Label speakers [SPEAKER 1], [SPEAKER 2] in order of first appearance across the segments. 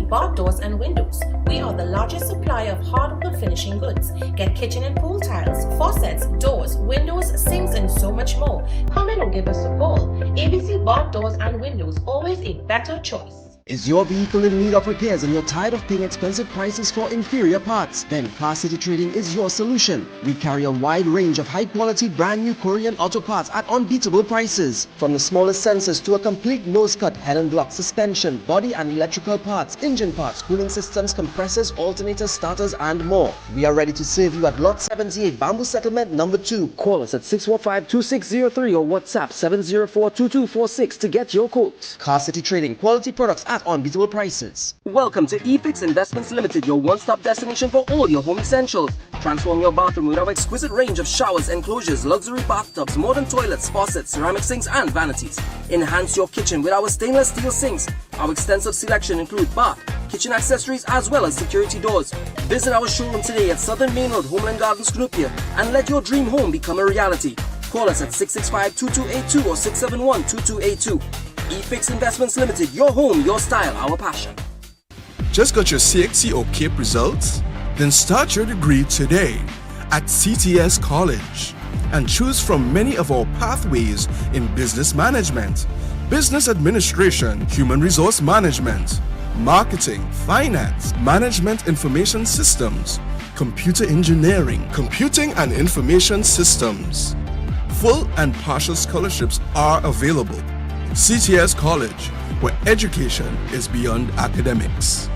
[SPEAKER 1] bath doors and windows. We are the largest supplier of hardwood finishing goods. Get kitchen and pool tiles, faucets, doors, windows, sinks, and so much more. Come in and give us a call. ABC Bath Doors and Windows, always a better choice.
[SPEAKER 2] Is your vehicle in need of repairs and you're tired of paying expensive prices for inferior parts? Then Car City Trading is your solution. We carry a wide range of high-quality brand-new Korean auto parts at unbeatable prices. From the smallest sensors to a complete nose cut, head and block, suspension, body and electrical parts, engine parts, cooling systems, compressors, alternators, starters, and more. We are ready to serve you at Lot 78, Bamboo Settlement number 2. Call us at 645-2603 or WhatsApp 704-2246 to get your quote. Car City Trading, quality products at unbeatable prices. Welcome to eFix Investments Limited, your one-stop destination for all your home essentials. Transform your bathroom with our exquisite range of showers, enclosures, luxury bathtubs, modern toilets, faucets, ceramic sinks, and vanities. Enhance your kitchen with our stainless steel sinks. Our extensive selection includes bath, kitchen accessories, as well as security doors. Visit our showroom today at Southern Main Road, Homeland Gardens, Cunupia, and let your dream home become a reality. Call us at 665-2282 or 671-2282. eFix Investments Limited, your home, your style, our passion.
[SPEAKER 3] Just got your CXC or CAPE results? Then start your degree today at CTS College and choose from many of our pathways in business management, business administration, human resource management, marketing, finance, management information systems, computer engineering, computing and information systems. Full and partial scholarships are available. CTS College, where education is beyond academics.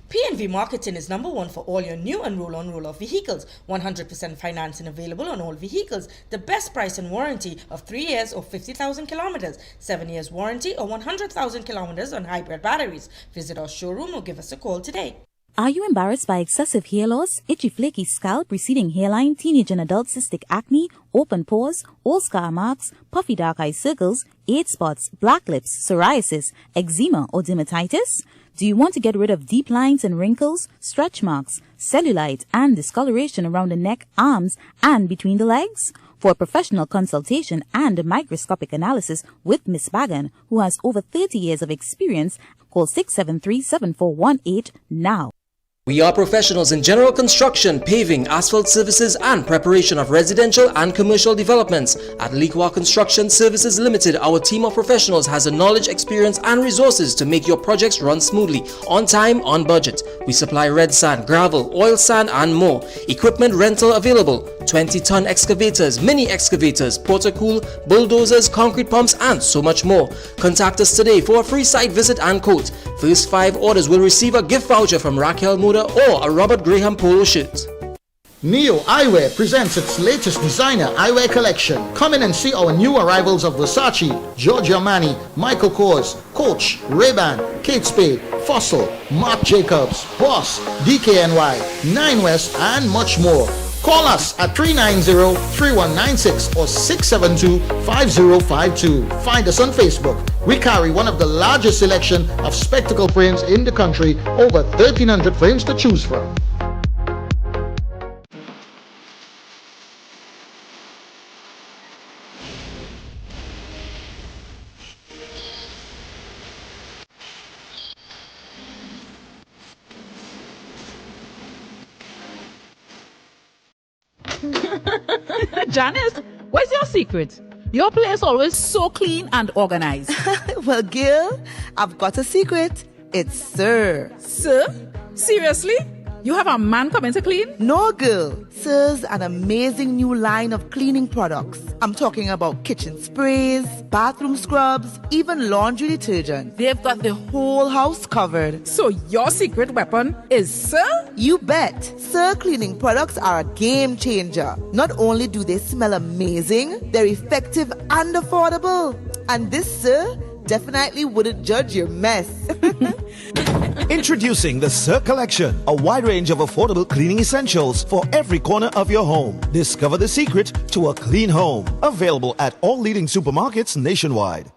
[SPEAKER 4] PNV Marketing is number one for all your new and roll-on roll-off vehicles. 100% financing available on all vehicles. The best price and warranty of 3 years or 50,000 kilometers. 7 years warranty or 100,000 kilometers on hybrid batteries. Visit our showroom or give us a call today.
[SPEAKER 5] Are you embarrassed by excessive hair loss, itchy flaky scalp, receding hairline, teenage and adult cystic acne, open pores, old scar marks, puffy dark eye circles, age spots, black lips, psoriasis, eczema or dermatitis? Do you want to get rid of deep lines and wrinkles, stretch marks, cellulite and discoloration around the neck, arms and between the legs? For a professional consultation and a microscopic analysis with Miss Bagan, who has over 30 years of experience, call 673-7418 now.
[SPEAKER 6] We are professionals in general construction, paving, asphalt services, and preparation of residential and commercial developments. At Liqua Construction Services Limited, our team of professionals has the knowledge, experience, and resources to make your projects run smoothly, on time, on budget. We supply red sand, gravel, oil sand, and more. Equipment rental available. 20-ton excavators, mini excavators, portacool, bulldozers, concrete pumps, and so much more. Contact us today for a free site visit and quote. First 5 orders will receive a gift voucher from Raquel Moda or a Robert Graham polo shirt.
[SPEAKER 7] Neo Eyewear presents its latest designer eyewear collection. Come in and see our new arrivals of Versace, Giorgio Armani, Michael Kors, Coach, Ray-Ban, Kate Spade, Fossil, Marc Jacobs, Boss, DKNY, Nine West, and much more. Call us at 390-3196 or 672-5052. Find us on Facebook. We carry one of the largest selection of spectacle frames in the country, over 1,300 frames to choose from.
[SPEAKER 8] Janice, what's your secret? Your place always so clean and organized.
[SPEAKER 9] Well, Gil, I've got a secret. It's Sir.
[SPEAKER 8] Sir? Seriously? You have a man coming to clean?
[SPEAKER 9] No, girl. Sir's an amazing new line of cleaning products. I'm talking about kitchen sprays, bathroom scrubs, even laundry detergent. They've got the whole house covered.
[SPEAKER 8] So your secret weapon is Sir?
[SPEAKER 9] You bet. Sir cleaning products are a game changer. Not only do they smell amazing, they're effective and affordable. And this Sir definitely wouldn't judge your mess.
[SPEAKER 10] Introducing the Sir Collection, a wide range of affordable cleaning essentials for every corner of your home. Discover the secret to a clean home. Available at all leading supermarkets nationwide.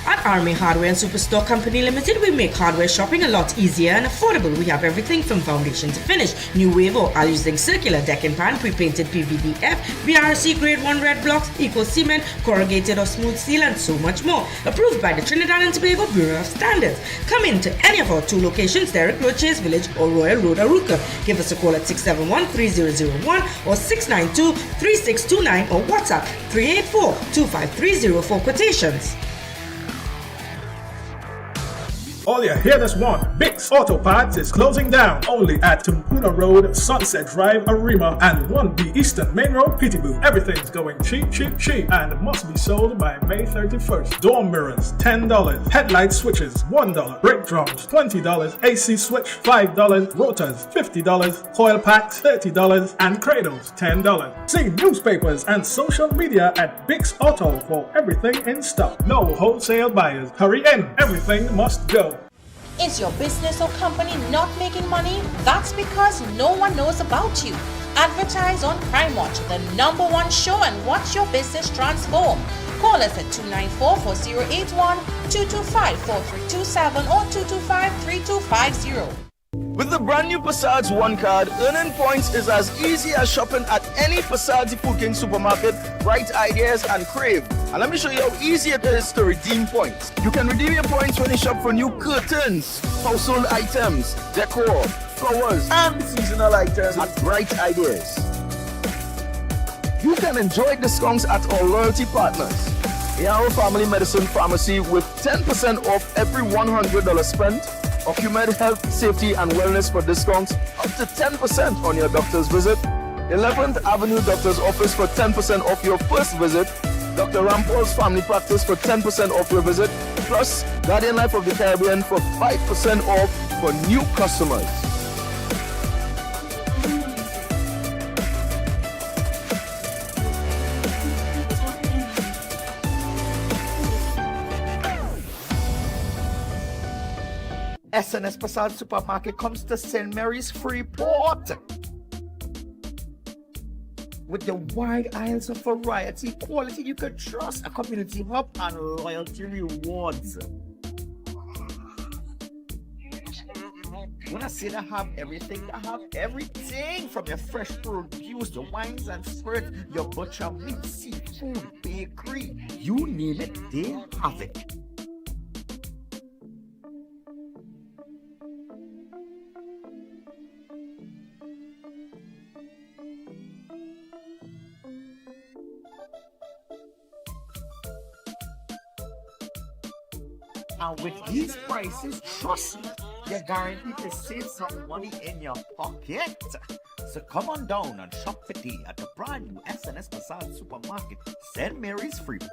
[SPEAKER 8] At
[SPEAKER 4] At Army Hardware and Superstore Company Limited, we make hardware shopping a lot easier and affordable. We have everything from foundation to finish. New wave or using circular deck and pan, pre-painted PVDF, BRC grade 1 red blocks, eco cement, corrugated or smooth steel, and so much more. Approved by the Trinidad and Tobago Bureau of Standards. Come in to any of our 2 locations, Derrick Road, Chase Village, or Royal Road, Aruka. Give us a call at 671-3001 or 692-3629 or WhatsApp 384-2530 for quotations.
[SPEAKER 11] All you hearers want, Bix Auto Parts is closing down only at Munroe Road, Sunset Drive, Arima, and 1B Eastern Main Road, Peterborough. Everything's going cheap, cheap, cheap, and must be sold by May 31st. Door mirrors, $10. Headlight switches, $1. Brake drums, $20. AC switch, $5. Rotors, $50. Coil packs, $30. And cradles, $10. See newspapers and social media at Bix Auto for everything in stock. No wholesale buyers. Hurry in. Everything must go.
[SPEAKER 1] Is your business or company not making money? That's because no one knows about you. Advertise on Crime Watch, the #1 show, and watch your business transform. Call us at 294-4081, 225-4327 or 225-3250.
[SPEAKER 12] With the brand new Passage One card, earning points is as easy as shopping at any Passage Food King supermarket, Bright Ideas and Crave. And let me show you how easy it is to redeem points. You can redeem your points when you shop for new curtains, household items, decor, flowers, and seasonal items at Bright Ideas. You can enjoy discounts at our loyalty partners. Our Family Medicine Pharmacy with 10% off every $100 spent. Occupant Health, Safety and Wellness for discounts up to 10% on your doctor's visit. 11th Avenue Doctor's Office for 10% off your first visit. Dr. Rampol's Family Practice for 10% off your visit. Plus, Guardian Life of the Caribbean for 5% off for new customers.
[SPEAKER 7] SNS Passage Supermarket comes to St. Mary's Freeport with the wide aisles of variety, quality you can trust, a community hub, and loyalty rewards. When I say they have everything, they have everything from your fresh produce, your wines and spirits, your butcher, meat, seafood, bakery, you name it, they have it. And with these prices, trust me, you're guaranteed to save some money in your pocket. So come on down and shop today at the brand new SNS Passage Supermarket, St. Mary's Freeport.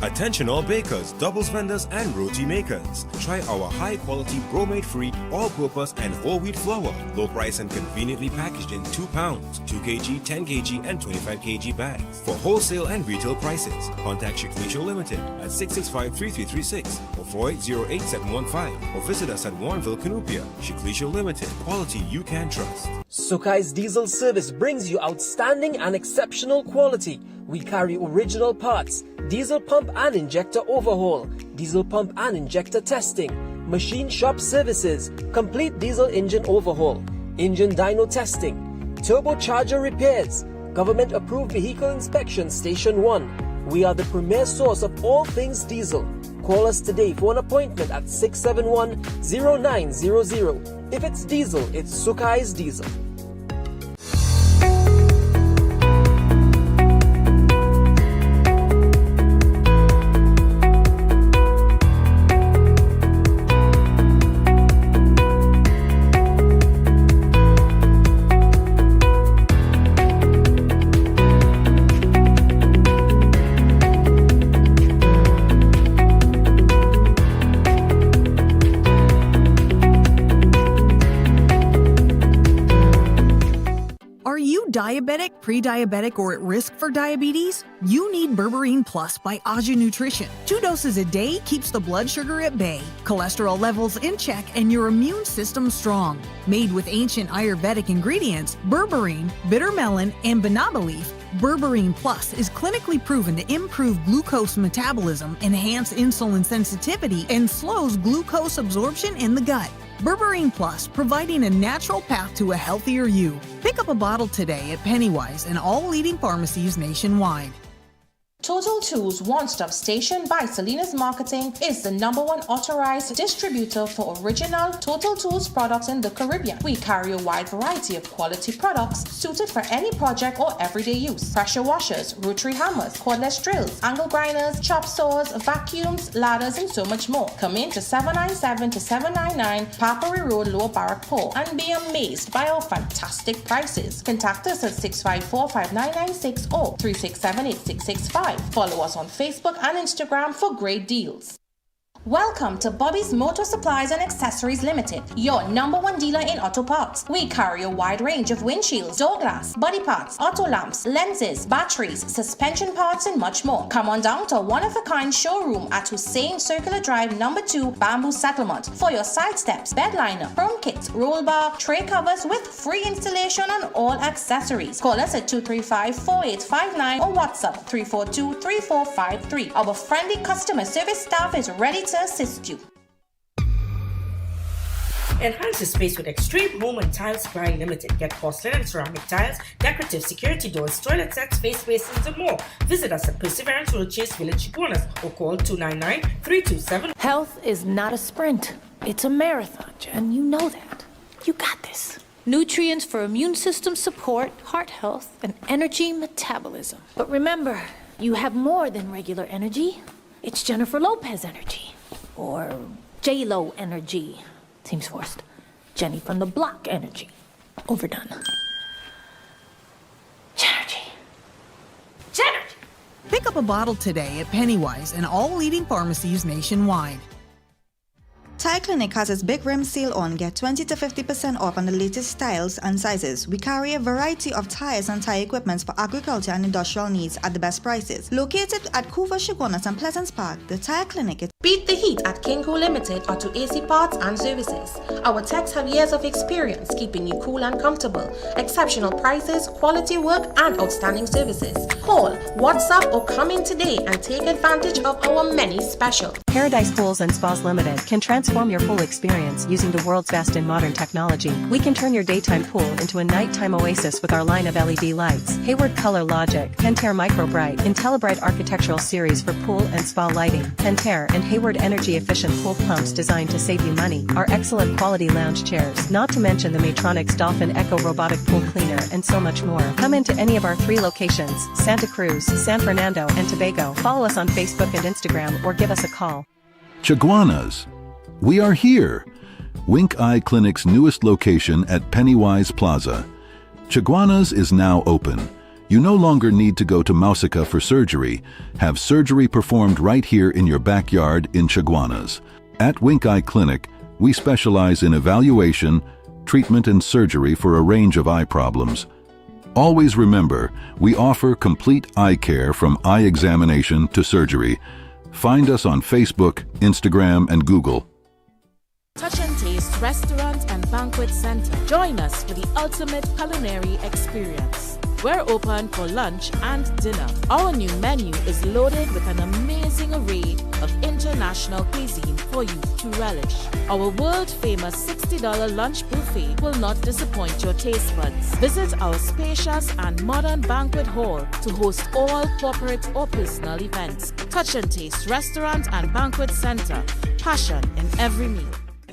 [SPEAKER 13] Attention all bakers, doubles vendors and roti makers. Try our high quality bromate free all-purpose and whole wheat flour. Low price and conveniently packaged in 2 pounds, 2 kg, 10 kg and 25 kg bags. For wholesale and retail prices, contact Shiklisho Limited at 665-3336 or 4808-715 or visit us at Warrenville, Cunupia. Shiklisho Limited, quality you can trust.
[SPEAKER 6] Sukai's Diesel Service brings you outstanding and exceptional quality. We carry original parts, diesel pump and injector overhaul, diesel pump and injector testing, machine shop services, complete diesel engine overhaul, engine dyno testing, turbocharger repairs, government approved vehicle inspection station 1. We are the premier source of all things diesel. Call us today for an appointment at 671-0900. If it's diesel, it's Sukai's Diesel.
[SPEAKER 14] Diabetic, pre-diabetic, or at risk for diabetes? You need Berberine Plus by Aju Nutrition. 2 doses a day keeps the blood sugar at bay, cholesterol levels in check, and your immune system strong. Made with ancient Ayurvedic ingredients, berberine, bitter melon, and banana leaf, Berberine Plus is clinically proven to improve glucose metabolism, enhance insulin sensitivity, and slows glucose absorption in the gut. Berberine Plus, providing a natural path to a healthier you. Pick up a bottle today at Pennywise and all leading pharmacies nationwide.
[SPEAKER 1] Total Tools One-Stop Station by Salinas Marketing is the #1 authorized distributor for original Total Tools products in the Caribbean. We carry a wide variety of quality products suited for any project or everyday use. Pressure washers, rotary hammers, cordless drills, angle grinders, chop saws, vacuums, ladders, and so much more. Come in to 797 to 799 Barataria Road, Lower Barrackpore, and be amazed by our fantastic prices. Contact us at 654-5996 or 367-8665. Follow us on Facebook and Instagram for great deals. Welcome to Bobby's Motor Supplies and Accessories Limited, your #1 dealer in auto parts. We carry a wide range of windshields, door glass, body parts, auto lamps, lenses, batteries, suspension parts, and much more. Come on down to a one-of-a-kind showroom at Hussein Circular Drive, #2, Bamboo Settlement, for your side steps, bed liner, chrome kits, roll bar, tray covers with free installation on all accessories. Call us at 235-4859 or WhatsApp 342-3453. Our friendly customer service staff is ready to assist you.
[SPEAKER 4] Enhance your space with Extreme Home and Tile Supply Limited. Get porcelain and ceramic tiles, decorative security doors, toilet sets, face basins, and more. Visit us at Perseverance Road, Chase Village, Charos, or call 299-327.
[SPEAKER 15] Health is not a sprint. It's a marathon, and you know that. You got this. Nutrients for immune system support, heart health, and energy metabolism. But remember, you have more than regular energy. It's Jennifer Lopez energy. Or J-Lo energy. Seems forced. Jenny from the Block energy. Overdone. Jenergy. Jenergy.
[SPEAKER 14] Pick up a bottle today at Pennywise and all leading pharmacies nationwide.
[SPEAKER 16] Tire Clinic has its big rim sale on. Get 20 to 50% off on the latest styles and sizes. We carry a variety of tires and tire equipments for agriculture and industrial needs at the best prices. Located at Couva, Chaguanas and Pleasance Park, the Tire Clinic is...
[SPEAKER 1] Beat the heat at Kinko Limited Auto AC Parts and Services. Our techs have years of experience keeping you cool and comfortable. Exceptional prices, quality work, and outstanding services. Call, WhatsApp, or come in today and take advantage of our many specials.
[SPEAKER 17] Paradise Pools and Spas Limited can transform your pool experience using the world's best in modern technology. We can turn your daytime pool into a nighttime oasis with our line of LED lights. Hayward Color Logic, Pentair Micro Bright, IntelliBright Architectural Series for pool and spa lighting, Pentair and Hayward energy efficient pool pumps designed to save you money, our excellent quality lounge chairs, not to mention the Matronics Dolphin Echo robotic pool cleaner, and so much more. Come into any of our 3 locations, Santa Cruz, San Fernando, and Tobago. Follow us on Facebook and Instagram or give us a call.
[SPEAKER 18] Chaguanas. We are here. Wink Eye Clinic's newest location at Pennywise Plaza. Chaguanas is now open. You no longer need to go to Mausica for surgery. Have surgery performed right here in your backyard in Chaguanas. At Wink Eye Clinic, we specialize in evaluation, treatment, and surgery for a range of eye problems. Always remember, we offer complete eye care from eye examination to surgery. Find us on Facebook, Instagram, and Google.
[SPEAKER 19] Touch and Taste Restaurant and Banquet Center. Join us for the ultimate culinary experience. We're open for lunch and dinner. Our new menu is loaded with an amazing array of international cuisine for you to relish. Our world-famous $60 lunch buffet will not disappoint your taste buds. Visit our spacious and modern banquet hall to host all corporate or personal events. Touch and Taste Restaurant and Banquet Center. Passion in every meal.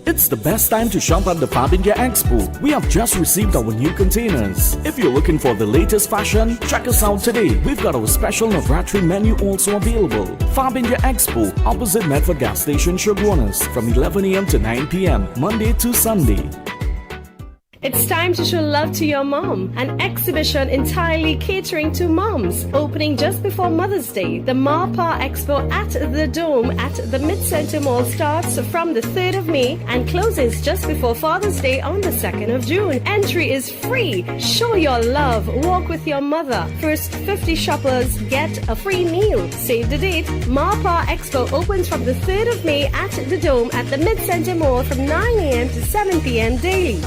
[SPEAKER 20] It's the best time to shop at the Fabindia Expo. We have just received our new containers. If you're looking for the latest fashion, check us out today. We've got our special Navratri menu also available. Fabindia Expo, opposite Medford Gas Station, Chaguanas, from 11 a.m. to 9 p.m., Monday to Sunday.
[SPEAKER 21] It's time to show love to your mom. An exhibition entirely catering to moms. Opening just before Mother's Day. The MAPA Expo at the Dome at the Mid-Center Mall starts from the 3rd of May and closes just before Father's Day on the 2nd of June. Entry is free. Show your love. Walk with your mother. First 50 shoppers get a free meal. Save the date. MAPA Expo opens from the 3rd of May at the Dome at the Mid-Center Mall from 9 a.m. to 7 p.m. daily.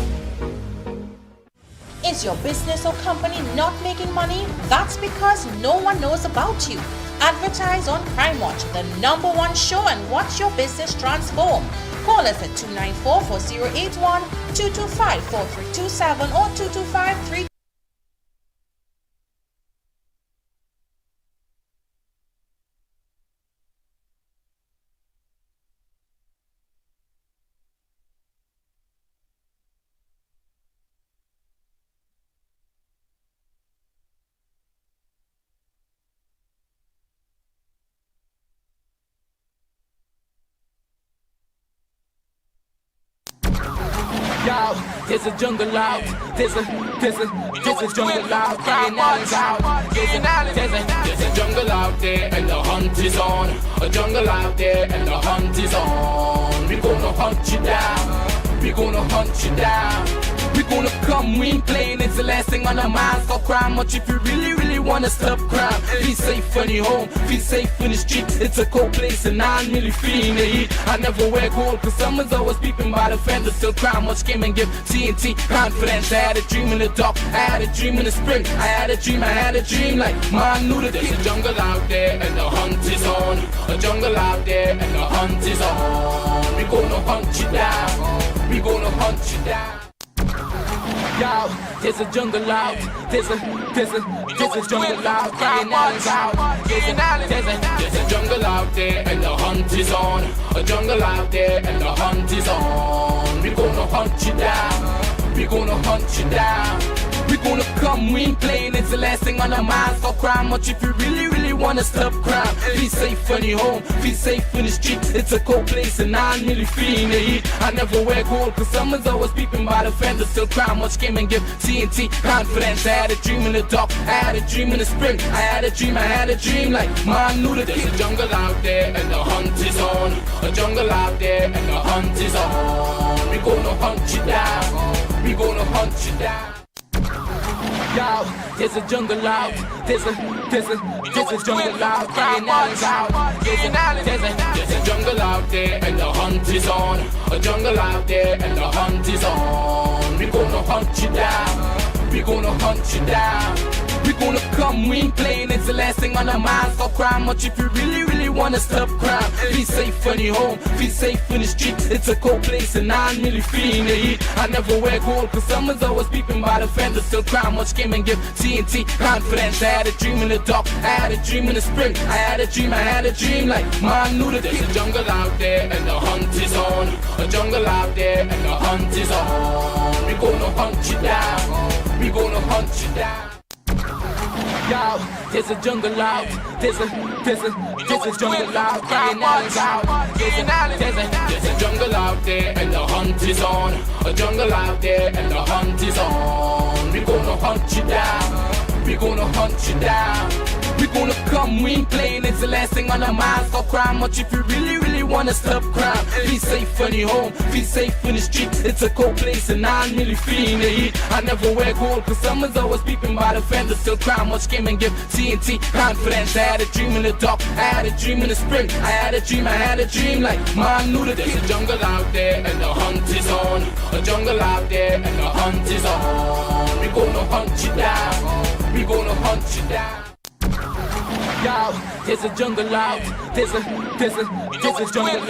[SPEAKER 1] Is your business or company not making money? That's because no one knows about you. Advertise on Crime Watch, the #1 show, and watch your business transform. Call us at 294-4081, 225-4327 or 225-3.
[SPEAKER 2] There's a jungle out, there's a jungle out, there's a jungle out there and the hunt is on. A jungle out there and the hunt is on. We gonna hunt you down, we gonna hunt you down. We gonna come, we ain't playing, it's the last thing on our minds. Stop crime much if you really wanna stop crime. Be safe when you're home, be safe in the street. It's a cold place and I'm really feeling the heat. I never wear gold cause someone's always peeping by the fender. Still crime much came and give TNT confidence. I had a dream in the dark, I had a dream in the spring. I had a dream like man knew that there's a jungle out there and the hunt is on. A jungle out there and the hunt is on. We gonna hunt you down, we gonna hunt you down. Yo, there's a jungle out, there's a jungle out, there's a jungle out there and the hunt is on. A jungle out there and the hunt is on. We gonna hunt you down, we gonna hunt you down. We gonna come, we ain't playing, it's the last thing on our minds. Stop crime much if you really wanna stop crime. Be safe when you're home, be safe in the street. It's a cold place and I'm really feeling the heat. I never wear gold cause someone's always peeping by the fender. Still crime much came and give TNT confidence. I had a dream in the dark, I had a dream in the spring. I had a dream like man knew that there's a jungle out there and the hunt is on. A jungle out there and the hunt is on. We gonna hunt you down, we gonna hunt you down. Yo, there's a jungle out, there's a jungle out, there's a jungle out there and the hunt is on. A jungle out there and the hunt is on. We gonna hunt you down, we gonna hunt you down. We gonna come, we ain't playing, it's the last thing on our minds. Stop crime much if you really wanna stop crime. Be safe when you're home, be safe in the street. It's a cold place and I'm really feeling the heat. I never wear gold cause someone's always peeping by the fender. Still crime much came and give TNT confidence. I had a dream in the dark, I had a dream in the spring. I had a dream like man knew that there's a jungle out there and the hunt is on. A jungle out there and the hunt is on. We gonna hunt you down, we gonna hunt you down. Yo, there's a jungle out, there's a jungle out, there's a jungle out there and the hunt is on. A jungle out there and the hunt is on. We gonna hunt you down, we gonna hunt you down. We gonna come, we ain't playing, it's the last thing on our minds. Stop crime much if you really wanna stop crime. Be safe when you're home, be safe in the street. It's a cold place and I'm really feeling the heat. I never wear gold cause someone's always peeping by the fender. Still crime much came and give TNT confidence. I had a dream in the dark, I had a dream in the spring. I had a dream like man knew that there's a jungle out there and the hunt is on. A jungle out there and the hunt is on. We gonna hunt you down, we gonna hunt you down. Yo, there's a jungle out, there's a jungle out, there's a jungle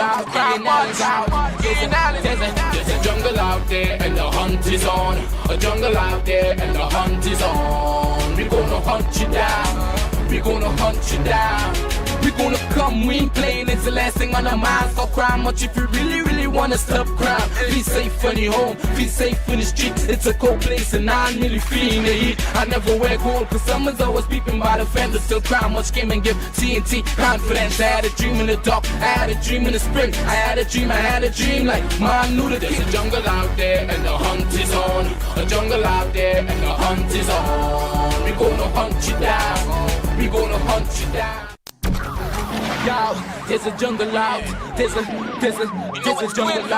[SPEAKER 2] out there and the hunt is on. A jungle out there and the hunt is on. We gonna hunt you down, we gonna hunt you down. We gonna come, we ain't playing, it's the last thing on our minds. Stop crime much if you really wanna stop crime. Be safe when you're home, be safe in the street. It's a cold place and I'm really feeling the heat. I never wear gold cause someone's always peeping by the fender. Still crime much came and give TNT confidence. I had a dream in the dark, I had a dream in the spring. I had a dream like man knew that there's a jungle out there and the hunt is on. A jungle out there and the hunt is on. We gonna hunt you down, we gonna hunt you down. Yo, there's a jungle out, there's a jungle out, there's a jungle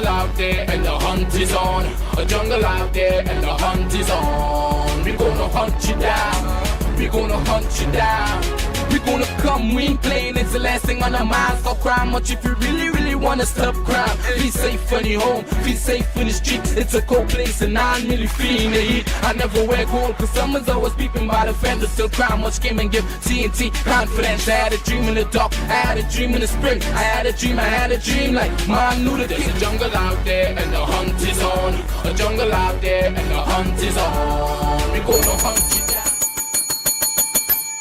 [SPEAKER 2] out there and the hunt is on. A jungle out there and the hunt is on. We gonna hunt you down, we gonna hunt you down. We gonna come, we ain't playing, it's the last thing on our minds. Stop crime much if you really wanna stop crime. Feel safe when you're home, feel safe in the street. It's a cold place and I'm really feeling the heat. I never wear gold cause someone's always peeping by the fender. Still crime much came and give TNT confidence. I had a dream in the dark, I had a dream in the spring. I had a dream like man knew that there's a jungle out there and the hunt is on. A jungle out there and the hunt is on. We gonna hunt you down.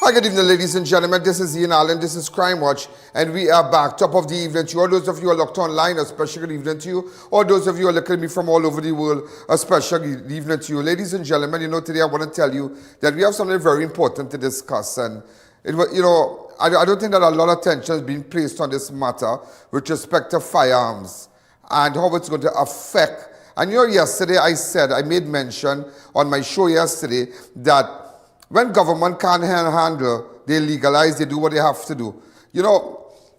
[SPEAKER 3] Hi, good evening, ladies and gentlemen. This is I.A.N, this is Crime Watch, and we are back. Top of the evening to you. All those of you who are locked online, a special good evening to you. All those of you who are looking at me from all over the world, a special good evening to you. Ladies and gentlemen, you know, today I want to tell you that we have something very important to discuss. And, I don't think that a lot of attention is being placed on this matter with respect to firearms and how it's going to affect. And yesterday I made mention on my show yesterday that when government can't handle, they legalize, they do what they have to do.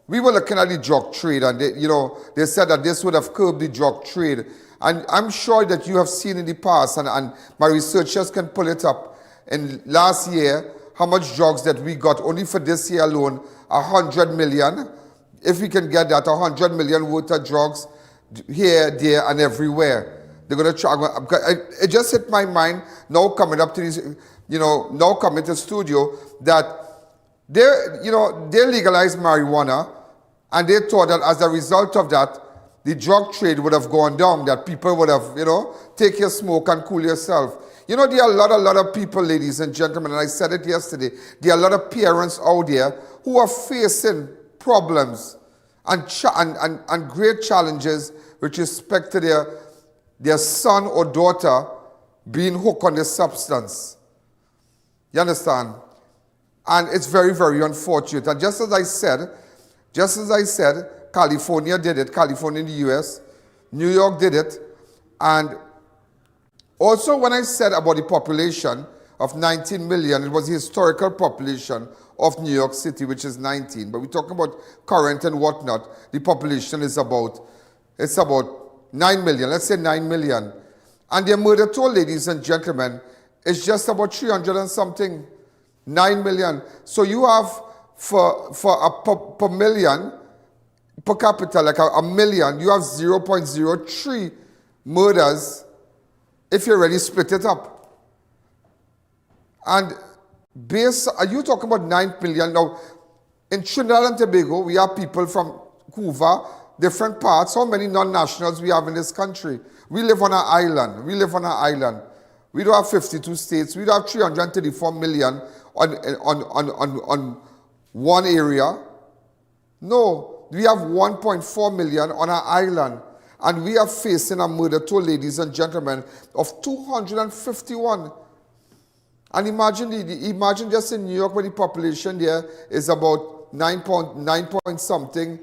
[SPEAKER 3] We were looking at the drug trade and they said that this would have curbed the drug trade. And I'm sure that you have seen in the past, and my researchers can pull it up. In last year, how much drugs that we got, only for this year alone, 100 million. If we can get that, 100 million worth of drugs here, there, and everywhere. They're going to try. It just hit my mind now coming up to these, now coming to the studio that they legalized marijuana, and they thought that as a result of that, the drug trade would have gone down, that people would have, take your smoke and cool yourself. There are a lot of people, ladies and gentlemen, and I said it yesterday, there are a lot of parents out there who are facing problems and great challenges with respect to their son or daughter being hooked on this substance. You understand? And it's very, very unfortunate. And just as I said, California did it, California in the US, New York did it, and also when I said about the population of 19 million, it was the historical population of New York City, which is 19. But we're talking about current and whatnot. The population is about 9 million, let's say 9 million. And their murder toll, ladies and gentlemen, is just about 300 and something, 9 million. So you have per million, per capita, like a million, you have 0.03 murders if you already split it up. And are you talking about 9 million? Now, in Trinidad and Tobago, we have people from Cuba, different parts. How many non-nationals we have in this country? We live on an island. We don't have 52 states. We don't have 334 million on one area. No, we have 1.4 million on an island. And we are facing a murder toll, ladies and gentlemen, of 251. And imagine just in New York where the population there is about 9 point something,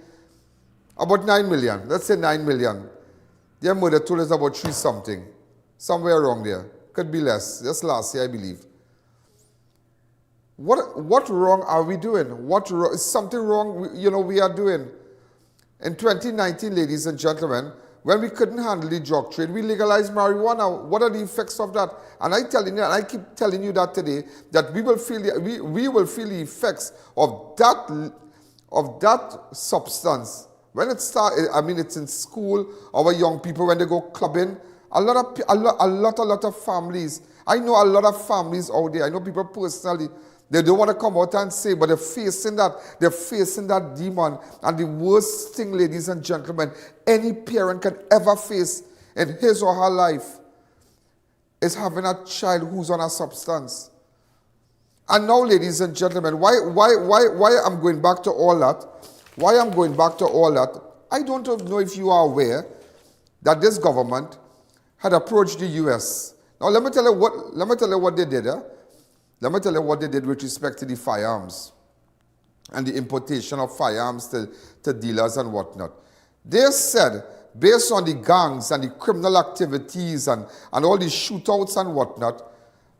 [SPEAKER 3] about 9 million. Let's say 9 million. Their murder toll is about 3 something. Somewhere around there. Could be less. Just last year, I believe. What wrong are we doing? Is something wrong we are doing? In 2019, ladies and gentlemen, when we couldn't handle the drug trade, we legalized marijuana. What are the effects of that? And I keep telling you that today, that we will feel the effects of that substance. When it starts, it's in school, our young people, when they go clubbing, a lot of families. I know a lot of families out there. I know people personally. They don't want to come out and say, but they're facing that demon. And the worst thing, ladies and gentlemen, any parent can ever face in his or her life is having a child who's on a substance. And now, ladies and gentlemen, why I'm going back to all that? I don't know if you are aware that this government had approached the US. Now let me tell you what they did. Let me tell you what they did with respect to the firearms and the importation of firearms to dealers and whatnot. They said, based on the gangs and the criminal activities and all the shootouts and whatnot,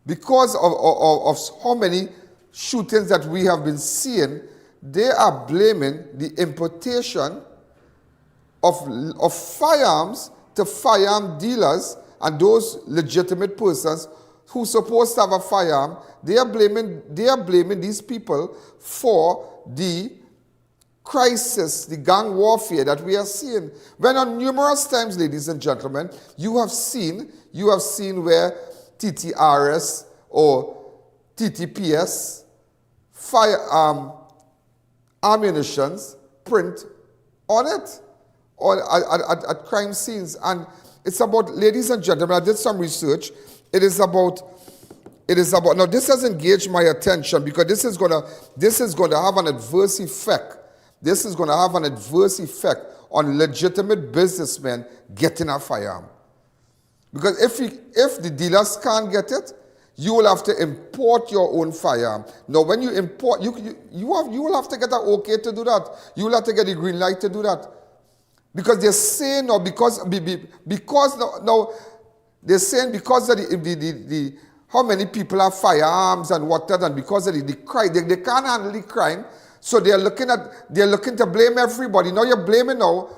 [SPEAKER 3] because of how many shootings that we have been seeing, they are blaming the importation of firearms to firearm dealers and those legitimate persons who are supposed to have a firearm. They are blaming these people for the crisis, the gang warfare that we are seeing. When on numerous times, ladies and gentlemen, you have seen where TTRS or TTPS ammunitions print on it or at crime scenes. And it's about, ladies and gentlemen, I did some research. It is about now this has engaged my attention because this is gonna have an adverse effect. This is gonna have an adverse effect on legitimate businessmen getting a firearm. Because if the dealers can't get it, you will have to import your own firearm. Now, when you import, you will have to get an okay to do that. You will have to get a green light to do that. Because they're saying now, because now they're saying because of the how many people have firearms and whatnot, and because of the crime, they can't handle the crime, so they're looking to blame everybody. Now you're blaming now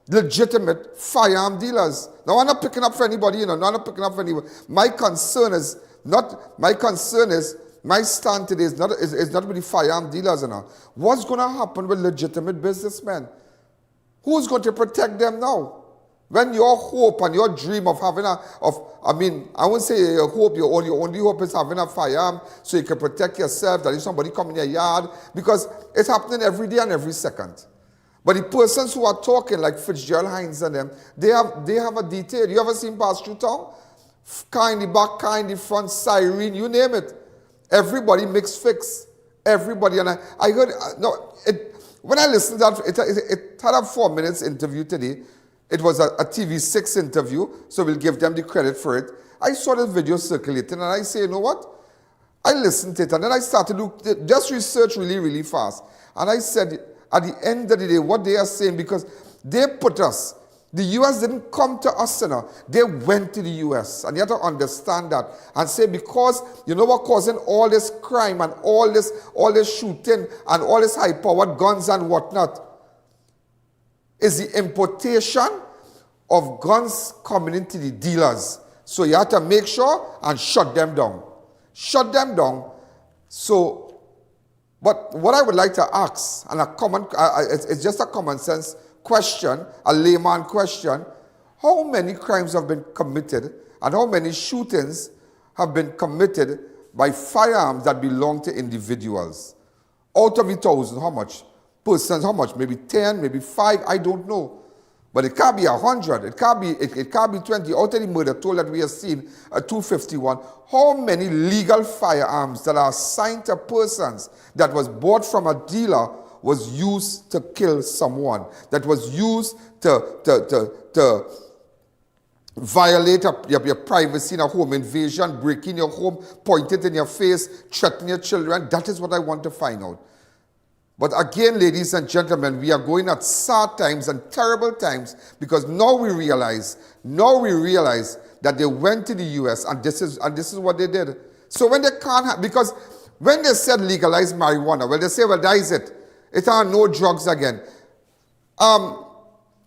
[SPEAKER 3] legitimate firearm dealers. Now I'm not picking up for anybody, I'm not picking up for anybody. My stand today is not with the firearm dealers and all. What's going to happen with legitimate businessmen? Who's going to protect them now? When your hope and your dream of having I wouldn't say your hope, your only hope is having a firearm so you can protect yourself, that if somebody come in your yard, because it's happening every day and every second. But the persons who are talking, like Fitzgerald Hines and them, they have a detail. You ever seen pass through town? Car in the back, car in the front, siren, you name it. Everybody mixed fix. Everybody. And I heard, when I listened to that, it had a 4 minutes interview today. It was a TV6 interview, so we'll give them the credit for it. I saw the video circulating, and I say, you know what? I listened to it, and then I started to just research really, really fast. And I said, at the end of the day, what they are saying, because they put us, the U.S. didn't come to us, they went to the U.S. And you have to understand that and say, because you know what causing all this crime and all this shooting and all this high-powered guns and whatnot is the importation of guns coming into the dealers. So you have to make sure and shut them down. Shut them down. So, but what I would like to ask, and it's just a common sense question, a layman question, how many crimes have been committed and how many shootings have been committed by firearms that belong to individuals? Out of 1,000, how much? Persons, how much? Maybe 10, maybe 5, I don't know. But it can't be 100, it can't be 20. Out of the murder toll that we have seen, 251, how many legal firearms that are assigned to persons that was bought from a dealer was used to kill someone, that was used to violate your privacy in a home invasion, break in your home, point it in your face, threaten your children? That is what I want to find out. But again, ladies and gentlemen, we are going at sad times and terrible times because now we realize that they went to the U.S. and this is what they did. So when they can't because when they said legalize marijuana, well, they say, well, that is it. It are no drugs again.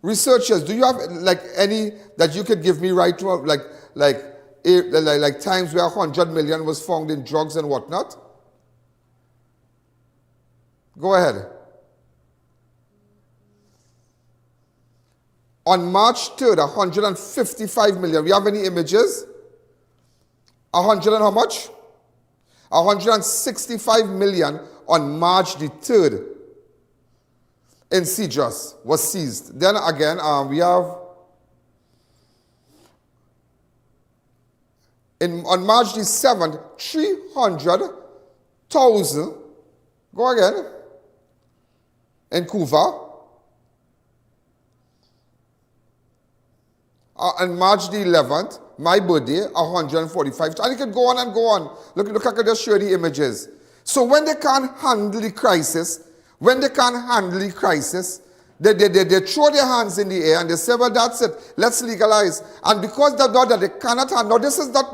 [SPEAKER 3] Researchers, do you have like any that you could give me right to like times where 100 million was found in drugs and whatnot? Go ahead. On March 3rd, 155 million. We have any images? 100 and how much? 165 million on March the 3rd in Cedros was seized. Then again, we have on March the 7th, 300,000. Go again. In Cuba. On March the 11th, my birthday, 145. And it can go on and go on. Look, I can just show the images. So when they can't handle the crisis, they throw their hands in the air and they say, well, that's it. Let's legalize. And because they know that they cannot handle, this is not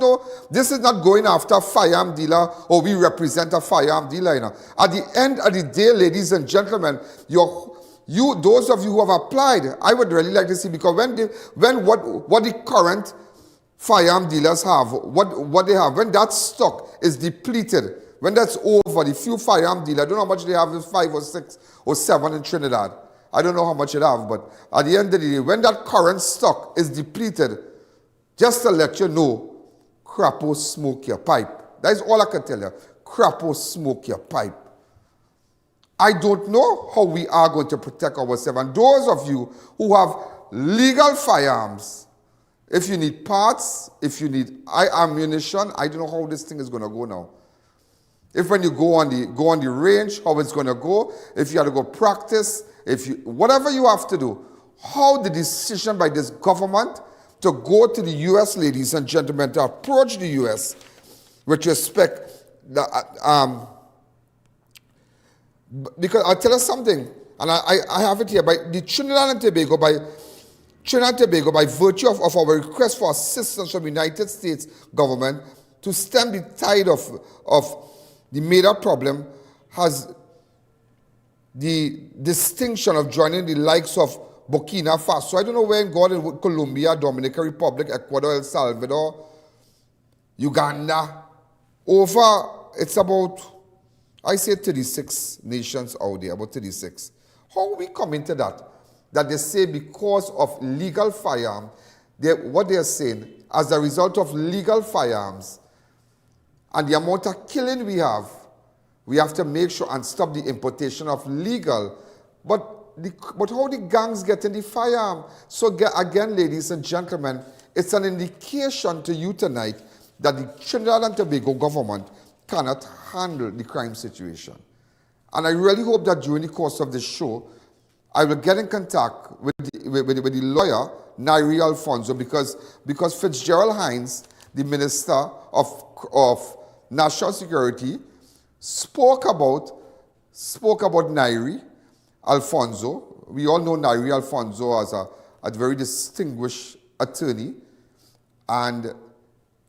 [SPEAKER 3] going after a firearm dealer or we represent a firearm dealer. At the end of the day, ladies and gentlemen, those of you who have applied, I would really like to see, because what the current firearm dealers have, what they have, when that stock is depleted, when that's over, the few firearm dealers, I don't know how much they have, 5 or 6 or 7 in Trinidad. I don't know how much it have, but at the end of the day, when that current stock is depleted, just to let you know, crapo smoke your pipe. That is all I can tell you. Crapo smoke your pipe. I don't know how we are going to protect ourselves. And those of you who have legal firearms, if you need parts, if you need ammunition, I don't know how this thing is going to go now. If when you go on the range, how it's going to go. If you have to go practice, whatever you have to do. How the decision by this government to go to the U.S., ladies and gentlemen, to approach the U.S. with respect, because I'll tell you something, and I have it here, by the Trinidad and Tobago, by virtue of our request for assistance from the United States government to stem the tide of the made-up problem, has the distinction of joining the likes of Burkina Faso. I don't know where in God, in Colombia, Dominican Republic, Ecuador, El Salvador, Uganda. It's about, I say 36 nations out there, about 36. How we come into that? That they say because of legal firearm, what they are saying, as a result of legal firearms and the amount of killing we have to make sure and stop the importation of legal. But how the gangs get in the firearm? So again, ladies and gentlemen, it's an indication to you tonight that the Trinidad and Tobago government cannot handle the crime situation. And I really hope that during the course of the show, I will get in contact with the lawyer, Nairi Alfonso, because Fitzgerald Hines, the Minister of National Security, spoke about Nairi Alfonso. We all know Nairi Alfonso as a very distinguished attorney. And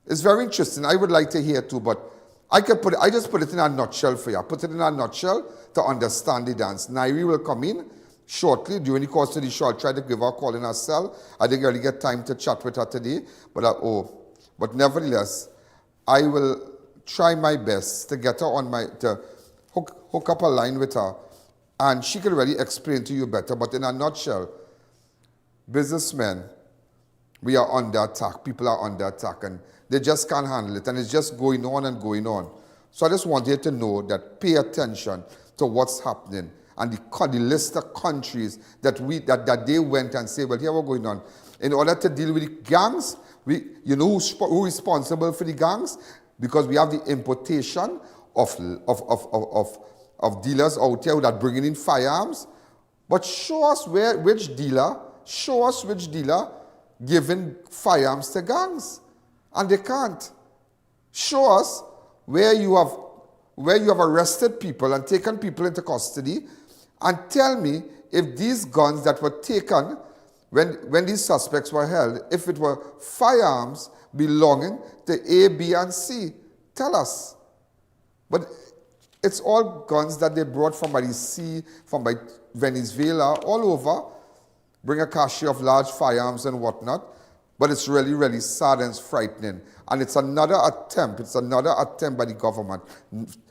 [SPEAKER 3] it's very interesting. I would like to hear too, but I just put it in a nutshell for you. I put it in a nutshell to understand the dance. Nairi will come in shortly during the course of the show. I'll try to give her a call in her cell. I didn't really get time to chat with her today, but nevertheless, I will try my best to get her to hook up a line with her, and she can really explain to you better. But in a nutshell, businessmen, we are under attack. People are under attack, and they just can't handle it, and it's just going on and going on. So I just want you to know that pay attention to what's happening and the list of countries that they went and say, well, here we're going on. In order to deal with the gangs, you know who's responsible for the gangs? Because we have the importation of dealers out here that are bringing in firearms. But show us which dealer giving firearms to gangs. And they can't. Show us where you have arrested people and taken people into custody, and tell me if these guns that were taken when these suspects were held, if it were firearms belonging to A, B, and C. Tell us. But it's all guns that they brought from by the sea, from by Venezuela, all over, bring a cache of large firearms and whatnot. But it's really, really sad and it's frightening. And it's another attempt by the government,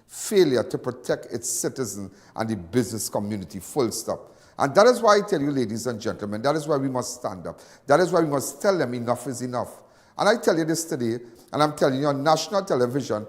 [SPEAKER 3] failure to protect its citizens and the business community, full stop. And that is why I tell you, ladies and gentlemen, that is why we must stand up. That is why we must tell them enough is enough. And I tell you this today, and I'm telling you on national television,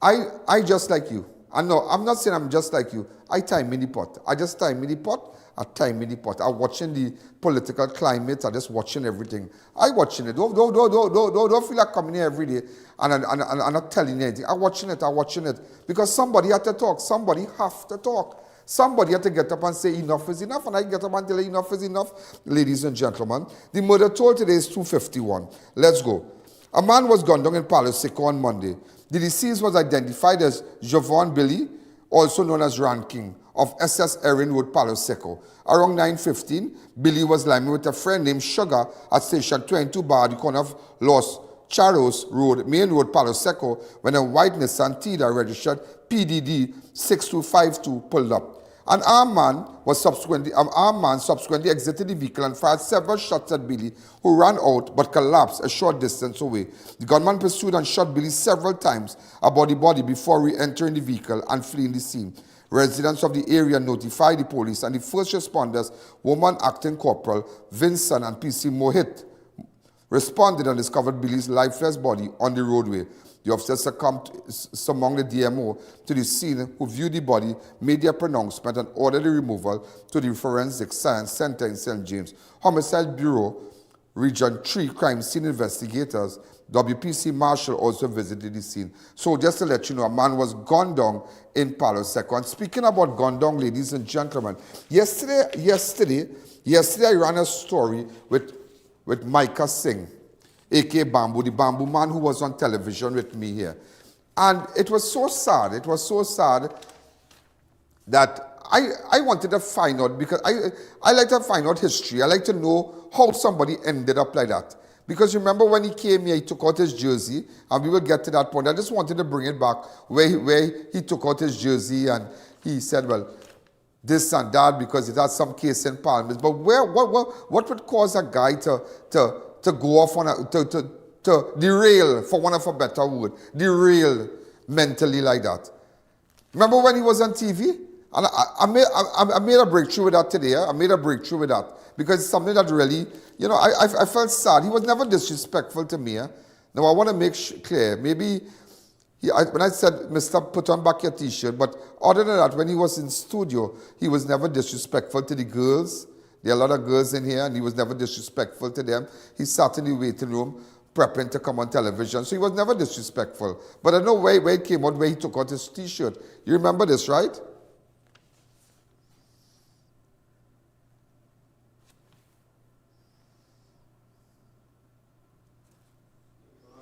[SPEAKER 3] I just like you. And no, I'm not saying I'm just like you. I time mini pot. I just time mini pot. I time mini pot. I'm watching the political climate. I'm just watching everything. I watching it. Don't feel like coming here every day and not telling you anything. I'm watching it. Because somebody had to talk. Somebody have to talk. Somebody had to get up and say enough is enough. And I get up and tell you enough is enough. Ladies and gentlemen, the murder toll today is 251. Let's go. A man was gunned down in Palo Seco on Monday. The deceased was identified as Jevaun Billy, also known as Rankin, of SS Erin Road, Palo Seco. Around 9:15, Billy was lying with a friend named Sugar at Station 22 bar at the corner of Charos Road, Main Road, Palo Seco, when a white Nissan Tiida registered PDD 6252 pulled up. An armed man subsequently exited the vehicle and fired several shots at Billy, who ran out but collapsed a short distance away. The gunman pursued and shot Billy several times about the body before re-entering the vehicle and fleeing the scene. Residents of the area notified the police, and the first responders, Woman Acting Corporal Vincent and PC Mohit, responded and discovered Billy's lifeless body on the roadway. The officers summoned the DMO to the scene, who viewed the body, made their pronouncement, and ordered the removal to the Forensic Science Center in St. James. Homicide Bureau Region 3 crime scene investigators, WPC Marshal, also visited the scene. So just to let you know, a man was gunned down in Palo Seco. And speaking about gunned down, ladies and gentlemen, yesterday I ran a story with Micah Singh, a.k.a. Bamboo, the Bamboo man who was on television with me here. And it was so sad. It was so sad that I wanted to find out, because I like to find out history. I like to know how somebody ended up like that. Because remember when he came here, he took out his jersey, and we will get to that point. I just wanted to bring it back where he took out his jersey and he said, well, this and that, because it has some case in Parliament. But what would cause a guy to go off on to derail, for one of a better word, derail mentally like that? Remember when he was on TV? And I made a breakthrough with that today. I made a breakthrough with that because it's something that really, you know, I felt sad. He was never disrespectful to me. Now I want to make clear, maybe when I said, Mr. Put on back your t-shirt, but other than that, when he was in studio, he was never disrespectful to the girls. There are a lot of girls in here, and he was never disrespectful to them. He sat in the waiting room prepping to come on television, so he was never disrespectful. But I know where it came out, where he took out his t-shirt. You remember this, right?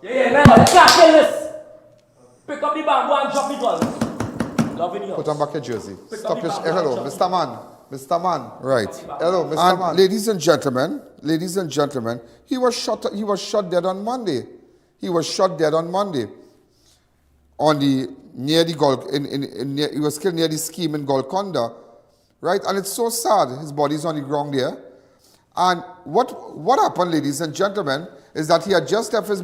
[SPEAKER 5] Yeah, man, let's not kill this. Pick up the bamboo and drop it all. Loving you.
[SPEAKER 3] Put on back your jersey. Stop your... Hello, Mr. Man. Mr. Man. Right. Hello, Mr. Man. Ladies and gentlemen, he was shot dead on Monday. He was shot dead on Monday. Near the he was killed near the scheme in Golconda. Right? And it's so sad. His body's on the ground there. And what happened, ladies and gentlemen, is that he had just left his...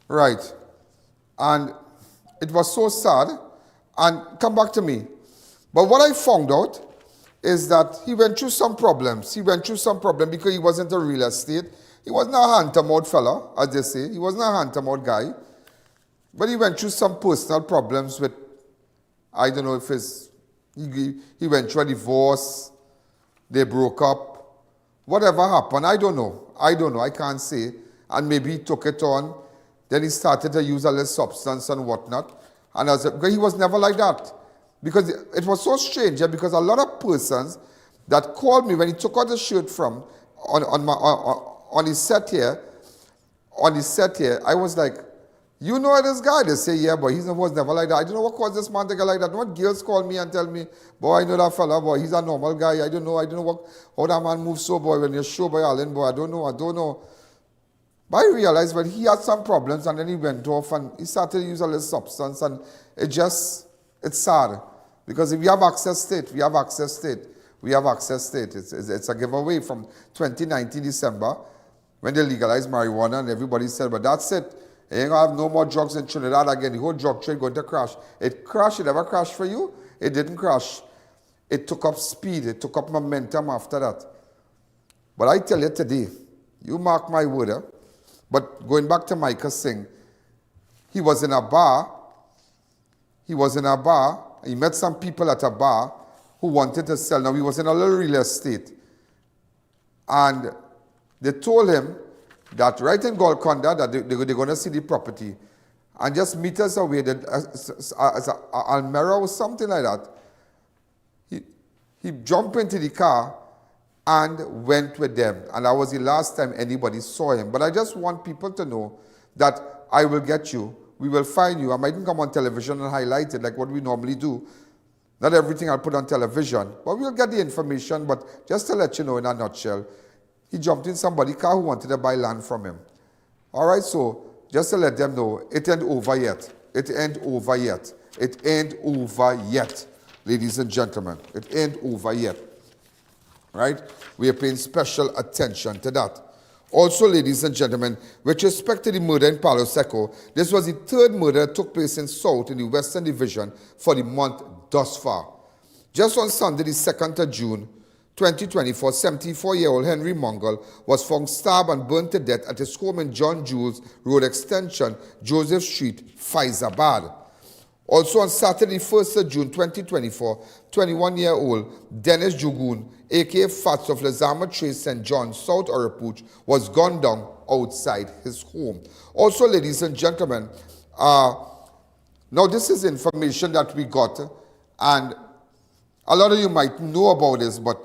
[SPEAKER 3] Right. And it was so sad. And come back to me. But what I found out is that he went through some problems. He went through some problems because he wasn't a real estate. He wasn't a hand-to-mouth fella, as they say. He wasn't a hand-to-mouth guy. But he went through some personal problems with, I don't know if he went through a divorce, they broke up. Whatever happened, I don't know. I can't say. And maybe he took it on. Then he started to use a little substance and whatnot. And because he was never like that. Because it was so strange, because a lot of persons that called me when he took out the shirt from on his set here, I was like, you know this guy? They say, yeah, but he was never like that. I don't know what caused this man to get like that. What girls call me and tell me, boy, I know that fella, boy, he's a normal guy. I don't know how that man moves so, boy, when you're show by Allen, boy, I don't know. But I realized when he had some problems and then he went off and he started to use a little substance, and it's sad. Because if we have access to it, we have access to it. We have access to it. It's a giveaway from 2019 December when they legalized marijuana, and everybody said, but that's it. You ain't gonna have no more drugs in Trinidad again. The whole drug trade going to crash. It crashed. It ever crashed for you? It didn't crash. It took up speed. It took up momentum after that. But I tell you today, you mark my word, but going back to Micah Singh, he was in a bar. He met some people at a bar who wanted to sell. Now, he was in a little real estate. And they told him that right in Golconda, that they're going to see the property. And just meters away, as Almera or something like that, he jumped into the car and went with them. And that was the last time anybody saw him. But I just want people to know that I will get you. We will find you. I mightn't come on television and highlight it like what we normally do. Not everything I'll put on television. But we'll get the information. But just to let you know in a nutshell, He jumped in somebody's car who wanted to buy land from him. All right, so just to let them know, it ain't over yet. It ain't over yet. It ain't over yet, ladies and gentlemen. It ain't over yet. Right? We are paying special attention to that. Also, ladies and gentlemen, with respect to the murder in Palo Seco, this was the third murder that took place in South in the Western Division for the month thus far. Just on Sunday, the 2nd of June, 2024, 74-year-old Henry Mongol was found stabbed and burnt to death at his home in John Jules Road Extension, Joseph Street, Faizabad. Also on Saturday, 1st of June 2024, 21-year-old Dennis Jugun, a.k.a. Fats of Lazama Trace St. John, South Orapuch, was gunned down outside his home. Also, ladies and gentlemen, now this is information that we got, and a lot of you might know about this, but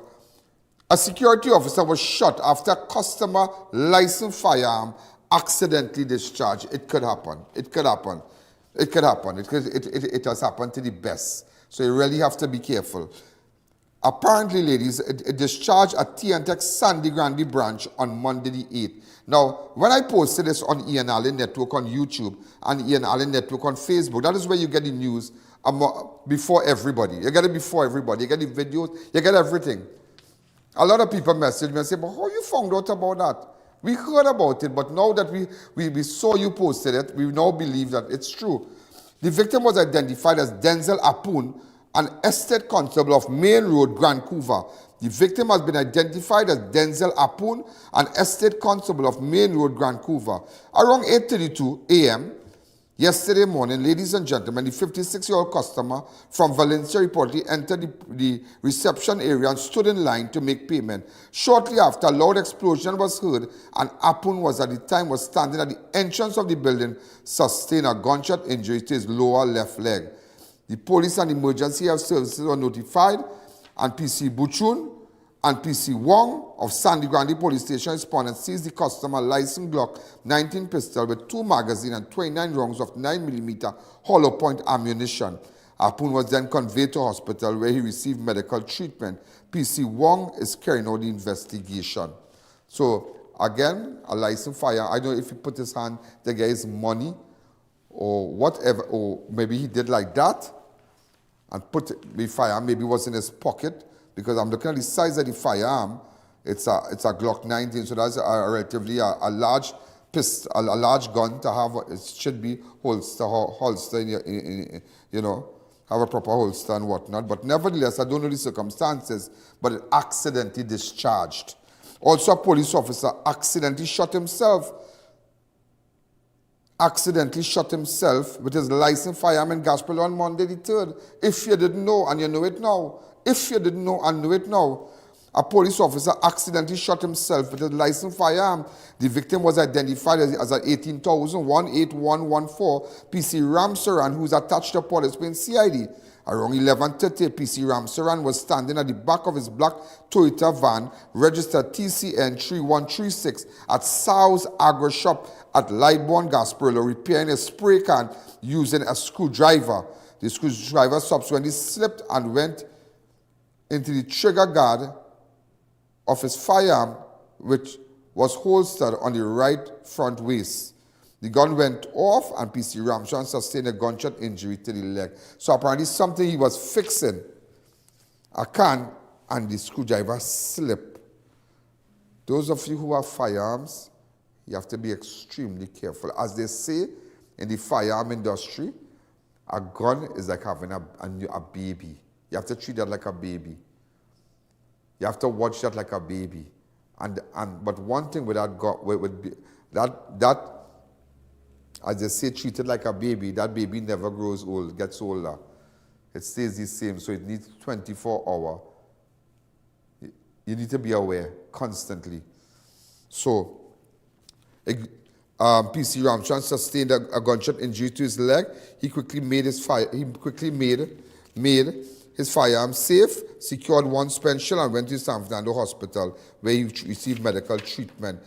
[SPEAKER 3] a security officer was shot after a customer licensed firearm accidentally discharged. It could happen. It could happen. It could happen. It has happened to the best. So you really have to be careful. Apparently, ladies, it discharged at TNTX Sandy Grande branch on Monday the 8th. Now, when I posted this on I.A.N Network on YouTube and I.A.N Network on Facebook, that is where you get the news before everybody. You get it before everybody. You get the videos. You get everything. A lot of people message me and say, but how you found out about that? We heard about it, but now that we saw you posted it, we now believe that it's true. The victim was identified as Denzel Apun, an estate constable of Main Road, Vancouver. The victim has been identified as Denzel Apun, an estate constable of Main Road, Vancouver. Around 8:32 a.m. yesterday morning, ladies and gentlemen, the 56-year-old customer from Valencia reportedly entered the reception area and stood in line to make payment. Shortly after, a loud explosion was heard, and Apun was at the time standing at the entrance of the building, sustained a gunshot injury to his lower left leg. The police and emergency health services were notified, and PC Buchun and PC Wong of Sandy Grande Police Station responded and seized the customer licensed Glock 19 pistol with 2 magazines and 29 rounds of 9mm hollow point ammunition. Apun was then conveyed to hospital where he received medical treatment. PC Wong is carrying out the investigation. So, again, a licensed firearm. I don't know if he put his hand to get his money or whatever, or maybe he did like that and put the firearm, maybe was in his pocket, because I'm looking at the size of the firearm. It's a Glock 19, so that's a relatively a large pistol, a large gun to have. It should be holster in you know, have a proper holster and whatnot. But nevertheless, I don't know the circumstances, but it accidentally discharged. Also, a police officer accidentally shot himself with his licensed firearm in Gaspel on Monday the 3rd. If you didn't know, and you know it now. If you didn't know and know it now, a police officer accidentally shot himself with his licensed firearm. The victim was identified as an 18,18114 PC Ramsaran, who's attached to Port Spain CID. Around 11:30, PC Ramsaran was standing at the back of his black Toyota van, registered TCN 3136 at South Agro Shop at Lightbourne, Gasparilla, repairing a spray can using a screwdriver. The screwdriver subsequently slipped and went into the trigger guard of his firearm, which was holstered on the right front waist. The gun went off and PC Ramshawn sustained a gunshot injury to the leg. So apparently something he was fixing, a can, and the screwdriver slipped. Those of you who have firearms, you have to be extremely careful. As they say in the firearm industry, a gun is like having a baby. You have to treat that like a baby. You have to watch that like a baby. But one thing with that gun would be that as they say, treat it like a baby. That baby never grows old, gets older. It stays the same, so it needs 24 hours. You need to be aware constantly. So, PC Ramchan sustained a gunshot injury to his leg. He quickly made his firearm safe, secured one spent shell, and went to San Fernando Hospital, where he received medical treatment.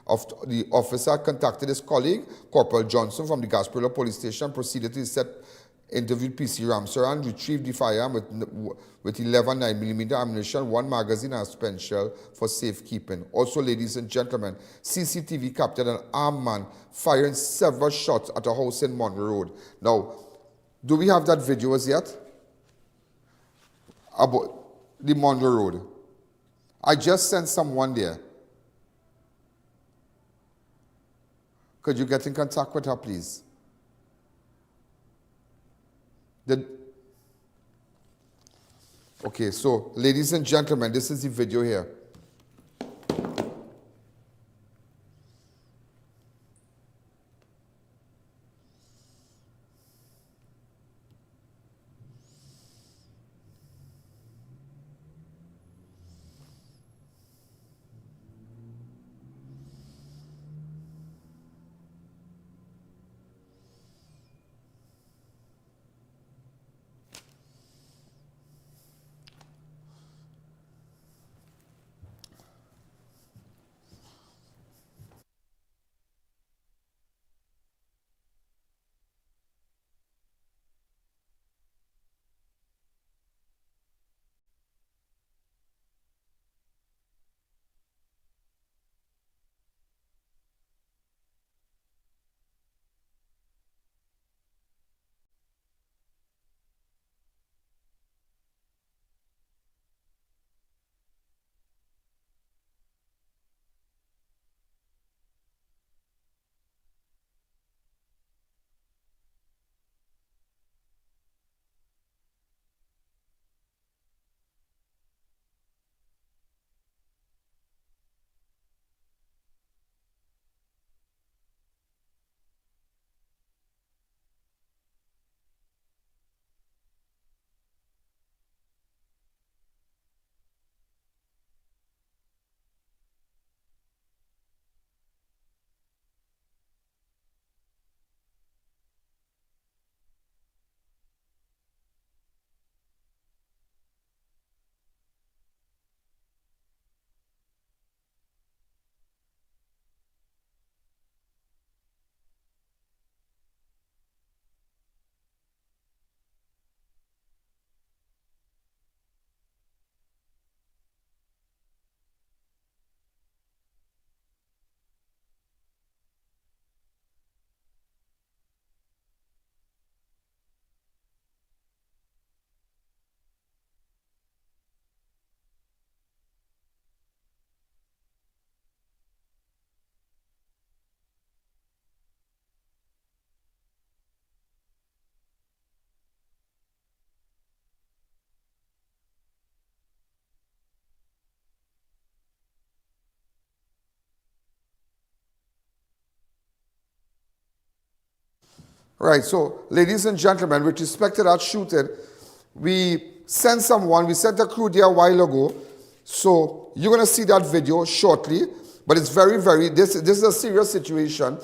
[SPEAKER 3] The officer contacted his colleague, Corporal Johnson, from the Gasparilla Police Station, proceeded to set interviewed PC Ramsaran, retrieved the firearm with 11 9mm ammunition, 1 magazine and a spent shell for safekeeping. Also, ladies and gentlemen, CCTV captured an armed man firing several shots at a house in Munroe Road. Now, do we have that video as yet? About the Munroe Road. I just sent someone there. Could you get in contact with her, please? Okay, so ladies and gentlemen, this is the video here. Right, so ladies and gentlemen, with respect to that shooting, we sent a crew there a while ago, so you're going to see that video shortly, but it's this is a serious situation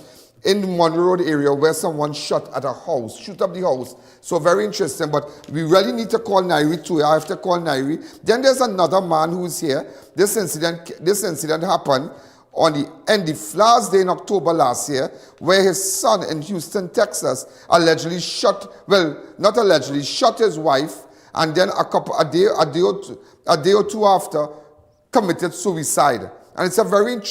[SPEAKER 3] in the Munroe Road area where someone shoot up the house, so very interesting, but we really need to call Nairi too. I have to call Nairi. Then there's another man who's here. This incident happened on the last day in October last year, where his son in Houston, Texas, allegedly shot his wife, and then a day or two after, committed suicide. And it's a very,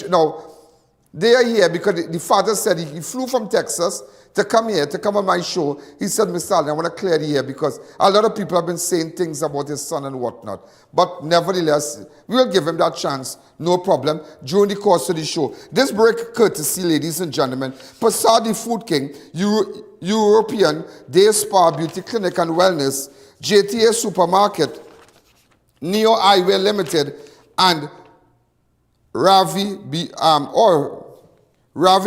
[SPEAKER 3] they are here because the father said he flew from Texas to come here, to come on my show. He said, Mr. Allen, I want to clear the air because a lot of people have been saying things about his son and whatnot. But nevertheless, we'll give him that chance, no problem, during the course of the show. This break courtesy, ladies and gentlemen, Pasadi Food King, European Day Spa Beauty Clinic and Wellness, JTA Supermarket, Neo Eyewear Limited, and Ravi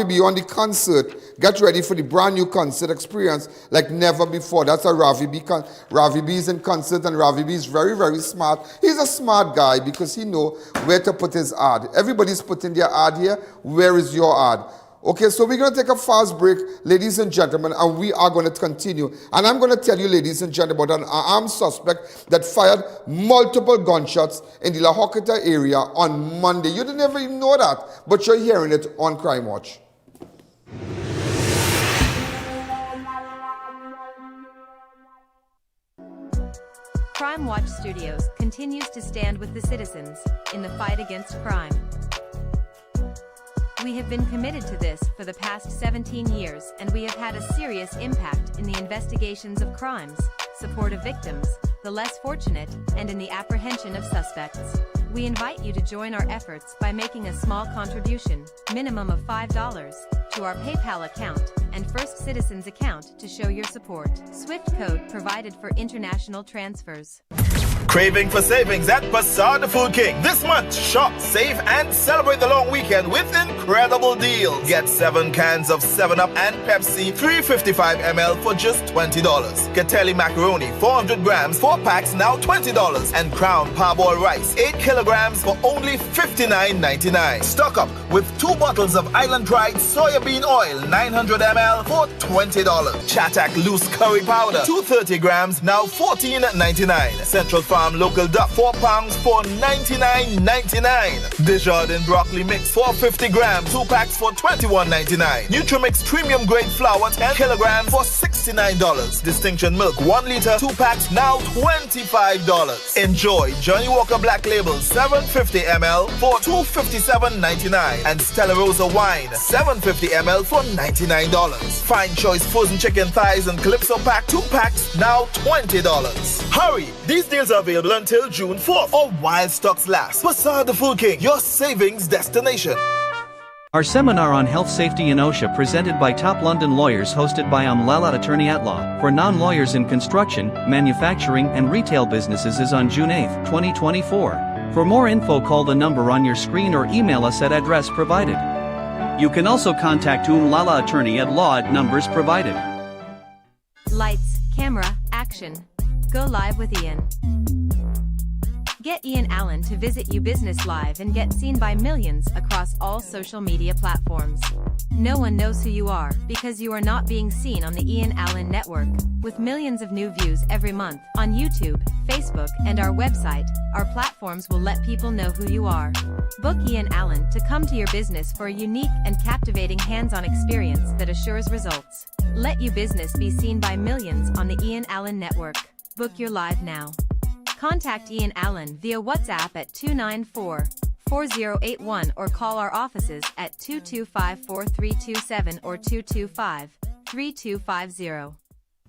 [SPEAKER 3] Beyond the Concert. Get ready for the brand new concert experience like never before. That's a Ravi B. Ravi B is in concert, and Ravi B is very, very smart. He's a smart guy because he knows where to put his ad. Everybody's putting their ad here. Where is your ad? Okay, so we're going to take a fast break, ladies and gentlemen, and we are going to continue. And I'm going to tell you, ladies and gentlemen, about an armed suspect that fired multiple gunshots in the La Horquetta area on Monday. You didn't ever even know that, but you're hearing it on Crime Watch.
[SPEAKER 17] Crime Watch Studios continues to stand with the citizens in the fight against crime. We have been committed to this for the past 17 years, and we have had a serious impact in the investigations of crimes, support of victims, the less fortunate, and in the apprehension of suspects. We invite you to join our efforts by making a small contribution, minimum of $5, to our PayPal account and First Citizens account to show your support. SWIFT code provided for international transfers.
[SPEAKER 12] Craving for savings at Bazaar the Food King. This month, shop, save, and celebrate the long weekend with incredible deals. Get 7 cans of 7-Up and Pepsi, 355 ml for just $20. Catelli macaroni, 400 grams, 4 packs, now $20. And Crown Parboiled rice, 8 kilograms for only $59.99. Stock up with 2 bottles of Island Pride soybean oil, 900 ml for $20. Chatak loose curry powder, 230 grams, now $14.99. Central Farm local duck, 4 pounds for $99.99. Desjardins broccoli mix, 450 grams, 2 packs for $21.99. Nutrimix premium grade flour, 10 kilograms for $69. Distinction milk, 1 liter, 2 packs, now $25. Enjoy Johnny Walker Black Label, 750 ml for $257.99. And Stella Rosa wine, 750 ml for $99. Fine choice frozen chicken thighs and Calypso pack, 2 packs, now $20. Hurry! These deals are available until June 4th or while stocks last. Bazaar the Food King, your savings destination.
[SPEAKER 9] Our seminar on health safety in OSHA presented by top London lawyers hosted by Amlala Attorney at Law for non-lawyers in construction, manufacturing and retail businesses is on June 8, 2024. For more info, call the number on your screen or email us at address provided. You can also contact Amlala Attorney at Law at numbers provided.
[SPEAKER 17] Lights, camera, action. Go live with Ian. Get Ian Allen to visit you business live and get seen by millions across all social media platforms. No one knows who you are because you are not being seen on the Ian Allen network. With millions of new views every month on YouTube, Facebook, and our website, our platforms will let people know who you are. Book Ian Allen to come to your business for a unique and captivating hands-on experience that assures results. Let your business be seen by millions on the Ian Allen network. Book your live now. Contact Ian Allen via WhatsApp at 294-4081 or call our offices at 225-4327 or 225-3250.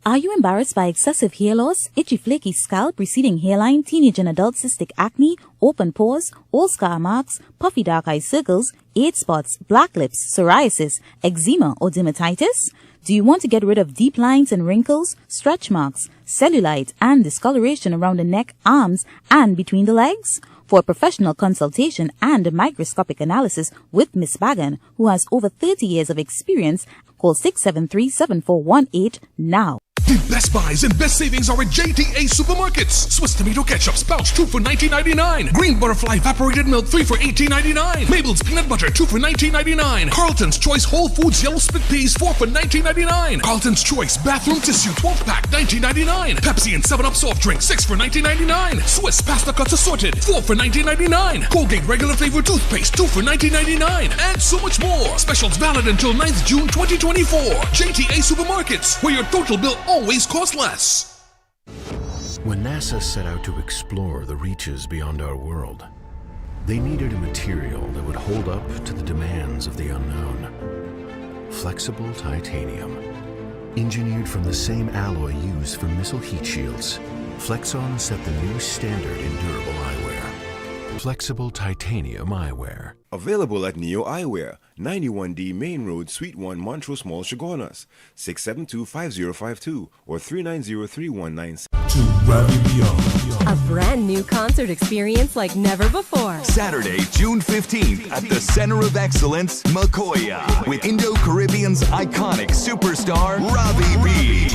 [SPEAKER 22] Are you embarrassed by excessive hair loss, itchy flaky scalp, receding hairline, teenage and adult cystic acne, open pores, all scar marks, puffy dark eye circles, 8 spots, black lips, psoriasis, eczema or dermatitis? Do you want to get rid of deep lines and wrinkles, stretch marks, cellulite and discoloration around the neck, arms and between the legs? For a professional consultation and microscopic analysis with Miss Bagan, who has over 30 years of experience, call 673-7418 now.
[SPEAKER 23] The best buys and best savings are at JTA Supermarkets. Swiss tomato ketchup pouch 2 for $19.99. Green butterfly evaporated milk 3 for $18.99. Mabel's peanut butter 2 for $19.99. Carlton's Choice Whole Foods yellow split peas 4 for $19.99. Carlton's Choice bathroom tissue 12 pack $19.99. Pepsi and 7-Up soft drink 6 for $19.99. Swiss pasta cuts assorted 4 for $19.99. Colgate regular flavor toothpaste 2 for $19.99. And so much more. Specials valid until 9th June 2024. JTA Supermarkets, where your total bill always costs less.
[SPEAKER 24] When NASA set out to explore the reaches beyond our world, they needed a material that would hold up to the demands of the unknown. Flexible titanium, engineered from the same alloy used for missile heat shields. Flexon set the new standard in durable eyewear. Flexible titanium eyewear.
[SPEAKER 13] Available at Neo Eyewear, 91D Main Road, Suite 1, Montrose Mall, Chagonas, 672-5052 or 390-3197.
[SPEAKER 25] A brand new concert experience like never before.
[SPEAKER 26] Saturday, June 15th at the Center of Excellence, Makoya, with Indo-Caribbean's iconic superstar, Robbie B.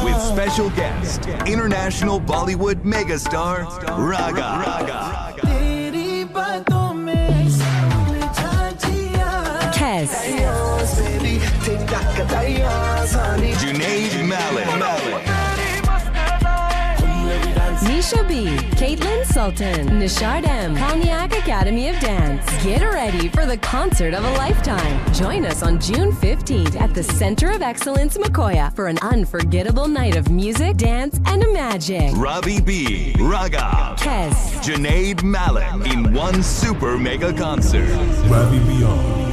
[SPEAKER 26] With special guest, international Bollywood megastar, Raga.
[SPEAKER 25] Tez.
[SPEAKER 26] Junaid Malik.
[SPEAKER 25] Aisha B, Caitlin Sultan, Nishard M, Cognac Academy of Dance. Get ready for the concert of a lifetime. Join us on June 15th at the Center of Excellence, Makoya, for an unforgettable night of music, dance, and magic.
[SPEAKER 26] Ravi B, Raga,
[SPEAKER 25] Kes,
[SPEAKER 26] Junaid Malik in one super mega concert.
[SPEAKER 23] Ravi Beyond.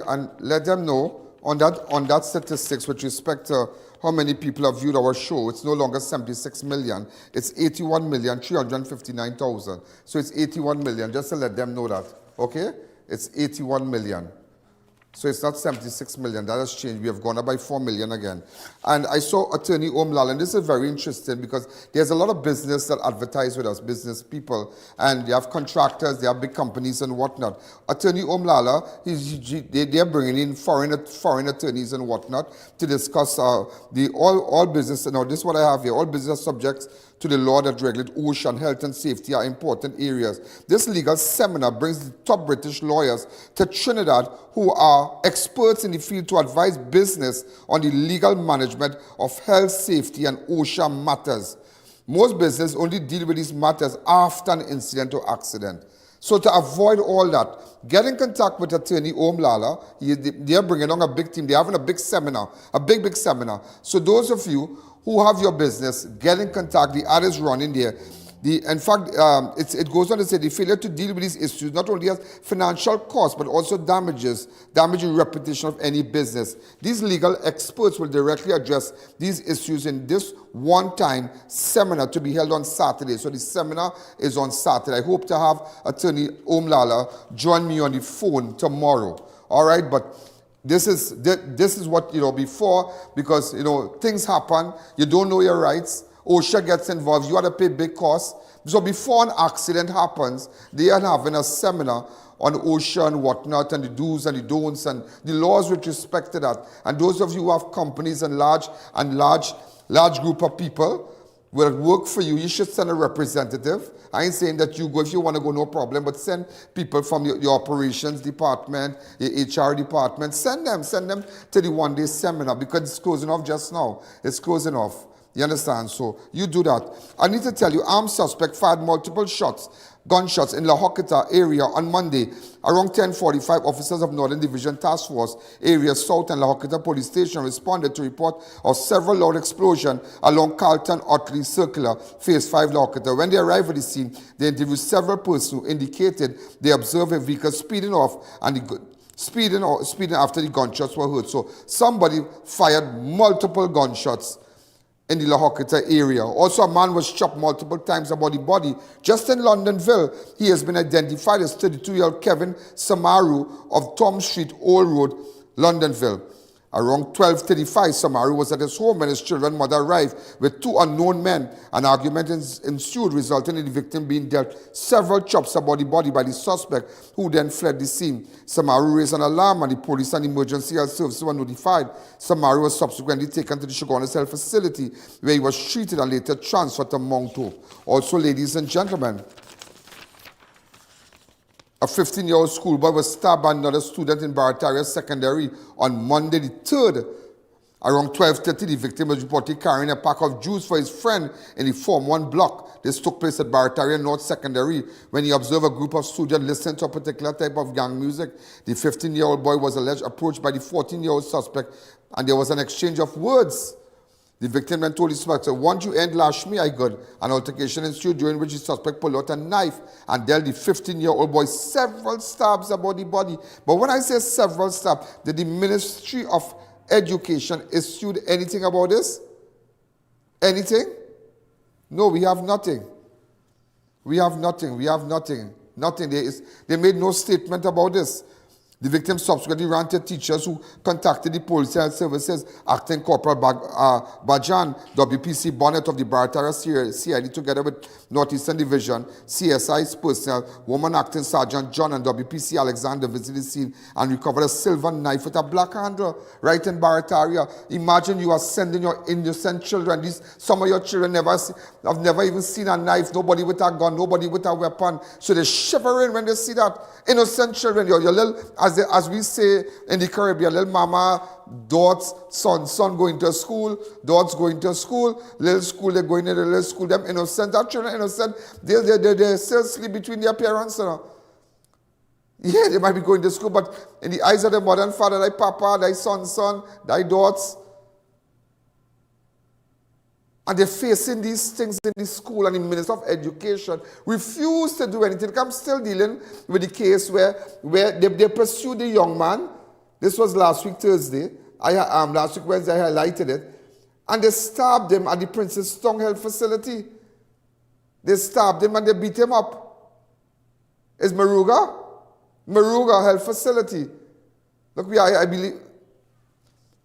[SPEAKER 3] And let them know on that statistics with respect to how many people have viewed our show. It's no longer 76 million. It's 81,359,000. So it's 81 million. Just to let them know that. Okay? It's 81 million. So it's not 76 million. That has changed. We have gone up by 4 million again. And I saw Attorney Omlal, and this is very interesting because there's a lot of business that advertise with us, business people, and they have contractors, they have big companies and whatnot. Attorney Omlala, they're bringing in foreign attorneys and whatnot to discuss all business. Now, this is what I have here. All business subjects to the law that regulate ocean health and safety are important areas. This legal seminar brings the top British lawyers to Trinidad who are experts in the field to advise business on the legal management of health, safety, and ocean matters. Most businesses only deal with these matters after an incident or accident. So to avoid all that, get in contact with Attorney Omlala. They're bringing along a big team. They're having a big seminar, a big seminar. So those of you who have your business, get in contact. The ad is running there. In fact, it goes on to say the failure to deal with these issues not only has financial costs, but also damaging reputation of any business. These legal experts will directly address these issues in this one-time seminar to be held on Saturday. So the seminar is on Saturday. I hope to have Attorney Omlala join me on the phone tomorrow. All right, but this is what, before, because, things happen, you don't know your rights, OSHA gets involved, you have to pay big costs. So before an accident happens, they are having a seminar on OSHA and whatnot, and the do's and the don'ts, and the laws with respect to that. And those of you who have companies and large group of people will work for you, you should send a representative. I ain't saying that you go, if you want to go, no problem, but send people from your operations department, your HR department, send them to the one-day seminar, because it's closing off just now. It's closing off. You understand? So you do that. I need to tell you, armed suspect fired multiple gunshots in La Horquetta area on Monday. Around 10:45, officers of Northern Division Task Force area South and La Horquetta Police Station responded to report of several loud explosions along Carlton Ottley Circular, Phase 5 La Horquetta. When they arrived at the scene, they interviewed several persons who indicated they observed a vehicle speeding off and speeding after the gunshots were heard. So somebody fired multiple gunshots in the La Horquetta area. Also, a man was shot multiple times about the body. Just in Longdenville, he has been identified as 32-year-old Kevin Samaru of Tom Street, Old Road, Longdenville. Around 12:35, Samaru was at his home when his children's mother arrived with two unknown men. An argument ensued, resulting in the victim being dealt several chops about the body by the suspect, who then fled the scene. Samaru raised an alarm, and the police and emergency health services were notified. Samaru was subsequently taken to the Charos Health Facility, where he was treated and later transferred to Munroe. Also, ladies and gentlemen, a 15-year-old schoolboy was stabbed by another student in Barataria Secondary on Monday the 3rd. Around 12:30, the victim was reported carrying a pack of juice for his friend in the Form 1 block. This took place at Barataria North Secondary when he observed a group of students listening to a particular type of gang music. The 15-year-old boy was alleged approached by the 14-year-old suspect, and there was an exchange of words. The victim then told the suspect, "Once you end lash me, I good." An altercation ensued, during which the suspect pulled out a knife and dealt the 15-year-old boy several stabs about the body. But when I say several stabs, did the Ministry of Education issued anything about this? Anything? No, we have nothing. We have nothing. We have nothing. Nothing. They made no statement about this. The victim subsequently ran to teachers who contacted the police health services, acting Corporal Bajan, WPC Bonnet of the Barataria CID, together with Northeastern Division, CSI's personnel, woman acting Sergeant John and WPC Alexander visited the scene and recovered a silver knife with a black handle right in Barataria. Imagine you are sending your innocent children. Some of your children have never even seen a knife, nobody with a gun, nobody with a weapon. So they're shivering when they see that. Innocent children, your little, as we say in the Caribbean, little mama, daughter's son going to school, daughter's going to school, little school, they're going to the little school, them innocent, that children innocent, they still sleep between their parents, you know. Yeah, they might be going to school, but in the eyes of the mother and father, thy papa, thy son, thy daughters, and they're facing these things in the school, and the Minister of Education refused to do anything. I'm still dealing with the case where they pursued the young man. This was last week, Thursday. Last week, Wednesday, I highlighted it. And they stabbed him at the Princess Tongue Health Facility. They stabbed him and they beat him up. It's Maruga Health Facility. Look, I believe,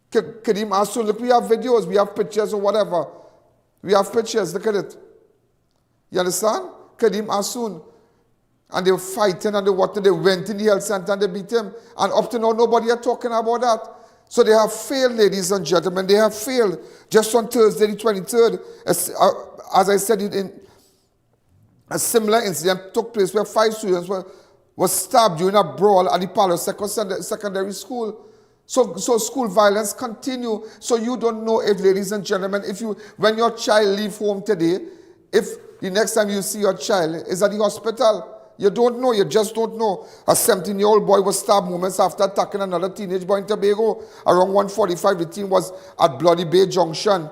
[SPEAKER 3] Kadim Asun, look, we have videos, we have pictures or whatever. We have pictures, look at it. You understand? Kadim Asun. And they were fighting and they went in the health center and they beat him. And up to now, nobody are talking about that. So they have failed, ladies and gentlemen. They have failed. Just on Thursday, the 23rd, as I said, a similar incident took place where 5 students were stabbed during a brawl at the Palo Seco Secondary School. So school violence continue. So you don't know if, ladies and gentlemen, when your child leave home today, if the next time you see your child is at the hospital, you don't know, you just don't know. A 17-year-old boy was stabbed moments after attacking another teenage boy in Tobago. Around 1:45, the teen was at Bloody Bay Junction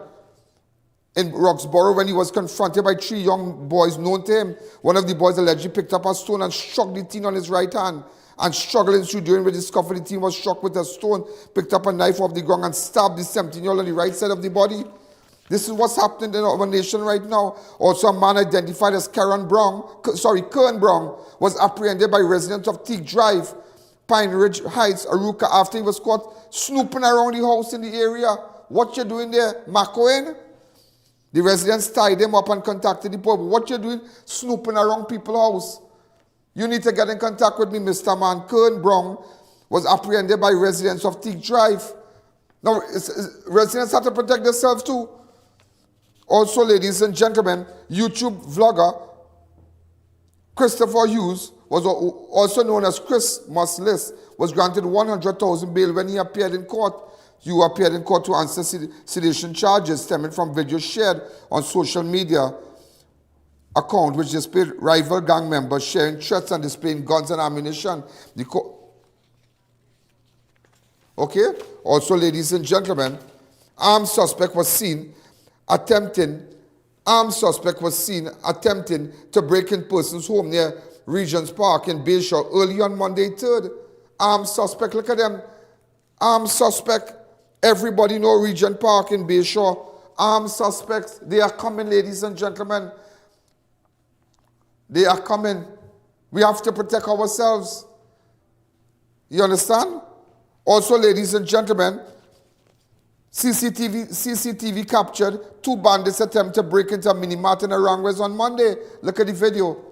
[SPEAKER 3] in Roxborough when he was confronted by 3 young boys known to him. One of the boys allegedly picked up a stone and struck the teen on his right hand. And struggling through during the discovery, the teen was struck with a stone, picked up a knife off the ground and stabbed the 17-year-old on the right side of the body. This is what's happening in our nation right now. Also, a man identified as Kern Brown, was apprehended by residents of Teague Drive, Pine Ridge Heights, Aruka, after he was caught snooping around the house in the area. What you doing there, Macoin? The residents tied him up and contacted the police. What you doing snooping around people's house? You need to get in contact with me, Mr. Man. Kern Brown was apprehended by residents of Teague Drive. Now, residents have to protect themselves too. Also, ladies and gentlemen, YouTube vlogger Christopher Hughes, was also known as Chris Muslis, was granted $100,000 bail when he appeared in court. You appeared in court to answer sedition charges stemming from videos shared on social media account which displayed rival gang members sharing threats and displaying guns and ammunition. Okay? Also, ladies and gentlemen, armed suspect was seen attempting to break in person's home near Regents Park in Bayshore early on Monday 3rd. Armed suspect, look at them. Armed suspect. Everybody know Regent Park in Bayshore. Armed suspects, they are coming, ladies and gentlemen. They are coming. We have to protect ourselves. You understand? Also, ladies and gentlemen, CCTV captured 2 bandits attempt to break into a mini-mart in Arangwes on Monday. Look at the video.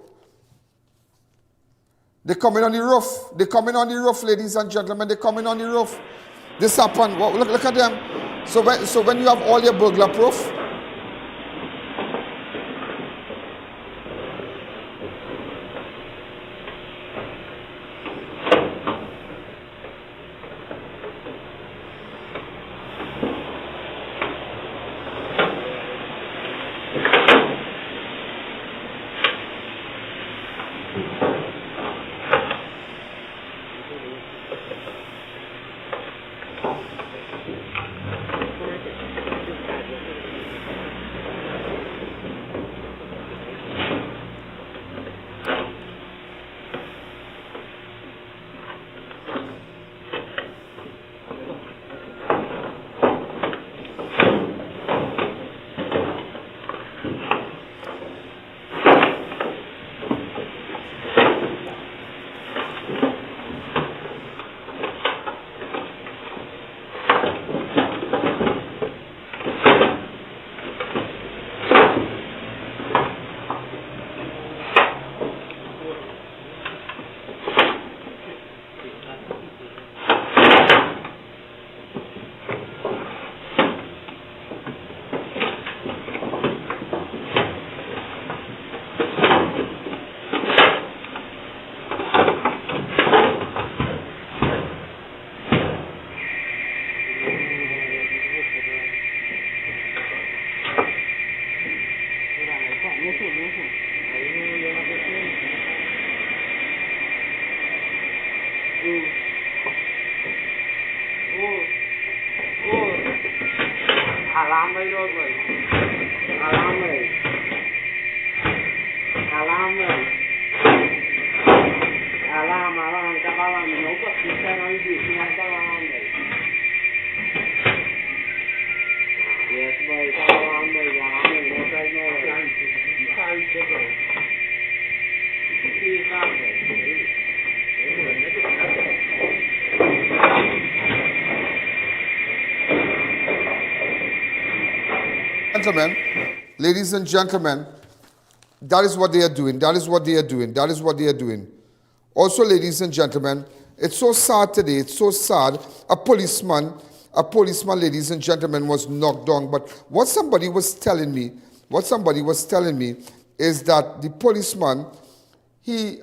[SPEAKER 3] They're coming on the roof. They're coming on the roof, ladies and gentlemen. They're coming on the roof. This happened. Look at them. So when you have all your burglar proof,
[SPEAKER 4] Alarm भाई रोज भाई alarm भाई alarm các alarm nấu cất thì xe nó đi nghe các alarm भाई yes भाई các alarm भाई no side no
[SPEAKER 3] Gentlemen, ladies and gentlemen, that is what they are doing. That is what they are doing. That is what they are doing. Also, ladies and gentlemen, it's so sad today. It's so sad. A policeman, ladies and gentlemen, was knocked down. But what somebody was telling me is that the policeman, he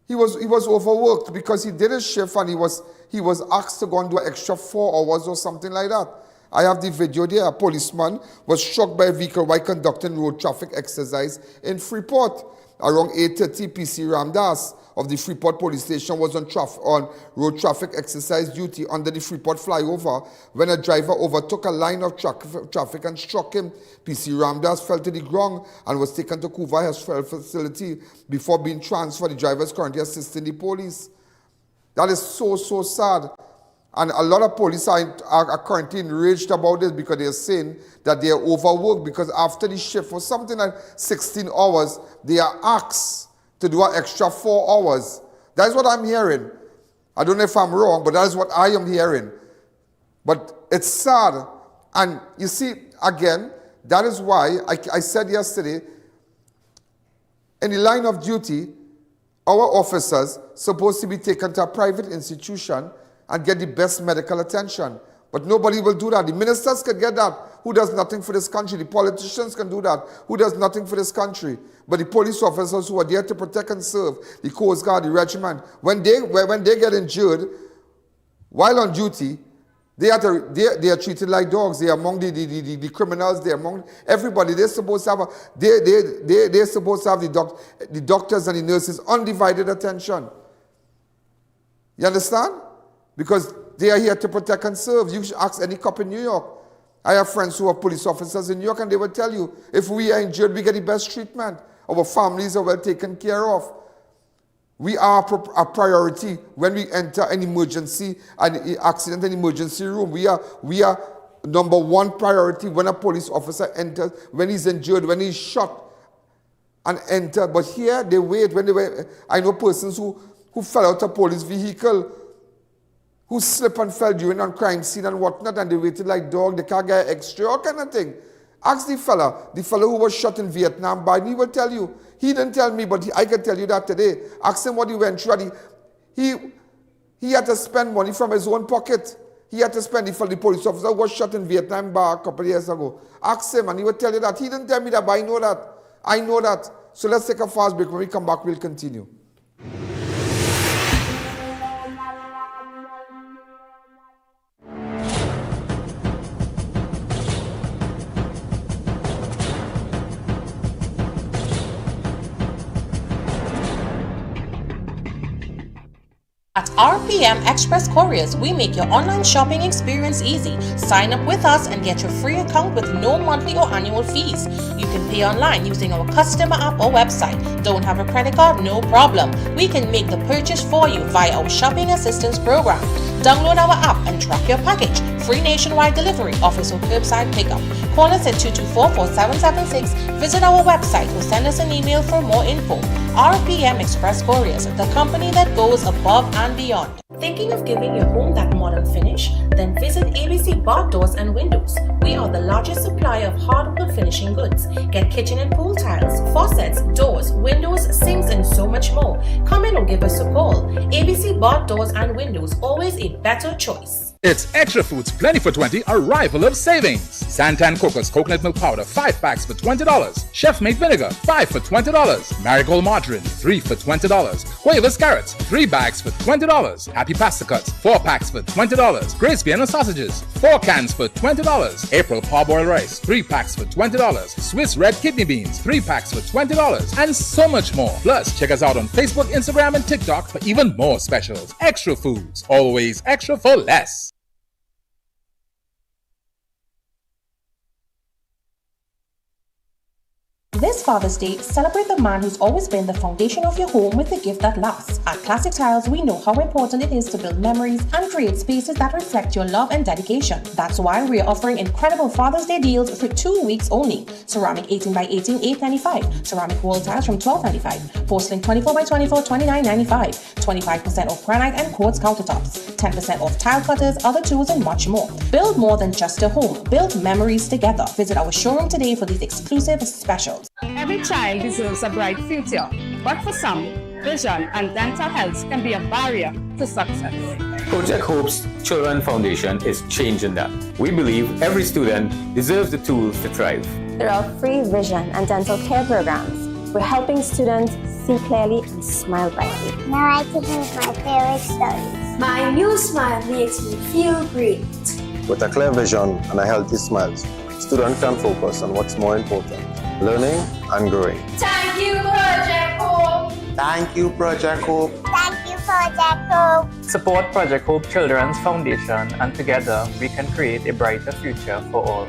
[SPEAKER 3] was overworked because he did his shift and he was asked to go and do an extra 4 hours or something like that. I have the video there. A policeman was struck by a vehicle while conducting road traffic exercise in Freeport. Around 8:30, PC Ramdas of the Freeport police station was on road traffic exercise duty under the Freeport flyover when a driver overtook a line of traffic and struck him. PC Ramdas fell to the ground and was taken to Kuva Health facility before being transferred. The driver is currently assisting the police. That is so, so sad. And a lot of police are currently enraged about this because they are saying that they are overworked because after the shift for something like 16 hours, they are asked to do an extra 4 hours. That is what I'm hearing. I don't know if I'm wrong, but that is what I am hearing. But it's sad. And you see, again, that is why I said yesterday, in the line of duty, our officers supposed to be taken to a private institution and get the best medical attention. But nobody will do that. The ministers can get that, who does nothing for this country. The politicians can do that, who does nothing for this country. But the police officers who are there to protect and serve, the Coast Guard, the regiment, when they get injured, while on duty, they are treated like dogs. They are among the criminals. They are among everybody. They're supposed to have they're supposed to have the doctors and the nurses undivided attention. You understand? Because they are here to protect and serve. You should ask any cop in New York. I have friends who are police officers in New York and they will tell you, if we are injured, we get the best treatment. Our families are well taken care of. We are a priority when we enter an emergency, an accident, an emergency room. We are number one priority when a police officer enters, when he's injured, when he's shot and enter. But here they wait. I know persons who fell out of a police vehicle, who slipped and fell during a crime scene and whatnot, and they waited like dog. They can't get extra, all kind of thing. Ask the fella who was shot in Vietnam, Biden, he will tell you. He didn't tell me, but I can tell you that today. Ask him what he went through. He had to spend money from his own pocket. He had to spend it for the police officer who was shot in Vietnam bar a couple of years ago. Ask him and he will tell you that. He didn't tell me that, but I know that. I know that. So let's take a fast break. When we come back, we'll continue.
[SPEAKER 1] At RPM Express Couriers, we make your online shopping experience easy. Sign up with us and get your free account with no monthly or annual fees. You can pay online using our customer app or website. Don't have a credit card? No problem. We can make the purchase for you via our shopping assistance program. Download our app and track your package. Free nationwide delivery, office or curbside pickup. Call us at 224-4776, visit our website or send us an email for more info. RPM Express Couriers, the company that goes above and beyond. Thinking of giving your home that modern finish? Then visit ABC Bar Doors and Windows. We are the largest supplier of hardwood finishing goods. Get kitchen and pool tiles, faucets, doors, windows, sinks, and so much more. Come in or give us a call. ABC Bar Doors and Windows, always a better choice.
[SPEAKER 6] It's Extra Foods Plenty for 20 arrival of savings. Santan Coco's coconut milk powder 5 packs for $20. Chef made vinegar 5 for $20. Marigold margarine 3 for $20. Huevas carrots 3 bags for $20. Happy pasta cuts 4 packs for $20. Grace Vienna sausages 4 cans for $20. April parboiled rice 3 packs for $20. Swiss red kidney beans 3 packs for $20. And so much more. Plus check us out on Facebook, Instagram and TikTok for even more specials. Extra Foods, always extra for less.
[SPEAKER 1] This Father's Day, celebrate the man who's always been the foundation of your home with a gift that lasts. At Classic Tiles, we know how important it is to build memories and create spaces that reflect your love and dedication. That's why we're offering incredible Father's Day deals for 2 weeks only. Ceramic 18 by 18, $8.95. Ceramic wall tiles from $12.95. Porcelain 24 by 24, $29.95. 25% off granite and quartz countertops. 10% off tile cutters, other tools, and much more. Build more than just a home. Build memories together. Visit our showroom today for these exclusive specials.
[SPEAKER 7] Every child deserves a bright future, but for some, vision and dental health can be a barrier to success.
[SPEAKER 8] Project Hope's Children Foundation is changing that. We believe every student deserves the tools to thrive.
[SPEAKER 10] There are free vision and dental care programs. We're helping students see clearly and smile brightly.
[SPEAKER 11] Now I can use my favorite stories.
[SPEAKER 15] My new smile makes me feel great.
[SPEAKER 27] With a clear vision and a healthy smile, students can focus on what's more important: learning and growing.
[SPEAKER 15] Thank you, Project Hope.
[SPEAKER 27] Thank you, Project Hope.
[SPEAKER 11] Thank you, Project Hope.
[SPEAKER 28] Support Project Hope Children's Foundation, and together we can create a brighter future for all.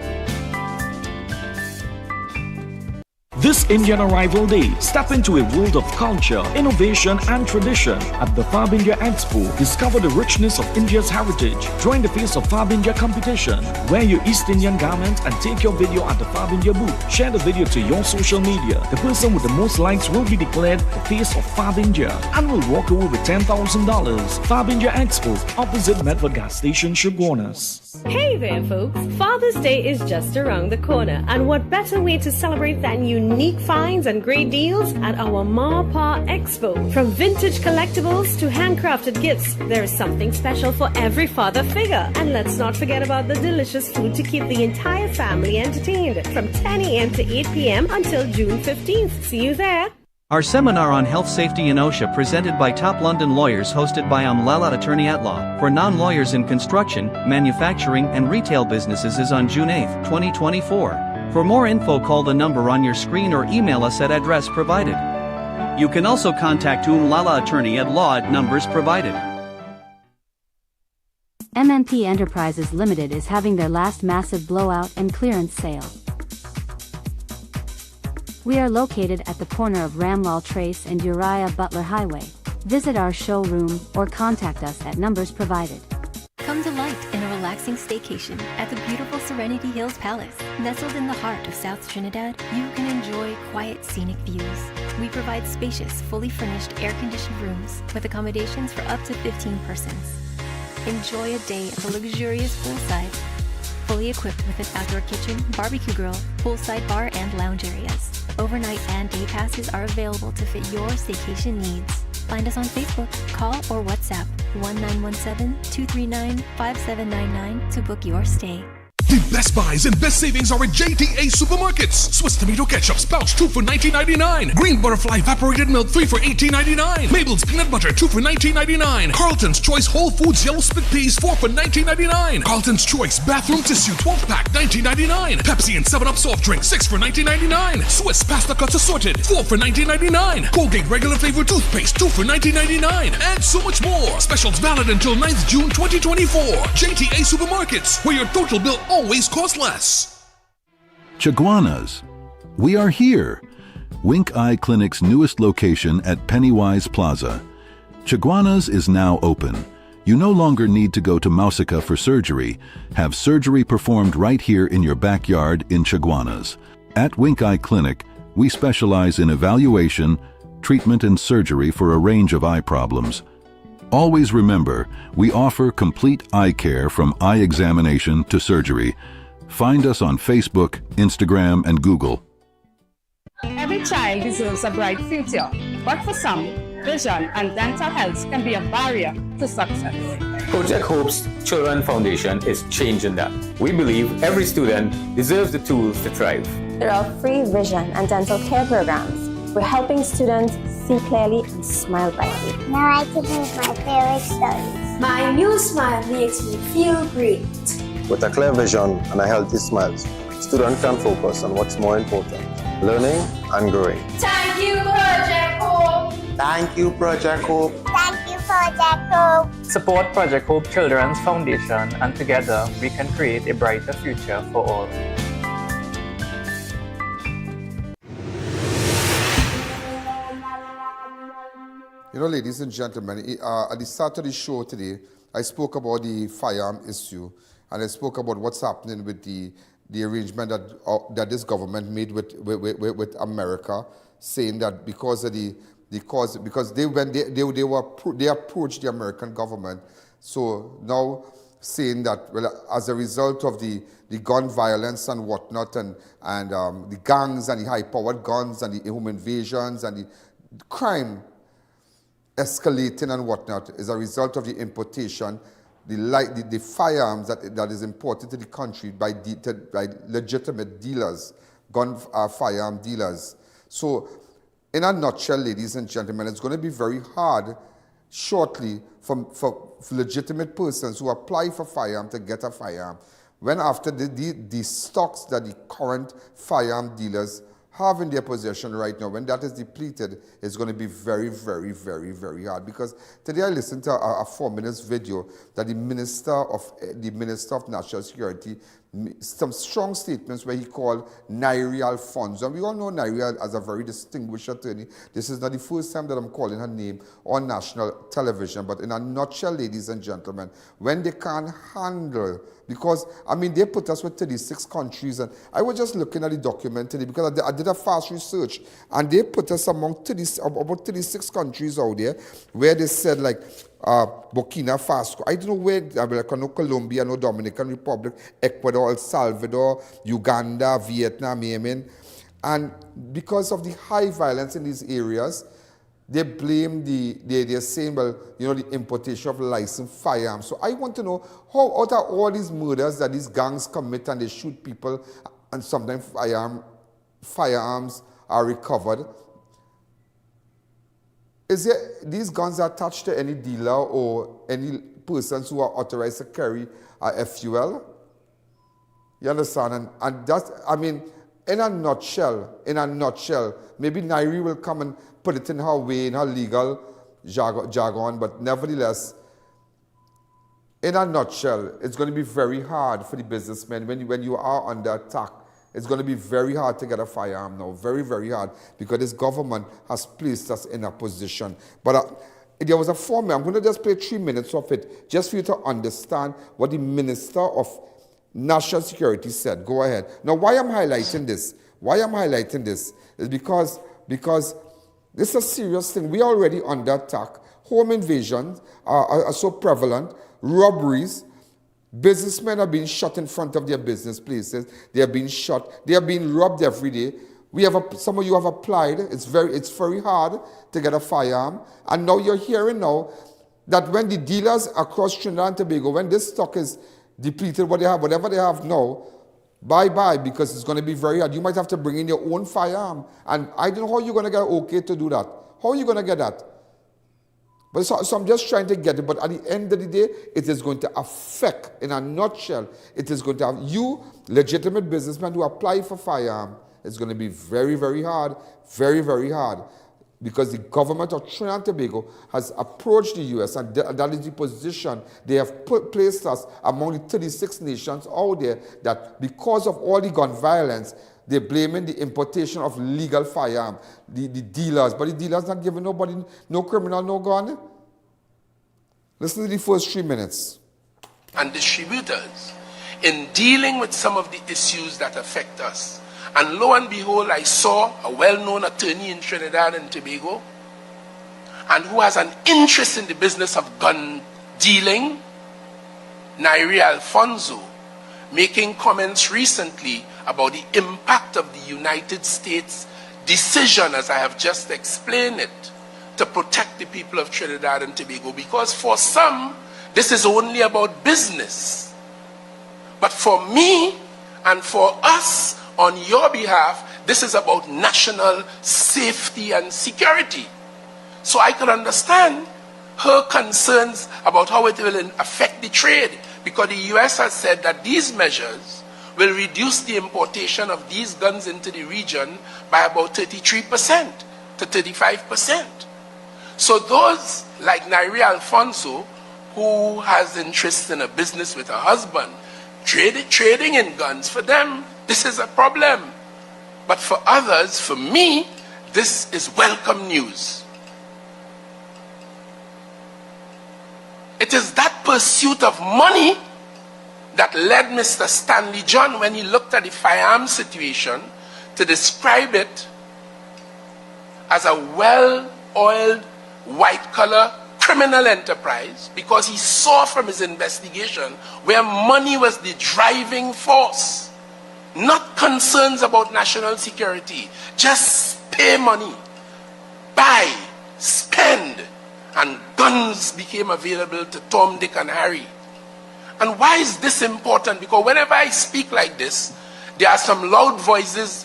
[SPEAKER 20] This Indian Arrival Day, step into a world of culture, innovation and tradition at the Fab India Expo. Discover the richness of India's heritage. Join the Face of Fab India competition. Wear your East Indian garment and take your video at the Fab India booth. Share the video to your social media. The person with the most likes will be declared the Face of Fab India and will walk away with $10,000. Fab India Expo, opposite Medford Gas Station, Charos.
[SPEAKER 21] Hey there, folks. Father's Day is just around the corner, and what better way to celebrate than unique finds and great deals at our Ma-Pa Expo. From vintage collectibles to handcrafted gifts, there is something special for every father figure. And let's not forget about the delicious food to keep the entire family entertained from 10 a.m. to 8 p.m. until June 15th. See you there.
[SPEAKER 9] Our seminar on health safety in OSHA, presented by top London lawyers, hosted by Lalat Attorney at Law for non-lawyers in construction, manufacturing and retail businesses, is on June 8, 2024. For more info, call the number on your screen or email us at address provided. You can also contact Lala Attorney at Law at numbers provided.
[SPEAKER 29] MNP Enterprises Limited is having their last massive blowout and clearance sale. We are located at the corner of Ramlal Trace and Uriah Butler Highway. Visit our showroom or contact us at numbers provided.
[SPEAKER 30] Come delight in a relaxing staycation at the beautiful Serenity Hills Palace. Nestled in the heart of South Trinidad, you can enjoy quiet scenic views. We provide spacious, fully furnished, air-conditioned rooms with accommodations for up to 15 persons. Enjoy a day at the luxurious poolside, fully equipped with an outdoor kitchen, barbecue grill, poolside bar and lounge areas. Overnight and day passes are available to fit your staycation needs. Find us on Facebook, call or WhatsApp 1917-239-5799 to book your stay.
[SPEAKER 23] The best buys and best savings are at JTA Supermarkets. Swiss tomato ketchup pouch 2 for $19.99. Green butterfly evaporated milk 3 for $18.99. Mabel's peanut butter 2 for $19.99. Carlton's Choice Whole Foods yellow split peas 4 for $19.99. Carlton's Choice bathroom tissue 12 pack $19.99. Pepsi and 7-Up soft drink 6 for $19.99. Swiss pasta cuts assorted 4 for $19.99. Colgate regular flavor toothpaste 2 for $19.99. And so much more. Specials valid until 9th June 2024. JTA Supermarkets, where your total bill always costs less.
[SPEAKER 18] Chaguanas. We are here. Wink Eye Clinic's newest location at Pennywise Plaza. Chaguanas is now open. You no longer need to go to Mausica for surgery. Have surgery performed right here in your backyard in Chaguanas. At Wink Eye Clinic, we specialize in evaluation, treatment and surgery for a range of eye problems. Always remember, we offer complete eye care from eye examination to surgery. Find us on Facebook, Instagram, and Google.
[SPEAKER 7] Every child deserves a bright future, but for some, vision and dental health can be a barrier to success.
[SPEAKER 8] Project Hope's Children Foundation is changing that. We believe every student deserves the tools to thrive.
[SPEAKER 10] There are free vision and dental care programs. We're helping students see clearly and smile brightly.
[SPEAKER 11] Now I can use my favorite studies.
[SPEAKER 15] My new smile makes me feel great.
[SPEAKER 27] With a clear vision and a healthy smile, students can focus on what's more important, learning and growing.
[SPEAKER 15] Thank you, Project Hope.
[SPEAKER 27] Thank you, Project Hope.
[SPEAKER 11] Thank you, Project Hope.
[SPEAKER 28] Support Project Hope Children's Foundation, and together we can create a brighter future for all.
[SPEAKER 3] You know, ladies and gentlemen, at the start of the show today, I spoke about the firearm issue, and I spoke about what's happening with the arrangement that this government made with America, saying that because of because they approached the American government, so now saying that, well, as a result of the gun violence and whatnot, and the gangs and the high-powered guns and the home invasions and the crime escalating and whatnot, is a result of the importation, the firearms that is imported to the country by legitimate dealers, firearm dealers. So, in a nutshell, ladies and gentlemen, it's going to be very hard shortly for legitimate persons who apply for firearm to get a firearm, when after the stocks that the current firearm dealers have in their possession right now, when that is depleted, it's going to be very, very, very, very hard. Because today I listened to a 4-minute video that the Minister of National Security, some strong statements where he called Nairi Alfonso. And we all know Nairi as a very distinguished attorney. This is not the first time that I'm calling her name on national television. But in a nutshell, ladies and gentlemen, when they can't handle, because, I mean, they put us with 36 countries, and I was just looking at the document today because I did a fast research, and they put us among about 36 countries out there, where they said, like, Burkina Faso, I don't know where, I know Colombia, no Dominican Republic, Ecuador, El Salvador, Uganda, Vietnam, Yemen. And because of the high violence in these areas, they blame they're saying, well, you know, the importation of licensed firearms. So I want to know, how out of all these murders that these gangs commit and they shoot people, and sometimes firearms are recovered, is there, these guns are attached to any dealer or any persons who are authorized to carry a FUL? You understand? And that's, I mean, in a nutshell, maybe Nairi will come and put it in her way, in her legal jargon, but nevertheless, in a nutshell, it's going to be very hard for the businessmen when you are under attack. It's going to be very hard to get a firearm now, very, very hard, because this government has placed us in a position. But there was a formula. I'm going to just play 3 minutes of it, just for you to understand what the Minister of National Security said. Go ahead. Now, why I'm highlighting this? Is because this is a serious thing. We are already under attack. Home invasions are so prevalent. Robberies. Businessmen are being shot in front of their business places. They are being shot. They are being robbed every day. Some of you have applied. It's very hard to get a firearm. And now you're hearing now that when the dealers across Trinidad and Tobago, when this stock is depleted, whatever they have now, bye-bye, because it's going to be very hard. You might have to bring in your own firearm. And I don't know how you're going to get okay to do that. How are you going to get that? But so I'm just trying to get it. But at the end of the day, it is going to affect, in a nutshell, it is going to have you, legitimate businessmen who apply for firearm. It's going to be very, very hard, very, very hard. Because the government of Trinidad and Tobago has approached the U.S. and that is the position they have placed us among the 36 nations out there, that because of all the gun violence, they're blaming the importation of legal firearm, the dealers. But the dealers not giving nobody, no criminal, no gun. Listen to the first 3 minutes.
[SPEAKER 2] And distributors in dealing with some of the issues that affect us. And lo and behold, I saw a well-known attorney in Trinidad and Tobago, and who has an interest in the business of gun dealing, Nairi Alfonso, making comments recently about the impact of the United States decision, as I have just explained it, to protect the people of Trinidad and Tobago. Because for some, this is only about business. But for me and for us, on your behalf, this is about national safety and security. So I can understand her concerns about how it will affect the trade, because the US has said that these measures will reduce the importation of these guns into the region by about 33% to 35%. So those like Nairi Alfonso, who has interest in a business with her husband, trading in guns, for them, this is a problem. But for others, for me, this is welcome news. It is that pursuit of money that led Mr. Stanley John, when he looked at the firearm situation, to describe it as a well-oiled, white-collar criminal enterprise, because he saw from his investigation where money was the driving force, not concerns about national security. Just pay money, buy, spend, and guns became available to Tom, Dick, and Harry. And why is this important? Because whenever I speak like this, there are some loud voices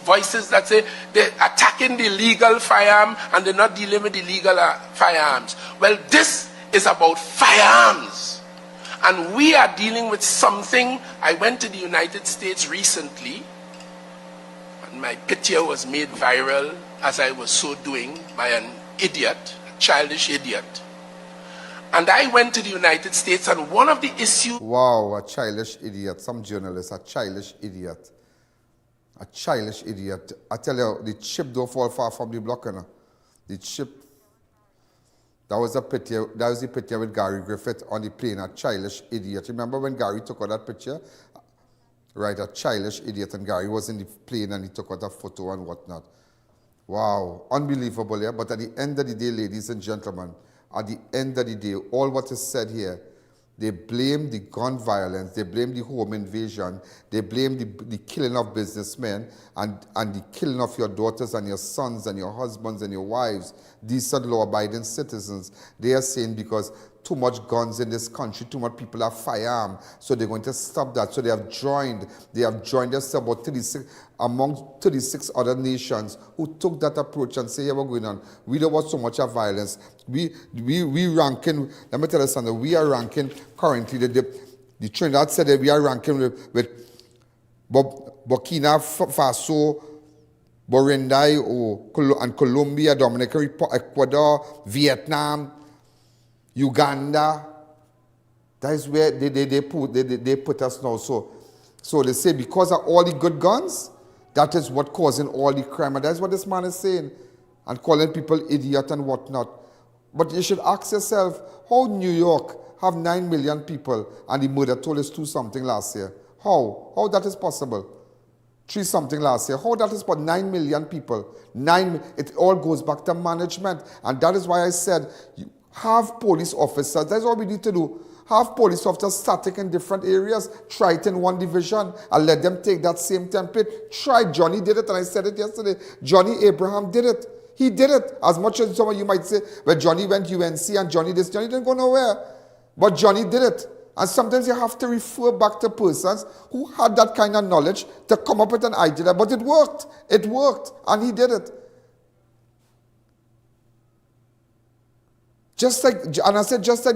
[SPEAKER 2] that say they're attacking the legal firearm and they're not dealing with the illegal firearms. Well, this is about firearms. And we are dealing with something. I went to the United States recently, and my picture was made viral, as I was so doing, by an idiot, a childish idiot. And I went to the United States, and one of the issues...
[SPEAKER 3] Wow, a childish idiot. Some journalists, a childish idiot. A childish idiot. I tell you, the chip don't fall far from the block, you know. The chip. That was the picture with Gary Griffith on the plane, a childish idiot. Remember when Gary took out that picture? Right, a childish idiot, and Gary was in the plane and he took out a photo and whatnot. Wow, unbelievable, yeah? But at the end of the day, ladies and gentlemen, at the end of the day, all what is said here, they blame the gun violence, they blame the home invasion, they blame the killing of businessmen and the killing of your daughters and your sons and your husbands and your wives, decent law-abiding citizens. They are saying because too much guns in this country, too much people have firearms, so they're going to stop that. So they have joined us about 36 other nations who took that approach and say, yeah, we're going on. We don't want so much of violence. We ranking, let me tell you something, we are ranking currently, the Trinidad said that we are ranking with Burkina Faso, Burundi, and Colombia, Dominican Republic, Ecuador, Vietnam, Uganda. That is where they put us now. So they say because of all the good guns, that is what causing all the crime. And that's what this man is saying. And calling people idiot and whatnot. But you should ask yourself, how New York have 9 million people and the murder toll is 2-something last year? How that is possible? 3-something last year. How that is for 9 million people? It all goes back to management. And that is why I said, have police officers. That's what we need to do. Have police officers static in different areas. Try it in one division and let them take that same template. Try. Johnny did it, and I said it yesterday. Johnny Abraham did it. He did it. As much as some of you might say, well, Johnny went UNC and Johnny didn't go nowhere. But Johnny did it. And sometimes you have to refer back to persons who had that kind of knowledge to come up with an idea. But it worked. It worked. And he did it. Just like the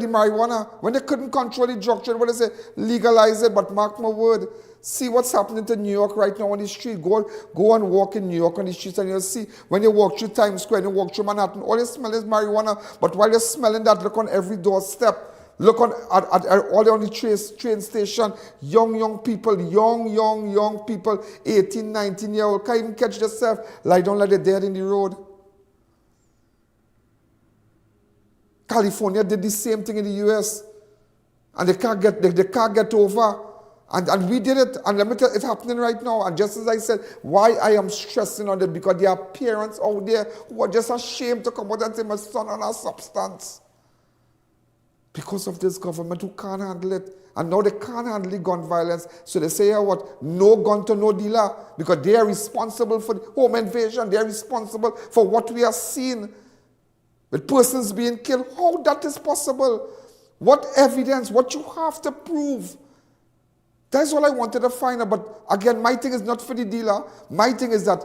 [SPEAKER 3] marijuana, when they couldn't control the drug trade, what they say, legalize it, but mark my word, see what's happening to New York right now on the street. Go and walk in New York on the streets and you'll see, when you walk through Times Square, you walk through Manhattan, all you smell is marijuana, but while you're smelling that, look on every doorstep. Look on the train station, young people, young people, 18, 19-year-old, can't even catch themselves, lie down like they're dead in the road. California did the same thing in the US, and they can't get over. And we did it, and let me tell you, it's happening right now. And just as I said, why I am stressing on it, because there are parents out there who are just ashamed to come out and say, my son on a substance. Because of this government who can't handle it. And now they can't handle the gun violence. So they say, no gun to no dealer, because they are responsible for the home invasion. They are responsible for what we are seeing. With persons being killed, how that is possible? What evidence? What you have to prove? That's all I wanted to find out. But again, my thing is not for the dealer. My thing is that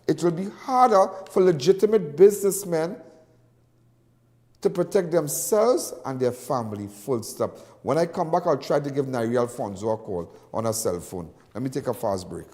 [SPEAKER 3] it will be harder for legitimate businessmen to protect themselves and their family, full stop. When I come back, I'll try to give Nairi Alfonso a call on her cell phone. Let me take a fast break.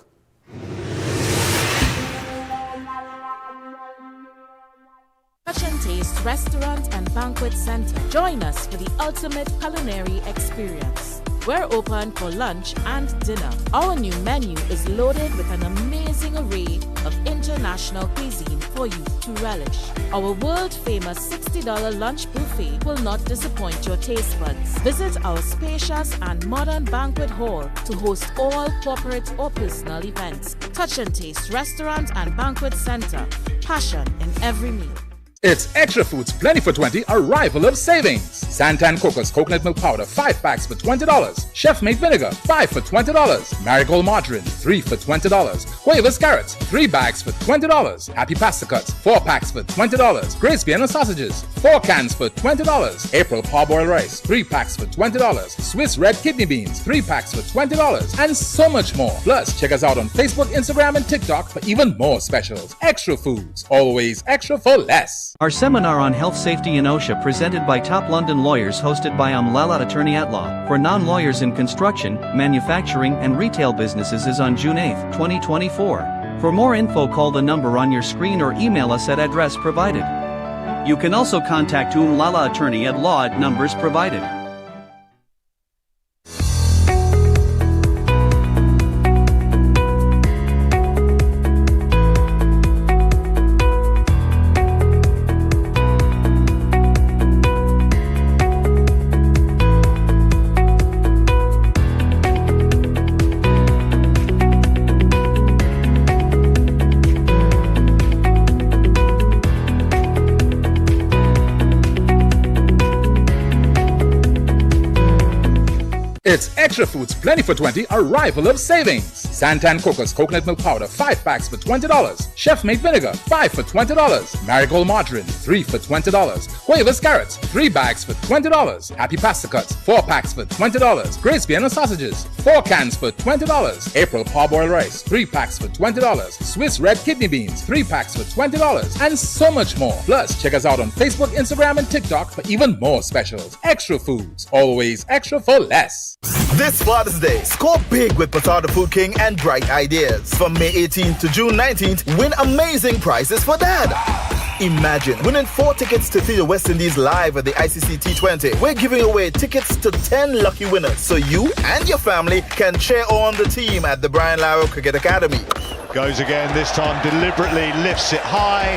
[SPEAKER 5] Touch and Taste Restaurant and Banquet Center. Join us for the ultimate culinary experience. We're open for lunch and dinner. Our new menu is loaded with an amazing array of international cuisine for you to relish. Our world-famous $60 lunch buffet will not disappoint your taste buds. Visit our spacious and modern banquet hall to host all corporate or personal events. Touch and Taste Restaurant and Banquet Center. Passion in every meal.
[SPEAKER 6] It's Extra Foods Plenty for 20 arrival of savings. Santan Cocos Coconut Milk Powder 5 packs for $20. Chef Made Vinegar 5 for $20. Marigold Margarine 3 for $20. Huevas Carrots 3 bags for $20. Happy Pasta Cuts 4 packs for $20. Grace Guyana Sausages 4 cans for $20. April Parboiled Rice 3 packs for $20. Swiss Red Kidney Beans 3 packs for $20. And so much more. Plus, check us out on Facebook, Instagram, and TikTok for even more specials. Extra Foods, always extra for less.
[SPEAKER 9] Our seminar on health safety in OSHA presented by top London lawyers hosted by Lala Attorney at Law for non-lawyers in construction, manufacturing and retail businesses is on June 8, 2024. For more info, call the number on your screen or email us at address provided. You can also contact Lala Attorney at Law at numbers provided.
[SPEAKER 6] It's Extra Foods Plenty for 20 arrival of savings. Santan Cocos Coconut Milk Powder 5 packs for $20. Chef Made Vinegar 5 for $20. Marigold Margarine 3 for $20. Huevas Carrots 3 bags for $20. Happy Pasta Cuts 4 packs for $20. Grace Guyana Sausages 4 cans for $20. April Parboiled Rice 3 packs for $20. Swiss Red Kidney Beans 3 packs for $20. And so much more. Plus, check us out on Facebook, Instagram, and TikTok for even more specials. Extra Foods, always extra for less.
[SPEAKER 12] This Father's Day, score big with Potato Food King and Bright Ideas. From May 18th to June 19th, win amazing prizes for Dad. Imagine winning 4 tickets to see the West Indies live at the ICC T20. We're giving away tickets to 10 lucky winners so you and your family can cheer on the team at the Brian Lara Cricket Academy.
[SPEAKER 13] Goes again, this time deliberately lifts it high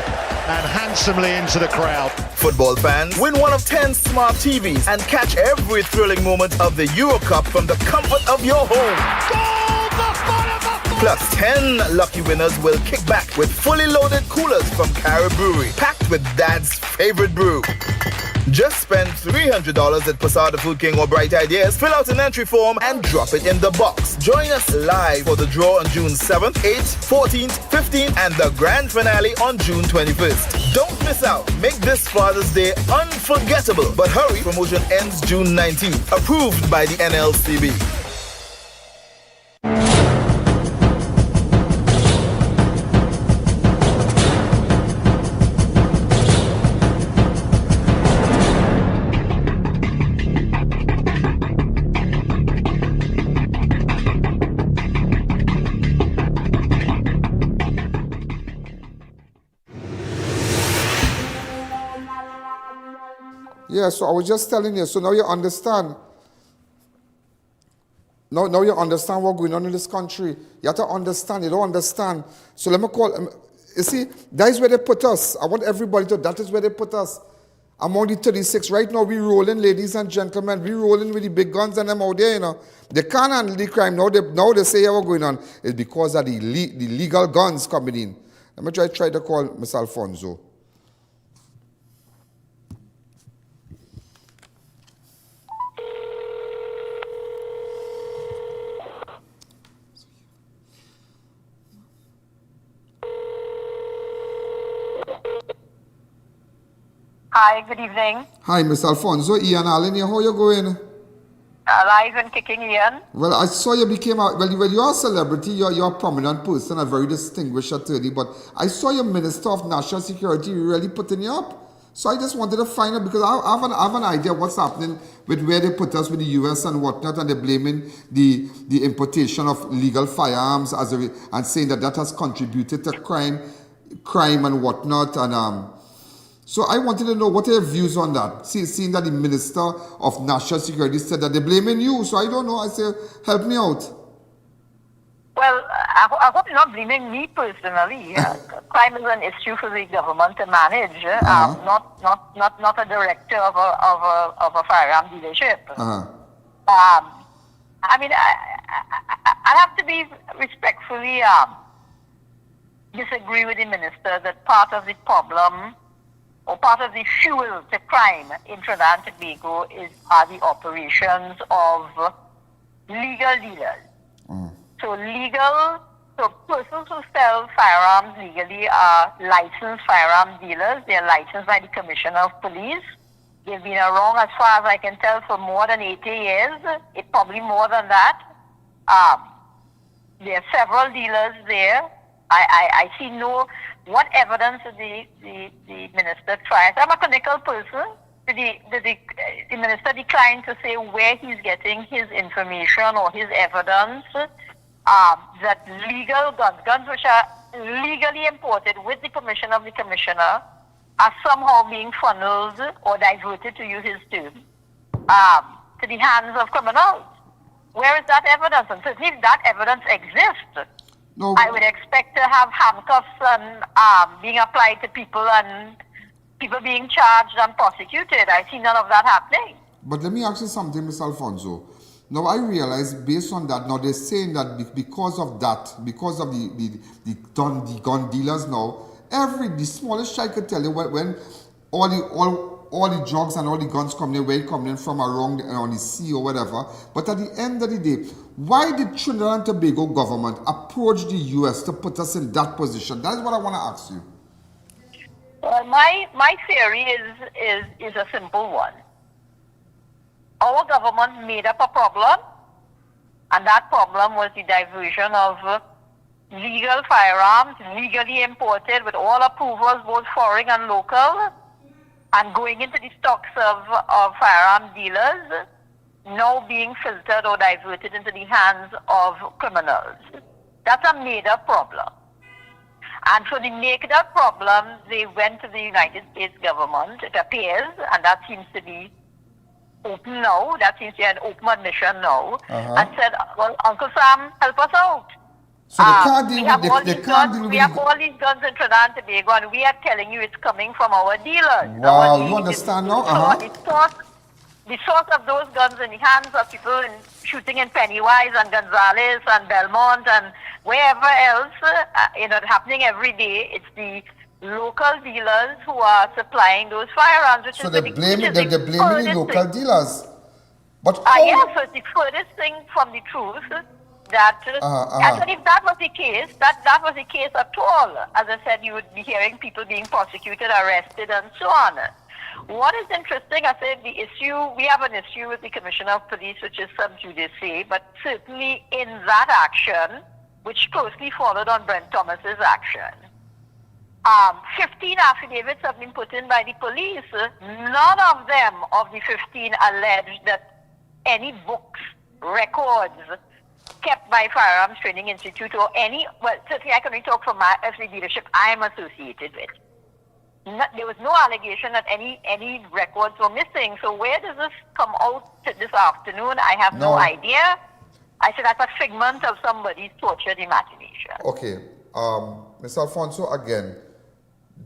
[SPEAKER 13] and handsomely into the crowd.
[SPEAKER 12] Football fans, win one of 10 smart TVs and catch every thrilling moment of the Euro Cup from the comfort of your home. Plus, 10 lucky winners will kick back with fully loaded coolers from Carib Brewery, packed with Dad's favorite brew. Just spend $300 at Posada Food King or Bright Ideas, fill out an entry form and drop it in the box. Join us live for the draw on June 7th, 8th, 14th, 15th and the grand finale on June 21st. Don't miss out. Make this Father's Day unforgettable. But hurry, promotion ends June 19th. Approved by the NLCB.
[SPEAKER 3] Yeah, so I was just telling you, so now you understand. Now you understand what's going on in this country. You have to understand, you don't understand. So let me call, you see, that is where they put us. I want everybody to, that is where they put us. I'm only 36. Right now we rolling, ladies and gentlemen, we rolling with the big guns and them out there, you know. They can't handle the crime. Now they say what's going on. It's because of the legal guns coming in. Let me try to call Mr. Alfonso.
[SPEAKER 1] Hi, good evening.
[SPEAKER 3] Hi, Miss Alfonso. Ian Allen here. How you going?
[SPEAKER 1] Alive and kicking, Ian.
[SPEAKER 3] Well, I saw you became you're a celebrity, you're a prominent person, a very distinguished attorney, but I saw your Minister of National Security really putting you up. So I just wanted to find out, because I have an idea what's happening with where they put us with the US and whatnot, and they're blaming the importation of legal firearms and saying that has contributed to crime and whatnot. And so I wanted to know what are your views on that. Seeing that the Minister of National Security said that they're blaming you, so I don't know. I say, help me out.
[SPEAKER 1] Well, I hope you're not blaming me personally. Crime is an issue for the government to manage, not a director of a firearm dealership. I mean, I have to be respectfully disagree with the minister that part of the problem or part of the fuel to crime in Trinidad and Tobago are the operations of legal dealers. So persons who sell firearms legally are licensed firearm dealers. They are licensed by the Commissioner of Police. They've been around, as far as I can tell, for more than 80 years. It's probably more than that. There are several dealers there. I see what evidence did the minister try. I'm a clinical person. The minister declined to say where he's getting his information or his evidence that legal guns which are legally imported with the permission of the commissioner are somehow being funneled or diverted, to use his term, to the hands of criminals. Where is that evidence? And certainly if that evidence exists, I would expect to have handcuffs and being applied to people and people being charged and prosecuted. I see none of that happening.
[SPEAKER 3] But let me ask you something, Ms. Alfonso. Now, I realize based on that, now they're saying that because of the gun dealers now, the smallest child could tell you when all the drugs and all the guns come in, where it coming in from around on the sea or whatever. But at the end of the day, why did Trinidad and Tobago government approach the US to put us in that position? That is what I want to ask you.
[SPEAKER 1] Well, my theory is a simple one. Our government made up a problem, and that problem was the diversion of legal firearms, legally imported with all approvals, both foreign and local, and going into the stocks of firearm dealers, now being filtered or diverted into the hands of criminals. That's a made-up problem. And for the made-up problem, they went to the United States government, it appears, and that seems to be open now, that seems to be an open admission now, and said, well, Uncle Sam, help us out.
[SPEAKER 3] So they can't deal
[SPEAKER 1] we have all these guns in Trinidad and Tobago, and we are telling you it's coming from our dealers.
[SPEAKER 3] Wow, you understand now?
[SPEAKER 1] The source of those guns in the hands of people shooting in Pennywise and Gonzales and Belmont and wherever else, happening every day. It's the local dealers who are supplying those firearms.
[SPEAKER 3] So they're blaming the local dealers. But
[SPEAKER 1] yes, so it's the furthest thing from the truth that actually if that was the case, that was the case at all. As I said, you would be hearing people being prosecuted, arrested, and so on. What is interesting, I said, we have an issue with the Commissioner of Police, which is sub judice, but certainly in that action, which closely followed on Brent Thomas's action, 15 affidavits have been put in by the police. None of them of the 15 alleged that any books, records kept by Firearms Training Institute or certainly I can only talk from my leadership I'm associated with. There was no allegation that any records were missing. So where does this come out this afternoon? I have no idea. I said that's a figment of somebody's tortured imagination.
[SPEAKER 3] Okay. Ms. Alfonso, again,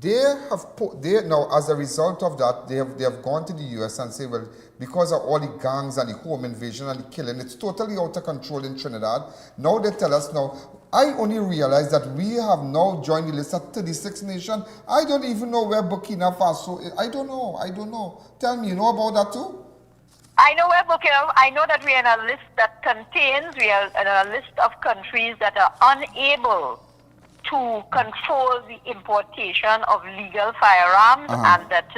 [SPEAKER 3] now as a result of that, they have gone to the US and say, well, because of all the gangs and the home invasion and the killing, it's totally out of control in Trinidad. Now they tell us now, I only realized that we have now joined the list of 36 nations. I don't even know where Burkina Faso is. I don't know. Tell me, you know about that too?
[SPEAKER 1] I know where I know that we are in a list that we are in a list of countries that are unable to control the importation of legal firearms, and that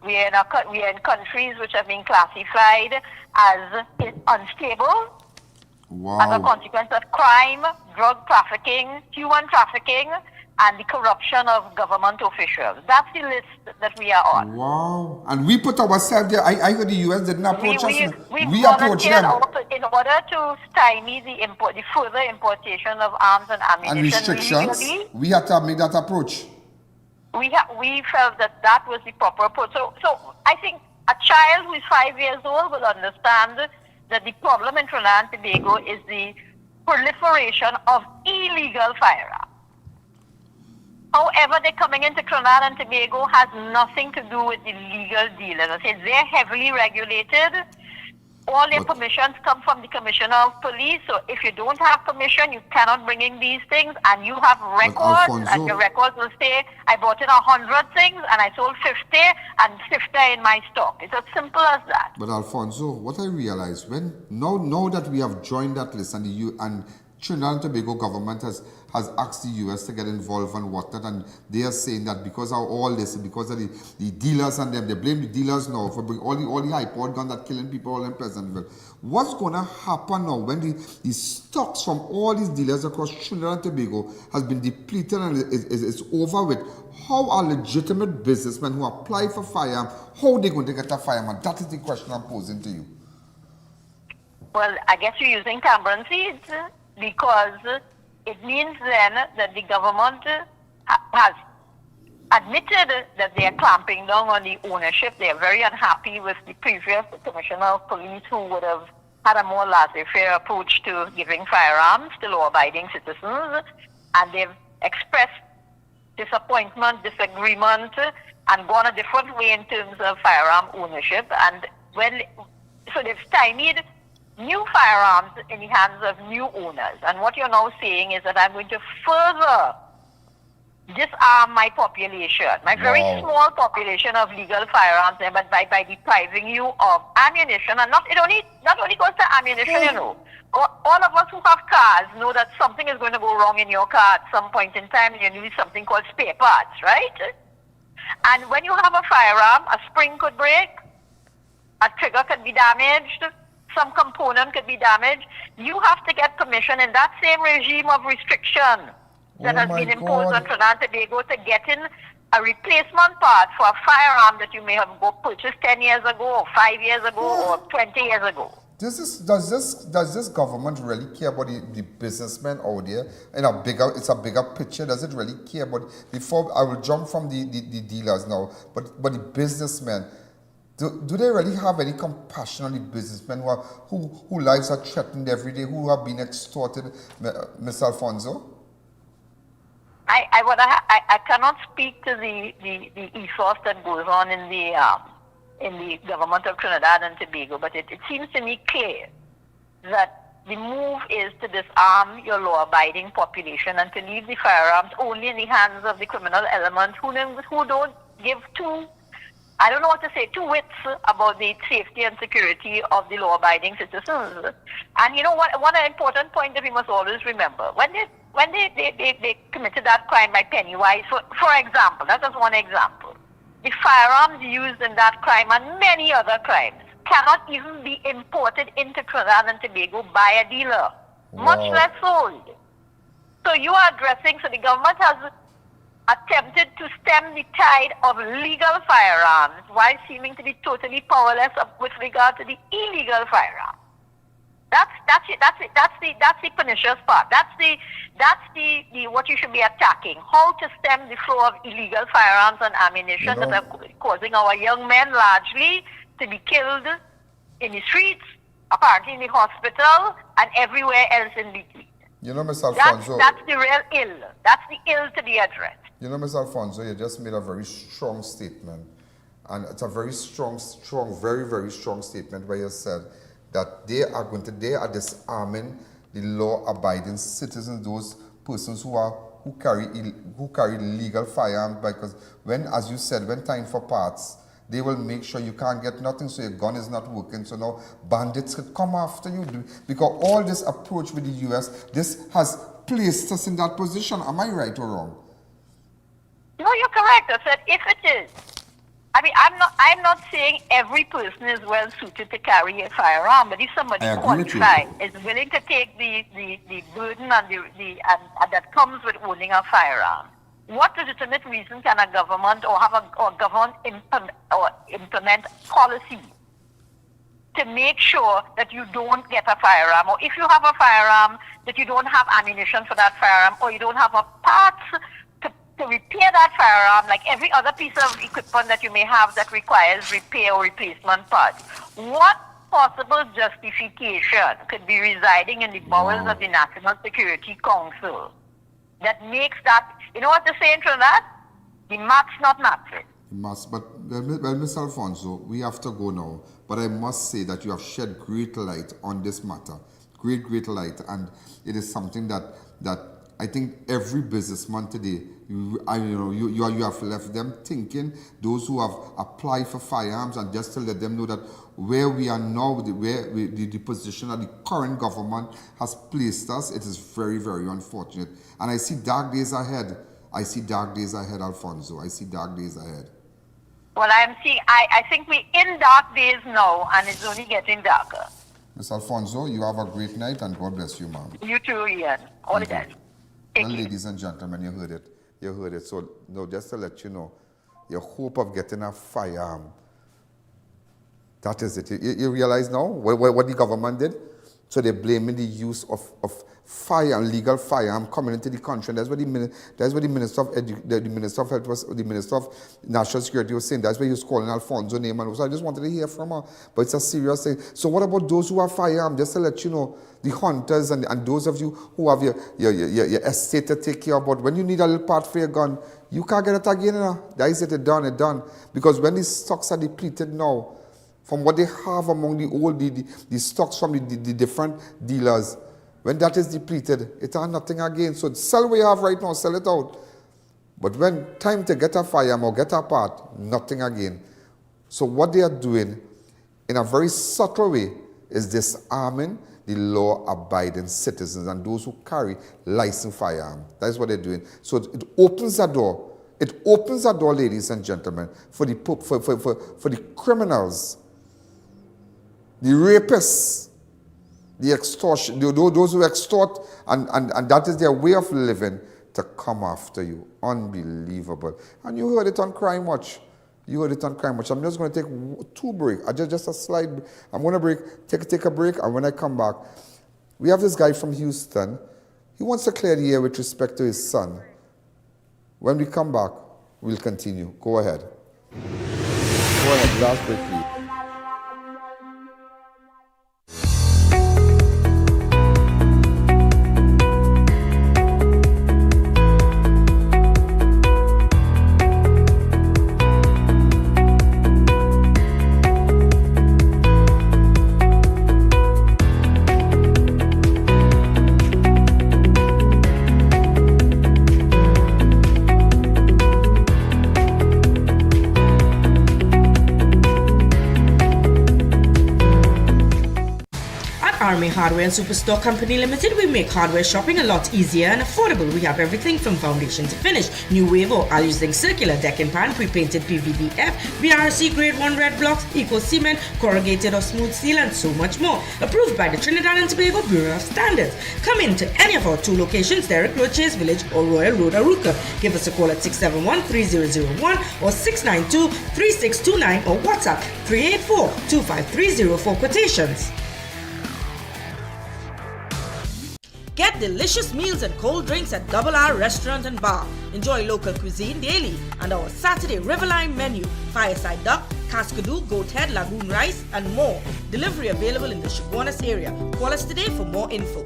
[SPEAKER 1] We are in countries which have been classified as unstable as a consequence of crime, drug trafficking, human trafficking, and the corruption of government officials. That's the list that we are on.
[SPEAKER 3] Wow. And we put ourselves there. I heard the U.S. didn't approach us.
[SPEAKER 1] We
[SPEAKER 3] approached them.
[SPEAKER 1] In order to stymie the further importation of arms and ammunition
[SPEAKER 3] and restrictions,
[SPEAKER 1] legally,
[SPEAKER 3] we had to make that approach.
[SPEAKER 1] we felt that was the proper approach. So I think a child who is 5 years old will understand that the problem in Trinidad and Tobago is the proliferation of illegal firearms. However, they're coming into Trinidad and Tobago has nothing to do with the legal dealers. I say they're heavily regulated. All their permissions come from the Commissioner of Police. So if you don't have permission, you cannot bring in these things, and you have records, and your records will say, I bought in 100 things, and I sold 50, and 50 in my stock. It's as simple as that.
[SPEAKER 3] But Alfonso, what I realized, now that we have joined that list, and Trinidad and Tobago government has asked the U.S. to get involved and whatnot, and they are saying that because of all this, because of the dealers and them, they blame the dealers now for bringing all the iPod guns that killing people all in Pleasantville. What's going to happen now when the stocks from all these dealers across Trinidad and Tobago has been depleted and is over with? How are legitimate businessmen who apply for firearm, how are they going to get a firearm? That is the question I'm posing to you.
[SPEAKER 1] Well, I guess you're using tambourine seeds, because it means then that the government has admitted that they are clamping down on the ownership. They are very unhappy with the previous Commissioner of Police, who would have had a more laissez-faire approach to giving firearms to law-abiding citizens. And they've expressed disappointment, disagreement, and gone a different way in terms of firearm ownership. And so they've stymied new firearms in the hands of new owners. And what you're now saying is that I'm going to further disarm my population, my very small population of legal firearms, but by depriving you of ammunition. And it not only goes to ammunition, you know. All of us who have cars know that something is going to go wrong in your car at some point in time, and you need something called spare parts, right? And when you have a firearm, a spring could break, a trigger could be damaged, some component could be damaged. You have to get permission in that same regime of restriction that has been imposed on Trinidad and Tobago to get in a replacement part for a firearm that you may have purchased 10 years ago, or 5 years ago, or 20 years ago.
[SPEAKER 3] Does this government really care about the businessmen out there? It's a bigger picture. Does it really care about? Before I will jump from the dealers now, but the businessmen. Do they really have any compassion on the businessmen who lives are threatened every day, who have been extorted, Ms. Alfonso?
[SPEAKER 1] I cannot speak to the ethos that goes on in the government of Trinidad and Tobago, but it seems to me clear that the move is to disarm your law-abiding population and to leave the firearms only in the hands of the criminal element who don't give I don't know what to say, two wits about the safety and security of the law-abiding citizens. And you know what? One important point that we must always remember: when they committed that crime by Pennywise, for example, that is one example. The firearms used in that crime and many other crimes cannot even be imported into Trinidad and Tobago by a dealer, much less sold. So you are addressing. So the government has attempted to stem the tide of legal firearms while seeming to be totally powerless with regard to the illegal firearms. That's the pernicious part. That's the what you should be attacking. How to stem the flow of illegal firearms and ammunition that are causing our young men largely to be killed in the streets, apparently in the hospital, and everywhere else in between.
[SPEAKER 3] You know, Ms. Alfonso.
[SPEAKER 1] That's the real ill. That's the ill to be addressed.
[SPEAKER 3] You know, Ms. Alfonso, you just made a very strong statement. And it's a very strong, very, very strong statement where you said that they are disarming the law-abiding citizens, those persons who carry legal firearms, because as you said, when time for parts, they will make sure you can't get nothing, so your gun is not working. So now bandits could come after you. Because all this approach with the U.S., this has placed us in that position. Am I right or wrong?
[SPEAKER 1] No, you're correct. I said if it is I mean, I'm not saying every person is well suited to carry a firearm, but if somebody qualified is willing to take the burden and that comes with owning a firearm, what legitimate reason can a government or government implement policy to make sure that you don't get a firearm, or if you have a firearm, that you don't have ammunition for that firearm, or you don't have a parts to repair that firearm, like every other piece of equipment that you may have that requires repair or replacement parts? What possible justification could be residing in the bowels of the National Security Council that makes that, you know what they say in Trinidad? The math's not matching.
[SPEAKER 3] But Ms. Alfonso, we have to go now. But I must say that you have shed great light on this matter. Great light. And it is something that I think every businessman today, you have left them thinking, those who have applied for firearms, and just to let them know that where we are now, the position that the current government has placed us, it is very, very unfortunate. And I see dark days ahead. Alfonso. I see dark days ahead.
[SPEAKER 1] Well, I think we're in dark days now, and it's only getting darker.
[SPEAKER 3] Ms. Alfonso, you have a great night, and God bless you, ma'am.
[SPEAKER 1] You too, Ian. All the best.
[SPEAKER 3] Well, ladies and gentlemen, you heard it. So, no, just to let you know, your hope of getting a firearm, that is it. You realize now what the government did? So they're blaming the use of firearm, legal firearm coming into the country. And that's what the Minister of Health was, the Minister of National Security was saying. That's why he was calling Alfonso name. And so I just wanted to hear from her. But it's a serious thing. So what about those who have firearm? Just to let you know, the hunters and those of you who have your estate to take care of. But when you need a little part for your gun, you can't get it again. That is it, it's done. Because when these stocks are depleted now, from what they have among the stocks from the different dealers, when that is depleted, it has nothing again. So sell what you have right now, sell it out. But when time to get a firearm or get a part, nothing again. So what they are doing, in a very subtle way, is disarming the law-abiding citizens and those who carry licensed firearms. That is what they're doing. So it opens a door. It opens a door, ladies and gentlemen, for the criminals, the rapists, the extortion, those who extort, and that is their way of living, to come after you. Unbelievable. And you heard it on Crime Watch. I'm just going to take 2 breaks. Just a slide. I'm going to take a break, and when I come back, we have this guy from Houston. He wants to clear the air with respect to his son. When we come back, we'll continue. Go ahead. Last break, please.
[SPEAKER 4] Army Hardware and Superstore Company Limited, we make hardware shopping a lot easier and affordable. We have everything from foundation to finish. New wave or using circular deck and pan, pre-painted PVDF, BRC grade 1 red blocks, eco cement, corrugated or smooth steel, and so much more. Approved by the Trinidad and Tobago Bureau of Standards. Come in to any of our 2 locations, Derrick Road, Chase Village, or Royal Road, Aruca. Give us a call at 671-3001 or 692-3629 or WhatsApp 384-25304 for quotations. Get delicious meals and cold drinks at Double R Restaurant and Bar. Enjoy local cuisine daily and our Saturday Riverline menu. Fireside duck, cascadoo, goat head, lagoon rice, and more. Delivery available in the Charos area. Call us today for more info.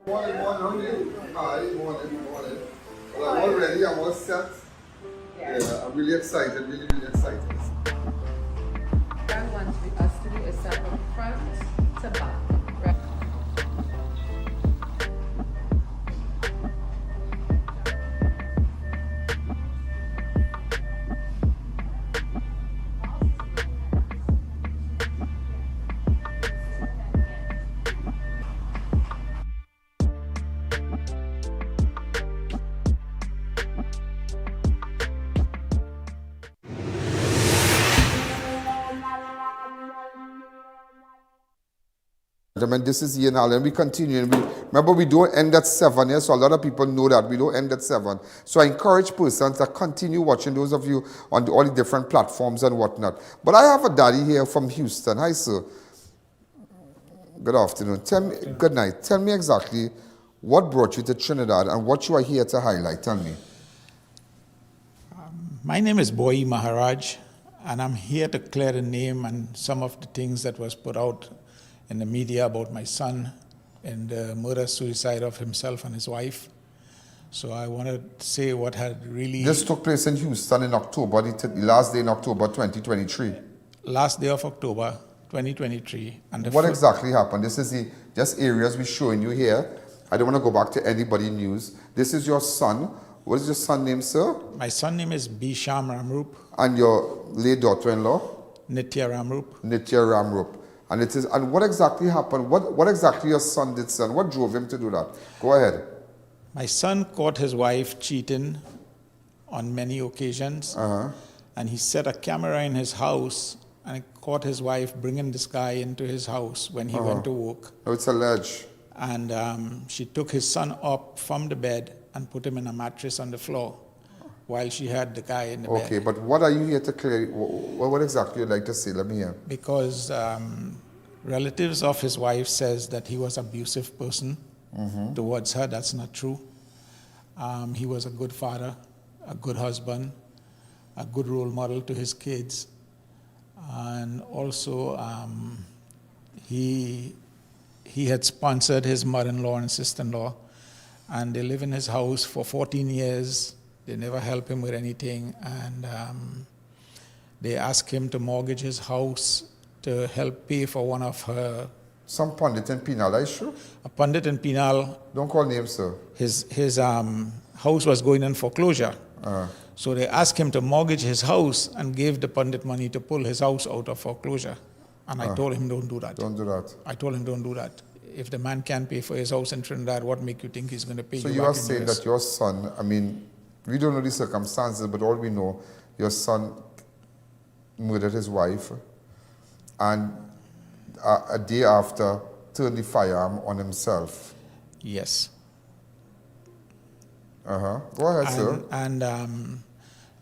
[SPEAKER 3] Morning. Well, I'm all ready, I'm all set. Yes. Yeah, I'm really excited, really excited.
[SPEAKER 14] What wants us to do is start from front to back. Right.
[SPEAKER 3] Gentlemen, this is Ian Allen. We continue. And remember, we don't end at 7 here, so a lot of people know that. We don't end at 7. So I encourage persons to continue watching, those of you on all the different platforms and whatnot. But I have a daddy here from Houston. Hi, sir. Good afternoon. Good night. Tell me exactly what brought you to Trinidad and what you are here to highlight. Tell me.
[SPEAKER 14] My name is Boy Maharaj, and I'm here to clear the name and some of the things that was put out in the media about my son and the murder-suicide of himself and his wife. So I want to say what had really...
[SPEAKER 3] This took place in Houston in October, the last day in October 2023.
[SPEAKER 14] Last day of October 2023. And
[SPEAKER 3] what exactly happened? This is just areas we're showing you here. I don't want to go back to anybody news. This is your son. What is your son's name, sir?
[SPEAKER 14] My son's name is Bisham Ramrup.
[SPEAKER 3] And your late daughter-in-law?
[SPEAKER 14] Nitya Ramrup.
[SPEAKER 3] Nitya Ramrup. And what exactly happened? What exactly your son did, son? What drove him to do that? Go ahead.
[SPEAKER 14] My son caught his wife cheating on many occasions. And he set a camera in his house and caught his wife bringing this guy into his house when he went to work.
[SPEAKER 3] No, it's alleged.
[SPEAKER 14] And she took his son up from the bed and put him in a mattress on the floor while she had the guy in the bed.
[SPEAKER 3] Okay, but what are you here to clear? What exactly would you like to say? Let me hear.
[SPEAKER 14] Because relatives of his wife says that he was an abusive person towards her. That's not true. He was a good father, a good husband, a good role model to his kids. And also he had sponsored his mother-in-law and sister-in-law, and they live in his house for 14 years. They never help him with anything, and they ask him to mortgage his house to help pay for one of her...
[SPEAKER 3] Some pundit in Penal, are you sure?
[SPEAKER 14] A pundit in Penal.
[SPEAKER 3] Don't call names, sir.
[SPEAKER 14] His house was going in foreclosure. So they asked him to mortgage his house and gave the pundit money to pull his house out of foreclosure. And I told him, don't do that.
[SPEAKER 3] Don't do that.
[SPEAKER 14] I told him, don't do that. If the man can't pay for his house in Trinidad, what make you think he's going to pay you back in
[SPEAKER 3] So you are saying that your son, I mean, we don't know the circumstances, but all we know, your son murdered his wife and a day after turned the firearm on himself.
[SPEAKER 14] Yes.
[SPEAKER 3] Go ahead, sir.
[SPEAKER 14] And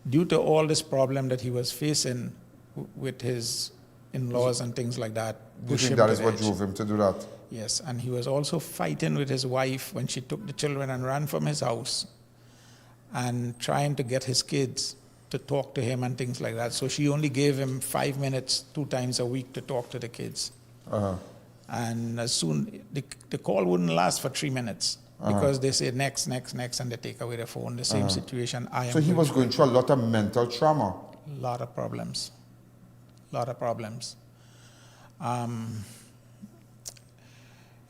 [SPEAKER 14] due to all this problem that he was facing with his in-laws and things like that,
[SPEAKER 3] you think that is what drove him to do that?
[SPEAKER 14] Yes, and he was also fighting with his wife when she took the children and ran from his house and trying to get his kids to talk to him and things like that. So she only gave him 5 minutes 2 times a week to talk to the kids. And as soon, the call wouldn't last for 3 minutes because they say next, and they take away the phone. The same situation I am.
[SPEAKER 3] So he was going through a lot of mental trauma.
[SPEAKER 14] A lot of problems.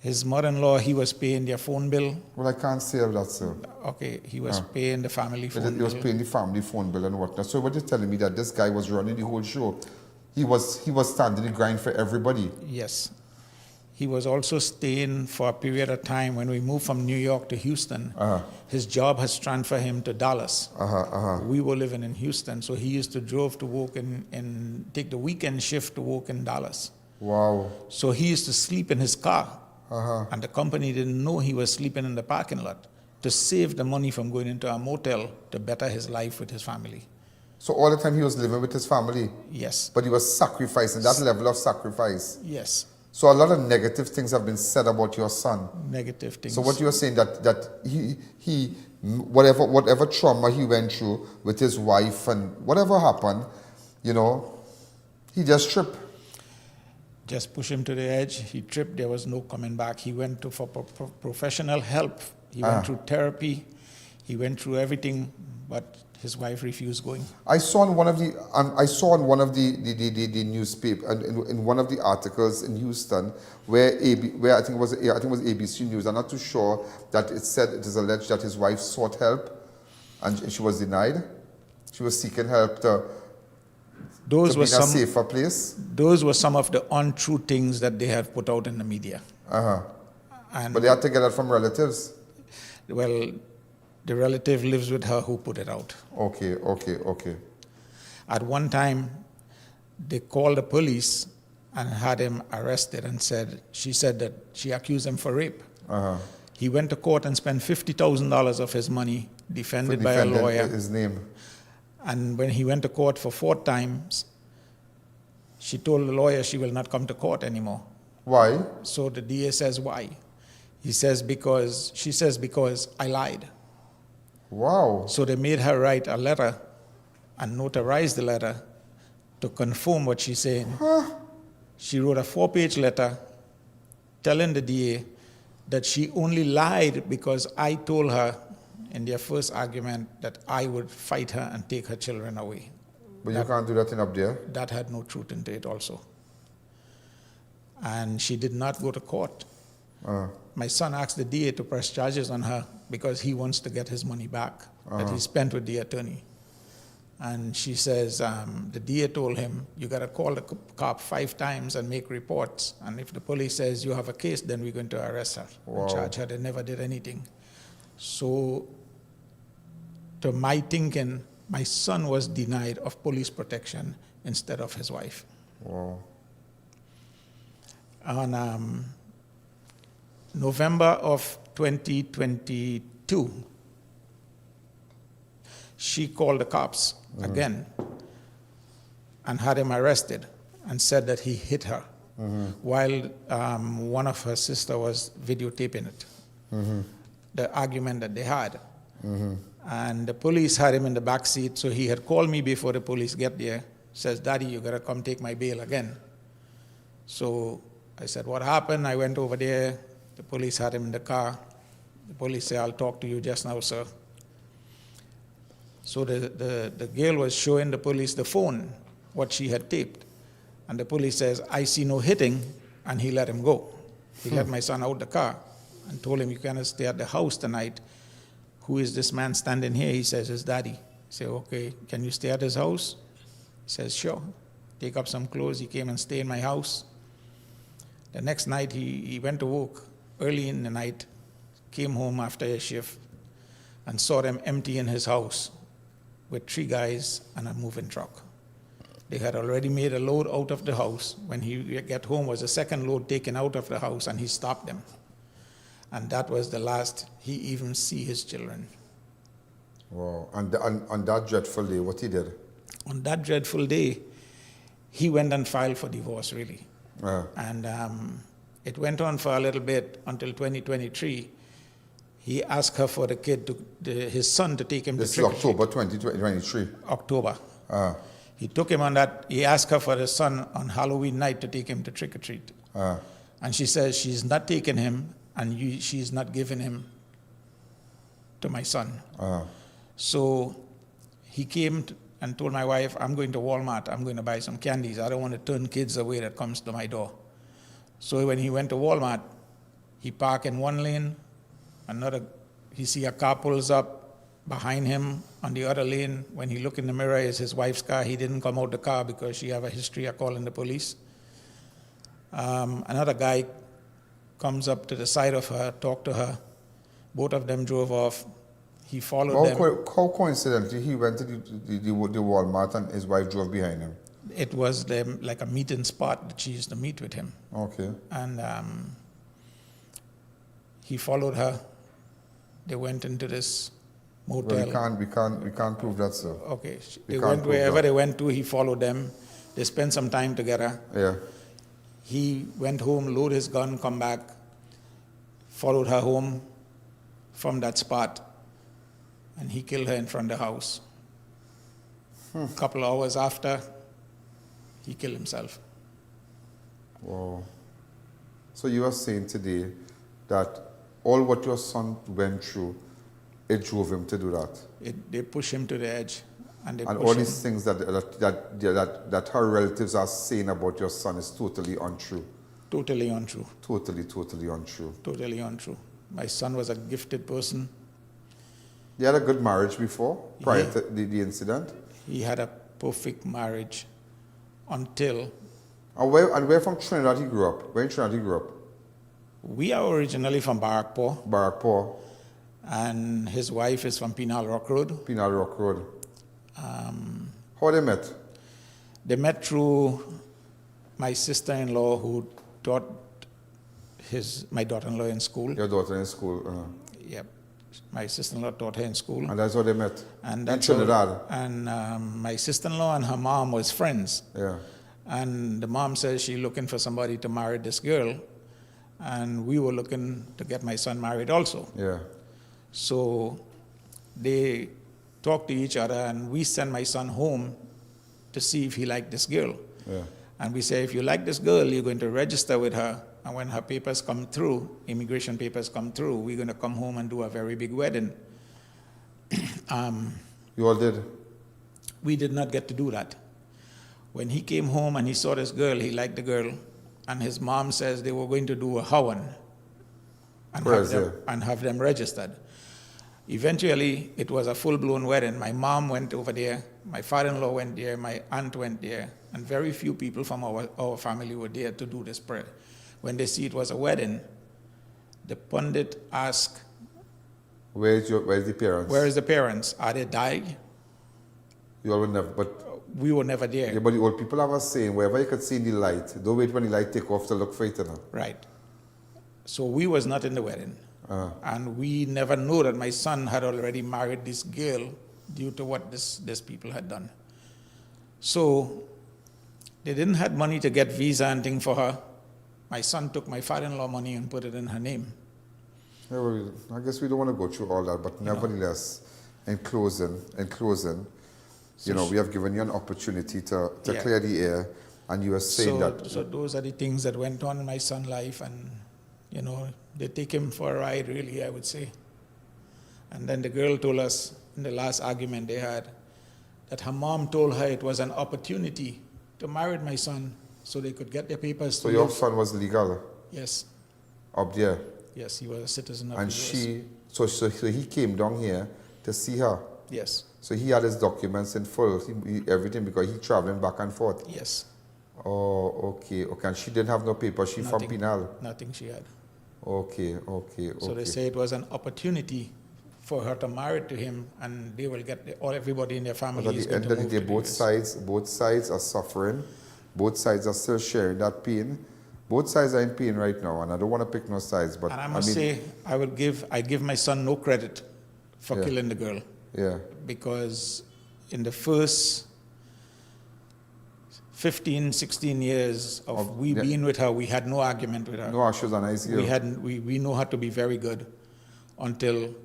[SPEAKER 14] His mother-in-law, he was paying their phone bill.
[SPEAKER 3] Well, I can't say that, sir.
[SPEAKER 14] Okay, he was paying the family phone bill.
[SPEAKER 3] He was paying the family phone bill and whatnot. So what you're telling me that this guy was running the whole show. He was standing the grind for everybody.
[SPEAKER 14] Yes. He was also staying for a period of time when we moved from New York to Houston. His job has transferred him to Dallas. We were living in Houston, so he used to drive to work and take the weekend shift to work in Dallas.
[SPEAKER 3] Wow.
[SPEAKER 14] So he used to sleep in his car. And the company didn't know he was sleeping in the parking lot to save the money from going into a motel to better his life with his family.
[SPEAKER 3] So all the time he was living with his family?
[SPEAKER 14] Yes.
[SPEAKER 3] But he was sacrificing, that level of sacrifice?
[SPEAKER 14] Yes.
[SPEAKER 3] So a lot of negative things have been said about your son?
[SPEAKER 14] Negative things.
[SPEAKER 3] So what you're saying that he whatever trauma he went through with his wife and whatever happened, you know, he just tripped.
[SPEAKER 14] Just push him to the edge. He tripped. There was no coming back. He went for professional help. He went through therapy. He went through everything, but his wife refused going.
[SPEAKER 3] I saw in one of the newspaper and in one of the articles in Houston where I think it was ABC News. I'm not too sure that it said it is alleged that his wife sought help and she was denied. She was seeking help to be in a safer place.
[SPEAKER 14] Those were some of the untrue things that they have put out in the media.
[SPEAKER 3] But they had to get that from relatives?
[SPEAKER 14] Well, the relative lives with her who put it out.
[SPEAKER 3] Okay.
[SPEAKER 14] At one time, they called the police and had him arrested and she said that she accused him for rape. He went to court and spent $50,000 of his money defended by a lawyer.
[SPEAKER 3] His name.
[SPEAKER 14] And when he went to court for 4 times, she told the lawyer she will not come to court anymore.
[SPEAKER 3] Why?
[SPEAKER 14] So the DA says, why? She says, because I lied.
[SPEAKER 3] Wow.
[SPEAKER 14] So they made her write a letter and notarize the letter to confirm what she's saying. She wrote a 4-page letter telling the DA that she only lied because I told her in their first argument that I would fight her and take her children away.
[SPEAKER 3] But you can't do that in up there?
[SPEAKER 14] That had no truth into it also. And she did not go to court. My son asked the DA to press charges on her because he wants to get his money back that he spent with the attorney. And she says, the DA told him, you got to call the cop 5 times and make reports. And if the police says you have a case, then we're going to arrest her and charge her. They never did anything. So, to my thinking, my son was denied of police protection instead of his wife.
[SPEAKER 3] Wow.
[SPEAKER 14] On November of 2022, she called the cops again and had him arrested and said that he hit her while one of her sister was videotaping it, the argument that they had. And the police had him in the back seat, so he had called me before the police get there, says, Daddy, you gotta come take my bail again. So I said, what happened? I went over there, the police had him in the car. The police said, I'll talk to you just now, sir. So the girl was showing the police the phone, what she had taped. And the police says, I see no hitting, and he let him go. He let my son out the car and told him, you cannot stay at the house tonight. Who is this man standing here? He says, his daddy. He said, okay, can you stay at his house? He says, sure. Take up some clothes. He came and stayed in my house. The next night, he went to work early in the night, came home after a shift, and saw them empty in his house with 3 guys and a moving truck. They had already made a load out of the house. When he got home, was a second load taken out of the house, and he stopped them. And that was the last he even see his children.
[SPEAKER 3] Wow. And on that dreadful day, what he did?
[SPEAKER 14] On that dreadful day, he went and filed for divorce, really. And it went on for a little bit until 2023. He asked her for the kid, his son, to take him to trick-or-treat.
[SPEAKER 3] This is October 2023?
[SPEAKER 14] October. He took him on that. He asked her for his son on Halloween night to take him to trick-or-treat. And she says she's not taking him, and she's not giving him to my son. So he came and told my wife, I'm going to Walmart, I'm going to buy some candies. I don't want to turn kids away that comes to my door. So when he went to Walmart, he parked in one lane, he see a car pulls up behind him on the other lane. When he looked in the mirror, it's his wife's car. He didn't come out the car because she have a history of calling the police. Another guy comes up to the side of her, talked to her. Both of them drove off. He followed them.
[SPEAKER 3] How coincidentally he went to the Walmart and his wife drove behind him?
[SPEAKER 14] It was like a meeting spot that she used to meet with him.
[SPEAKER 3] Okay.
[SPEAKER 14] And he followed her. They went into this motel.
[SPEAKER 3] Well, we can't prove that, sir.
[SPEAKER 14] Okay. They went wherever they went to, he followed them. They spent some time together.
[SPEAKER 3] Yeah.
[SPEAKER 14] He went home, loaded his gun, come back, followed her home from that spot, and he killed her in front of the house. A couple of hours after, he killed himself.
[SPEAKER 3] Wow. So you are saying today that all what your son went through, it drove him to do that?
[SPEAKER 14] They pushed him to the edge. And
[SPEAKER 3] all these things that her relatives are saying about your son is totally untrue.
[SPEAKER 14] Totally untrue.
[SPEAKER 3] Totally untrue.
[SPEAKER 14] Totally untrue. My son was a gifted person.
[SPEAKER 3] He had a good marriage before, prior to the incident?
[SPEAKER 14] He had a perfect marriage until...
[SPEAKER 3] And where from Trinidad he grew up? Where in Trinidad he grew up?
[SPEAKER 14] We are originally from
[SPEAKER 3] Barrackpore.
[SPEAKER 14] And his wife is from Penal Rock Road.
[SPEAKER 3] Penal Rock Road. How they met?
[SPEAKER 14] They met through my sister-in-law who taught my daughter-in-law in school.
[SPEAKER 3] Your daughter in school?
[SPEAKER 14] Yep. My sister-in-law taught her in school.
[SPEAKER 3] And that's how they met?
[SPEAKER 14] And
[SPEAKER 3] in Trinidad?
[SPEAKER 14] And my sister-in-law and her mom was friends.
[SPEAKER 3] Yeah.
[SPEAKER 14] And the mom says she's looking for somebody to marry this girl. And we were looking to get my son married also.
[SPEAKER 3] Yeah.
[SPEAKER 14] So they talked to each other, and we sent my son home to see if he liked this girl.
[SPEAKER 3] Yeah.
[SPEAKER 14] And we say, if you like this girl, you're going to register with her. And when her papers come through, immigration papers come through, we're going to come home and do a very big wedding.
[SPEAKER 3] You all did?
[SPEAKER 14] We did not get to do that. When he came home and he saw this girl, he liked the girl, and his mom says they were going to do a I.A.N. and have them registered. Eventually, it was a full-blown wedding. My mom went over there, my father-in-law went there, my aunt went there, and very few people from our family were there to do this prayer. When they see it was a wedding, the pundit asked,
[SPEAKER 3] Where's the parents?
[SPEAKER 14] Where is the parents? Are they died?
[SPEAKER 3] You all were never, but
[SPEAKER 14] we were never there.
[SPEAKER 3] Yeah, but the old people have a saying, wherever you could see the light, don't wait when the light take off to look for it.
[SPEAKER 14] Right. So we was not in the wedding. And we never knew that my son had already married this girl due to what this people had done. So they didn't have money to get visa and thing for her. My son took my father-in-law money and put it in her name.
[SPEAKER 3] Yeah, well, I guess we don't want to go through all that, but nevertheless, in closing, you know, we have given you an opportunity to clear the air, and you are saying that.
[SPEAKER 14] So those are the things that went on in my son's life, and you know, they take him for a ride, really, I would say. And then the girl told us in the last argument they had that her mom told her it was an opportunity to marry my son so they could get their papers.
[SPEAKER 3] So your son was legal?
[SPEAKER 14] Yes.
[SPEAKER 3] Up there?
[SPEAKER 14] Yes, he was a citizen of
[SPEAKER 3] and
[SPEAKER 14] the US.
[SPEAKER 3] she, so he came down here to see her?
[SPEAKER 14] Yes.
[SPEAKER 3] So he had his documents in full, everything, because he traveling back and forth?
[SPEAKER 14] Yes.
[SPEAKER 3] Oh, okay. And she didn't have no paper, she from Penal?
[SPEAKER 14] Nothing she had.
[SPEAKER 3] Okay.
[SPEAKER 14] So they say it was an opportunity for her to marry to him, and they will get everybody in their family.
[SPEAKER 3] But at the end of the day, both sides are suffering. Both sides are still sharing that pain. Both sides are in pain right now, and I don't want to pick no sides. But
[SPEAKER 14] and I must say, I give my son no credit for killing the girl.
[SPEAKER 3] Yeah.
[SPEAKER 14] Because in the first 15, 16 years of being with her, we had no argument with her.
[SPEAKER 3] No, she was a nice girl.
[SPEAKER 14] We know her to be very good until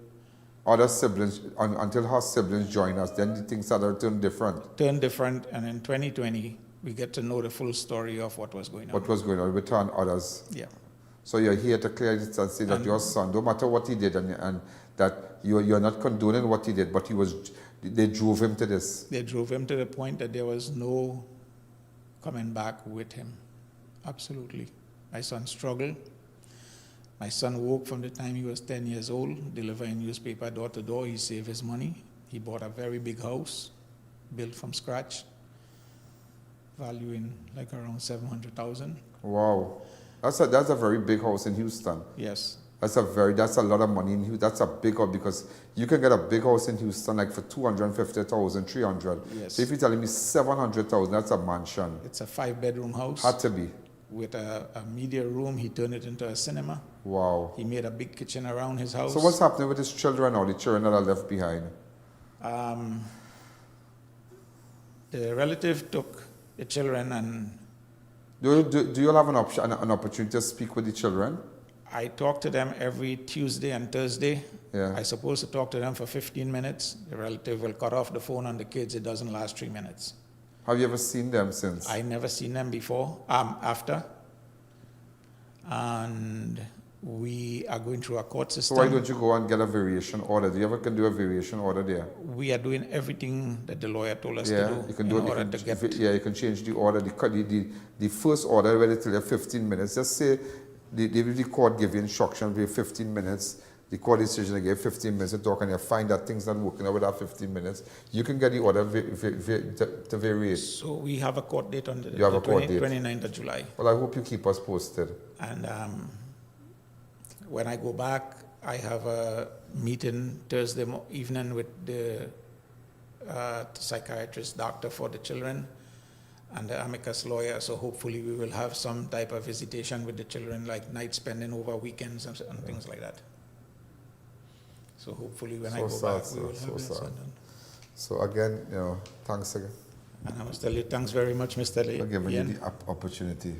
[SPEAKER 3] other siblings, until her siblings joined us. Then the things started to turn different.
[SPEAKER 14] And in 2020, we get to know the full story of what was going on.
[SPEAKER 3] What was going on with her and others.
[SPEAKER 14] Yeah.
[SPEAKER 3] So you're here to clear this and say that your son, no matter what he did, and that you're not condoning what he did, but they drove him to this.
[SPEAKER 14] They drove him to the point that there was no coming back with him. Absolutely. My son struggled. My son worked from the time he was 10 years old, delivering newspaper door to door. He saved his money. He bought a very big house, built from scratch, valuing like around $700,000.
[SPEAKER 3] Wow. That's a very big house in Houston.
[SPEAKER 14] Yes.
[SPEAKER 3] That's a lot of money in Houston. That's a big house, because you can get a big house in Houston like for $250,000, $300,000.
[SPEAKER 14] Yes.
[SPEAKER 3] So if you're telling me $700,000, that's a mansion.
[SPEAKER 14] It's a 5-bedroom house.
[SPEAKER 3] Had to be.
[SPEAKER 14] With a media room. He turned it into a cinema.
[SPEAKER 3] Wow.
[SPEAKER 14] He made a big kitchen around his house.
[SPEAKER 3] So what's happening with his children now, the children that are left behind?
[SPEAKER 14] The relative took the children and...
[SPEAKER 3] Do you have an opportunity to speak with the children?
[SPEAKER 14] I talk to them every Tuesday and Thursday.
[SPEAKER 3] Yeah.
[SPEAKER 14] I'm supposed to talk to them for 15 minutes. The relative will cut off the phone on the kids. It doesn't last 3 minutes.
[SPEAKER 3] Have you ever seen them since?
[SPEAKER 14] I never seen them before, after. And we are going through a court system.
[SPEAKER 3] So why don't you go and get a variation order? Do you ever can do a variation order there?
[SPEAKER 14] We are doing everything that the lawyer told us to do.
[SPEAKER 3] You can do it. You can change the order. The first order where they tell you 15 minutes. Just say the court give you instruction for 15 minutes. The court decision gave 15 minutes to talk, and you find that things not working out with that 15 minutes. You can get the order to vary.
[SPEAKER 14] So we have a court date on the 29th of July.
[SPEAKER 3] Well, I hope you keep us posted.
[SPEAKER 14] And when I go back, I have a meeting Thursday evening with the psychiatrist doctor for the children. and the amicus lawyer, so hopefully we will have some type of visitation with the children, like night spending over weekends and things like that. So hopefully when I go back, we will have this.
[SPEAKER 3] So again, thanks again.
[SPEAKER 14] And I must tell you, thanks very much, Mr. Lee.
[SPEAKER 3] For giving me the opportunity.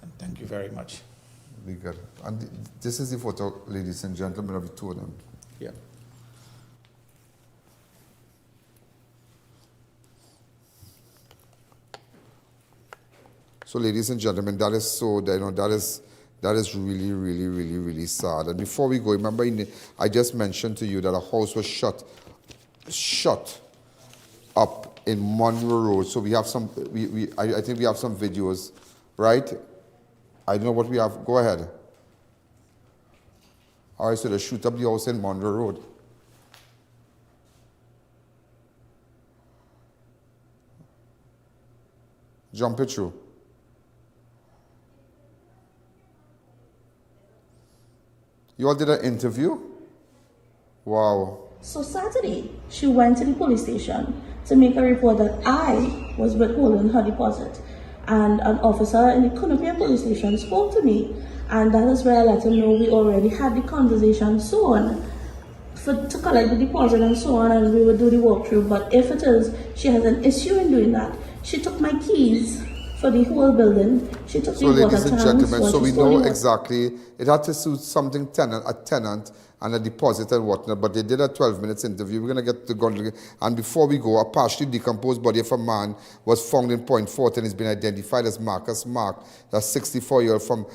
[SPEAKER 14] And thank you very much.
[SPEAKER 3] Be good. And this is the photo, ladies and gentlemen, of the two of them.
[SPEAKER 14] Yeah.
[SPEAKER 3] So, ladies and gentlemen, that is so, that is really, really, really, really sad. And before we go, remember, I just mentioned to you that a house was shut up in Munroe Road. So we have some, I think we have some videos, right? I don't know what we have. Go ahead. All right, so they shoot up the house in Munroe Road. Jump it through. You all did an interview? Wow.
[SPEAKER 16] So Saturday, she went to the police station to make a report that I was withholding her deposit. And an officer in the Cunupia police station spoke to me. And that is where I let him know we already had the conversation so on, to collect the deposit and so on, and we would do the walkthrough. But if it is, she has an issue in doing that. She took my keys for the whole building. She took the water tanks. So ladies and gentlemen,
[SPEAKER 3] so we know exactly, it had to suit something a tenant and a deposit and whatnot, but they did a 12 minutes interview. We're going to get the gun. And before we go, a partially decomposed body of a man was found in Point Fort and has been identified as Marcus Mark, a 64-year-old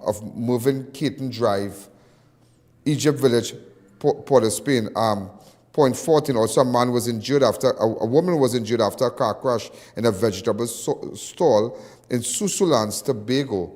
[SPEAKER 3] of Mervyn Caton Drive, Egypt Village, Port of Spain. Point 14, also a man was injured after, a woman was injured after a car crash in a vegetable stall in Susulans, Tobago.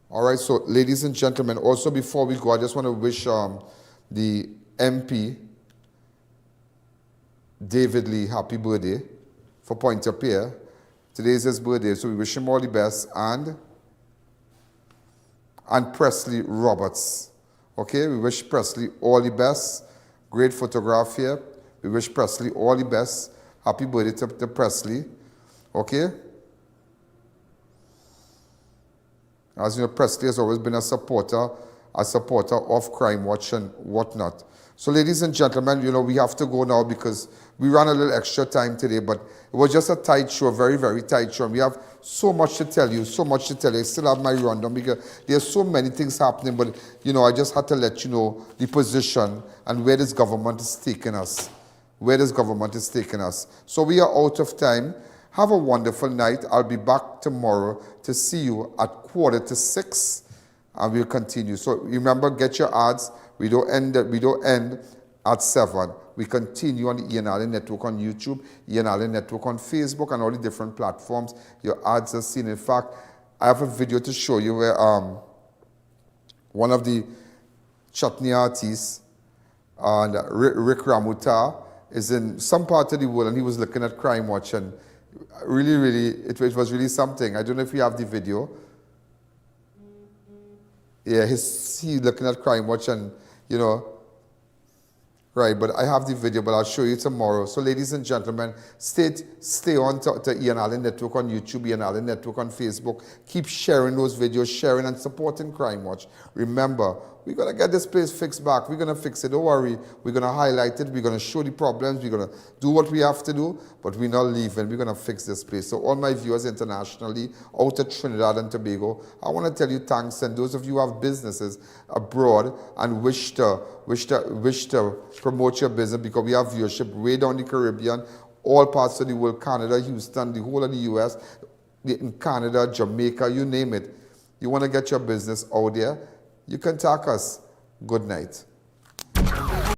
[SPEAKER 3] All right, so ladies and gentlemen, also before we go, I just want to wish the MP, David Lee, happy birthday for Pointe-a-Pierre. Today is his birthday, so we wish him all the best. And Presley Roberts. Okay, we wish Presley all the best. Great photograph here. We wish Presley all the best. Happy birthday to Presley. Okay? As you know, Presley has always been a supporter of Crime Watch and whatnot. So ladies and gentlemen, we have to go now because we ran a little extra time today, but it was just a tight show, very, very tight show. And we have so much to tell you, I still have my rundown because there's so many things happening, but, I just had to let you know the position and where this government is taking us. So we are out of time. Have a wonderful night. I'll be back tomorrow to see you at 5:45, and we'll continue. So remember, get your ads. We don't end at 7. We continue on the I.A.N network on YouTube, I.A.N network on Facebook, and all the different platforms. Your ads are seen. In fact, I have a video to show you where one of the chutney artists, Rick Ramuta, is in some part of the world, and he was looking at Crime Watch, and really, really, it was really something. I don't know if you have the video. Yeah, he's looking at Crime Watch, and right, but I have the video, but I'll show you tomorrow. So ladies and gentlemen, stay on to I.A.N network on YouTube, I.A.N network on Facebook. Keep sharing those videos, sharing and supporting Crime Watch. Remember, we're going to get this place fixed back. We're going to fix it. Don't worry. We're going to highlight it. We're going to show the problems. We're going to do what we have to do, but we're not leaving. We're going to fix this place. So all my viewers internationally, out of Trinidad and Tobago, I want to tell you thanks. And those of you who have businesses abroad and wish to promote your business, because we have viewership way down the Caribbean, all parts of the world, Canada, Houston, the whole of the US, in Canada, Jamaica, you name it. You want to get your business out there, you contact us. Good night.